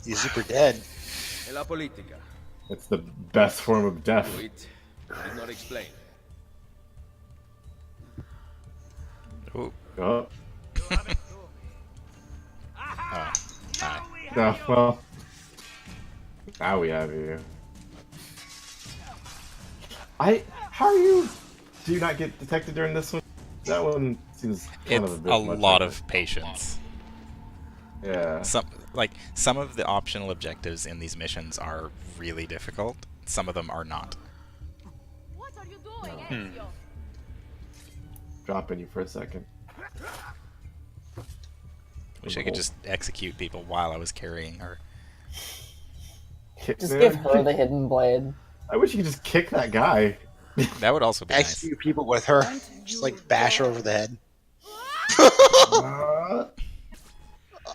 He's super dead. E la politica. It's the best form of deaf. Do it. Did not explain. Oh. Oh. Hi. No, well, now we have you. How are you? Do you not get detected during this one? That one seems kind It's of a bit a much, lot I of think. patience. Yeah. Some of the optional objectives in these missions are really difficult. Some of them are not. What are you doing, Hmm. Ezio? Dropping you for a second. Wish I could just execute people while I was carrying her. Just give her the hidden blade. I wish you could just kick that guy. That would also be nice. Execute people with her. Just like bash her over the head.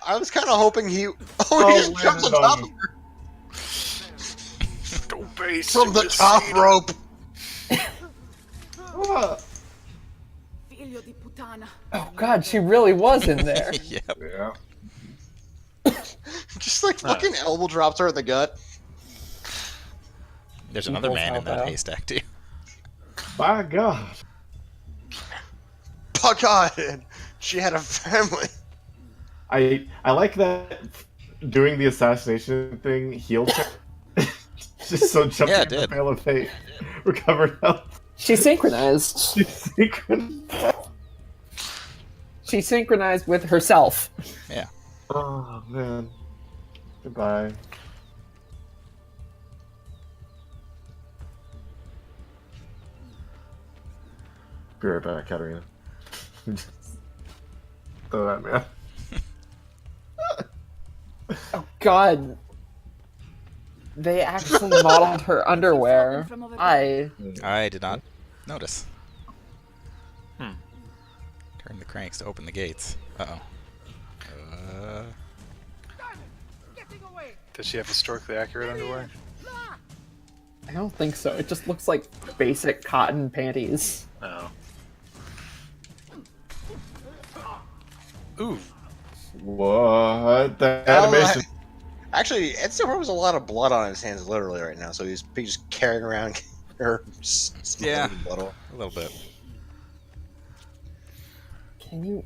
I was kind of hoping he. Oh, he just jumped on top of her. From the top rope. Figlio di puttana. Oh god, she really was in there. Yep. Yeah. Just like fucking elbow drops her in the gut. There's another Equals man in that help out. haystack too. My God. Oh god, she had a family. I like that doing the assassination thing heal check. Just so jumping Yeah, it in the did. fail of fate. Recovered health. She synchronized. She synchronized. She synchronized with herself. Yeah. Oh man. Goodbye. Be right back, Katarina. Throw that man. Oh god. They actually modeled her underwear. I did not notice. Turn the cranks to open the gates. Uh-oh. Does she have historically accurate underwear? I don't think so. It just looks like basic cotton panties. Oh. Ooh. What? The animation. Actually, Ezio has a lot of blood on his hands, literally right now. So he's just carrying around her. Yeah. Blood. A little bit. Can you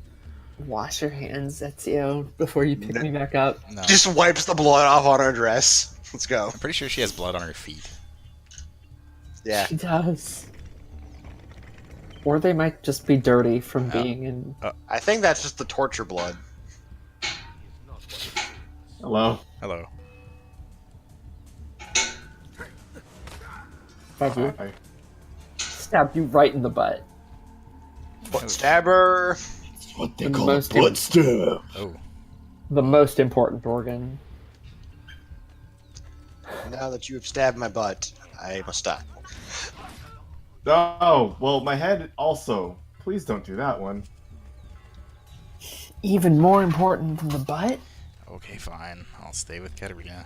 wash your hands, Ezio, before you pick me back up? No. Just wipes the blood off on her dress. Let's go. I'm pretty sure she has blood on her feet. Yeah. She does. Or they might just be dirty from being in. I think that's just the torture blood. Hello. Hello. Thank you. Hi. Stabbed you right in the butt. Foot stabber. What they call a butt stab. Oh. The most important organ. Now that you have stabbed my butt, I must stop. Oh, well, my head also. Please don't do that one. Even more important than the butt? Okay, fine. I'll stay with Katerina.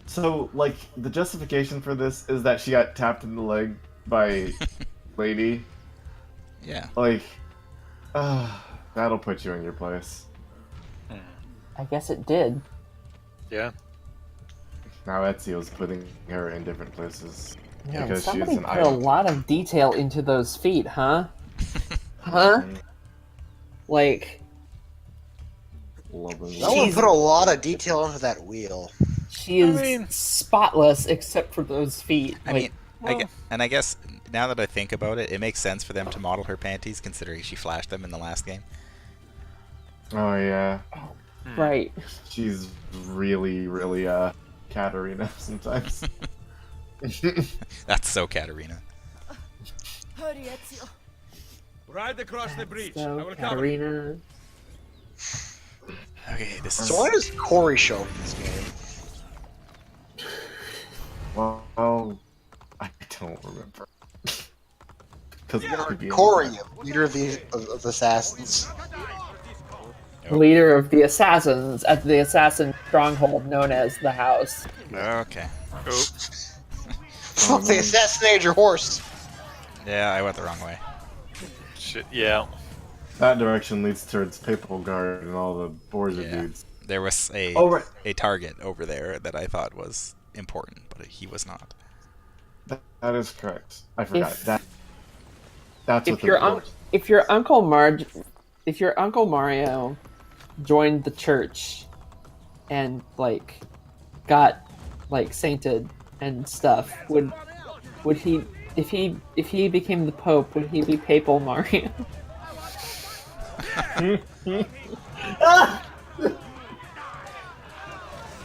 So, like, the justification for this is that she got tapped in the leg by Lady. Yeah. Like, that'll put you in your place. I guess it did. Yeah. Now Ezio's putting her in different places. Man, because she's somebody an put a idol. lot of detail into those feet, huh? Huh? Like, Someone put a lot of detail into that wheel. she is spotless except for those feet. I Like, mean, I guess now that I think about it, it makes sense for them to model her panties, considering she flashed them in the last game. Oh yeah. Right. She's really, really Katarina sometimes. That's so Katarina. Hurry, Ezio. Ride across the breach. I So, will cover you. Katarina. Okay, this is. So why does Corey show up in this game? Well, I don't remember. Because Corey, leader of the assassins. Leader of the assassins at the assassin stronghold known as the House. Okay. Fuck, they assassinated your horse. Yeah, I went the wrong way. Shit, yeah. That direction leads towards Papal Guard and all the Borgia dudes. There was a a target over there that I thought was important, but he was not. That is correct. I forgot that. That's what if your Uncle Mario joined the church and like got like sainted and stuff, would he if he became the Pope, would he be Papal Mario?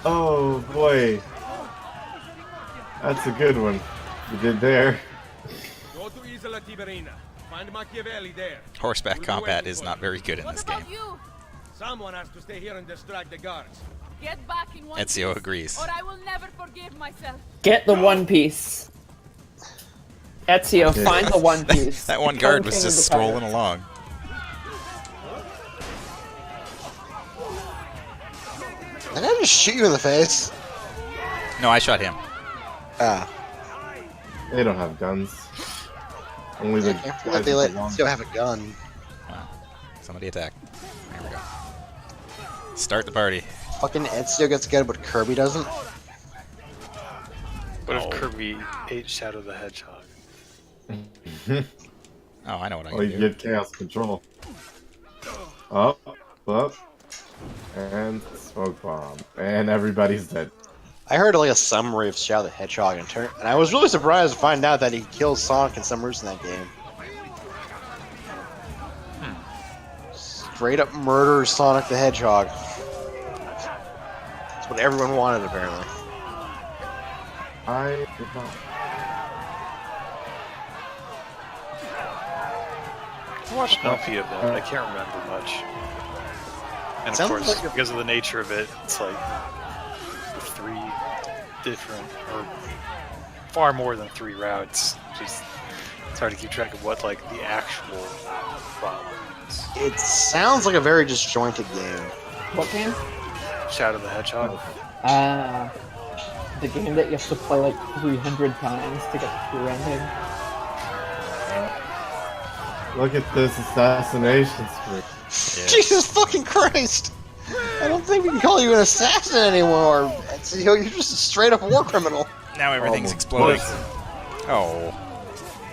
Oh boy, that's a good one you did there. Go to Isola Tiberina. Find Machiavelli there. Horseback combat is not very good in this game. You? Someone has to stay here and distract the guards. Get back in one Ezio piece, agrees. or I will never forgive myself. Get the One Piece. Ezio, find the One Piece. That one guard was just strolling along. Did I just shoot you in the face? No, I shot him. Ah. They don't have guns. Only the guys They with let the long- Ezio have a gun. Wow. Somebody attack. Here we go. Start the party. Fucking Ezio gets good, but Kirby doesn't. What if Kirby ate Shadow the Hedgehog? Oh, I know what I Oh, can you do. get chaos control. Up, and smoke bomb, and everybody's dead. I heard like a summary of Shadow the Hedgehog, and I was really surprised to find out that he killed Sonic and some roots in that game. Straight up murders Sonic the Hedgehog. That's what everyone wanted, apparently. I did not. I watched Numpy of that. I can't remember much. And of Sounds course, like because of the nature of it, it's like 3 different, or far more than 3 routes. Just it's hard to keep track of what like the actual plot is. It sounds like a very disjointed game. What game? Shadow the Hedgehog. The game that you have to play like 300 times to get the true ending. Look at this assassination spree. Jesus fucking Christ! I don't think we can call you an assassin anymore. You're just a straight up war criminal. Now everything's exploding. Oh,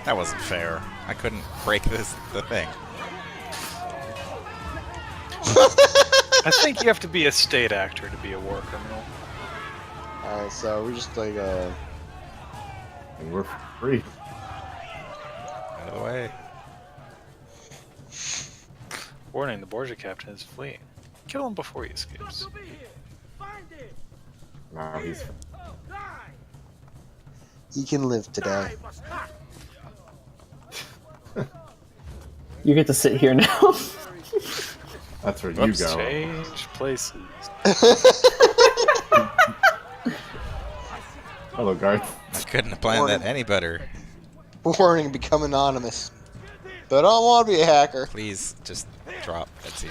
that wasn't fair. I couldn't break the thing. I think you have to be a state actor to be a war criminal. Alright, so we're just like And we're free. Out of the way. Warning, the Borgia captain is fleeing. Kill him before he escapes. Nah, he's. he can live today. You get to sit here now. That's where Whoops, you go. change places. Hello, guard. I couldn't have planned that any better. Warning, become anonymous. But I don't want to be a hacker. Please, just drop Ezio.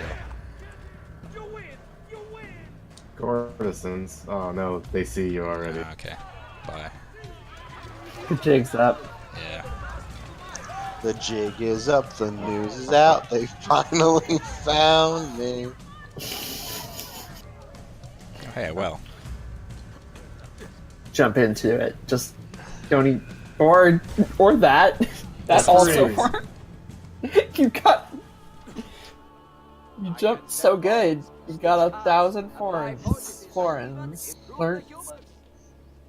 Courtesans. Oh no, they see you already. Okay, bye. The jig's up. Yeah. The jig is up, the news is out, they finally found me. Oh, hey, well. Jump into it. Just don't eat. Or that. That also worked. You jumped so good. You got 1,000 florins. Florins.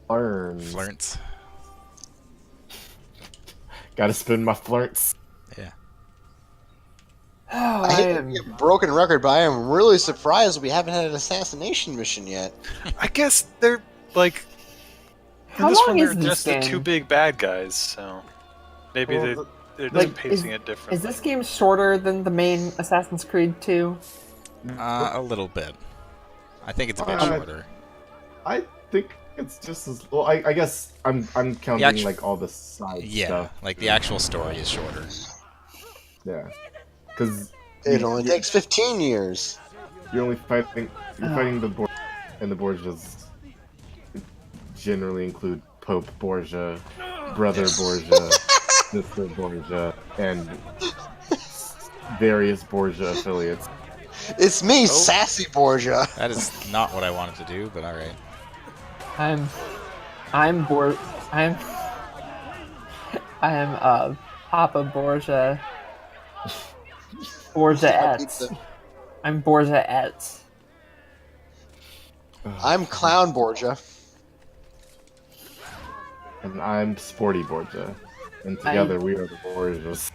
Florence. Gotta spin my flirts. Yeah. Oh, I hate to be a broken record, but I am really surprised we haven't had an assassination mission yet. I guess they're like How in this long one is they're this just the game? two big bad guys, so maybe Well, they're just Like, pacing it differently. is this game shorter than the main Assassin's Creed 2? A little bit. I think it's a bit Uh, shorter. I think it's just as well. I guess I'm counting actu- like all the side Yeah, stuff. like the actual story is shorter. Yeah, because It only takes 15 years. you're only fighting. You're fighting the Borgia, and the Borgias generally include Pope Borgia, Brother Borgia, Sister Borgia, and various Borgia affiliates. It's me, Sassy Borgia. That is not what I wanted to do, but all right. I'm Papa Borgia. Borgia-ettes. I'm Borgia-ettes. I'm Clown Borgia. And I'm Sporty Borgia. And together we are the Borgias.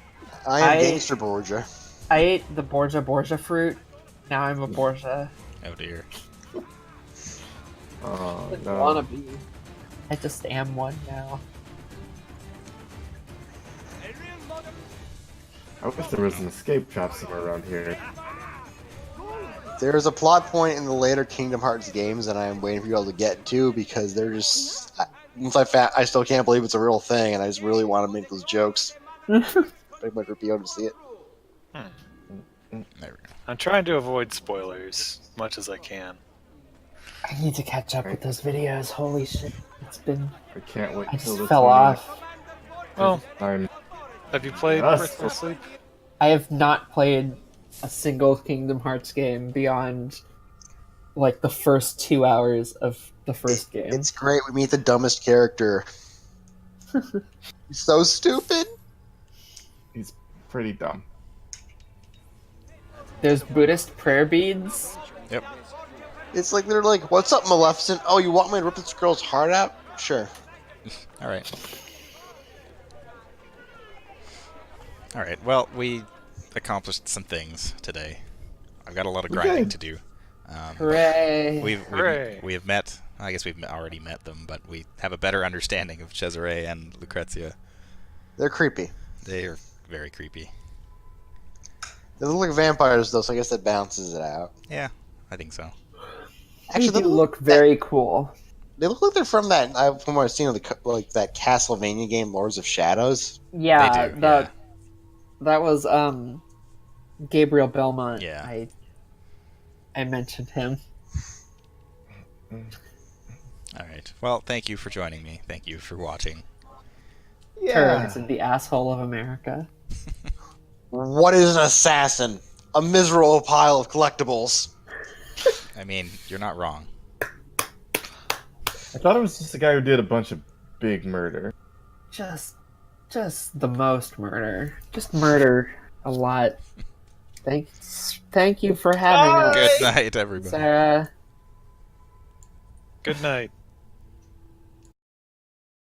I am Gangster Borgia. I ate the Borgia fruit. Now I'm a Borgia. Oh dear. Oh, I no. wanna be. I just am one now. I wish there was an escape trap somewhere around here. There's a plot point in the later Kingdom Hearts games that I am waiting for you all to get to because they're just. Once I still can't believe it's a real thing, and I just really want to make those jokes. Pretty much be able to see it. There we go. I'm trying to avoid spoilers as much as I can. I need to catch up with those videos. Holy shit. It's been. I can't wait I till just the fell off. Well, I'm. have you played Yes. Birth by Sleep? I have not played a single Kingdom Hearts game beyond like the first 2 hours of the first game. It's great. We meet the dumbest character. He's so stupid. He's pretty dumb. There's Buddhist prayer beads. Yep. It's like they're like, "What's up, Maleficent? Oh, you want me to rip this girl's heart out? Sure." All right. All right. Well, we accomplished some things today. I've got a lot of grinding to do. Hooray! We have met. I guess we've already met them, but we have a better understanding of Cesare and Lucrezia. They're creepy. They are very creepy. They look like vampires, though, so I guess that balances it out. Yeah, I think so. Actually, they look very cool. They look like they're from that. From what I've seen of that Castlevania game, Lords of Shadows. Yeah, They do, that was Gabriel Belmont. Yeah. I mentioned him. All right. Well, thank you for joining me. Thank you for watching. Turns in the asshole of America. What is an assassin? A miserable pile of collectibles. I mean, you're not wrong. I thought it was just a guy who did a bunch of big murder. Just the most murder. Just murder a lot. Thank you for having us. Good night, everybody. Sarah. Good night.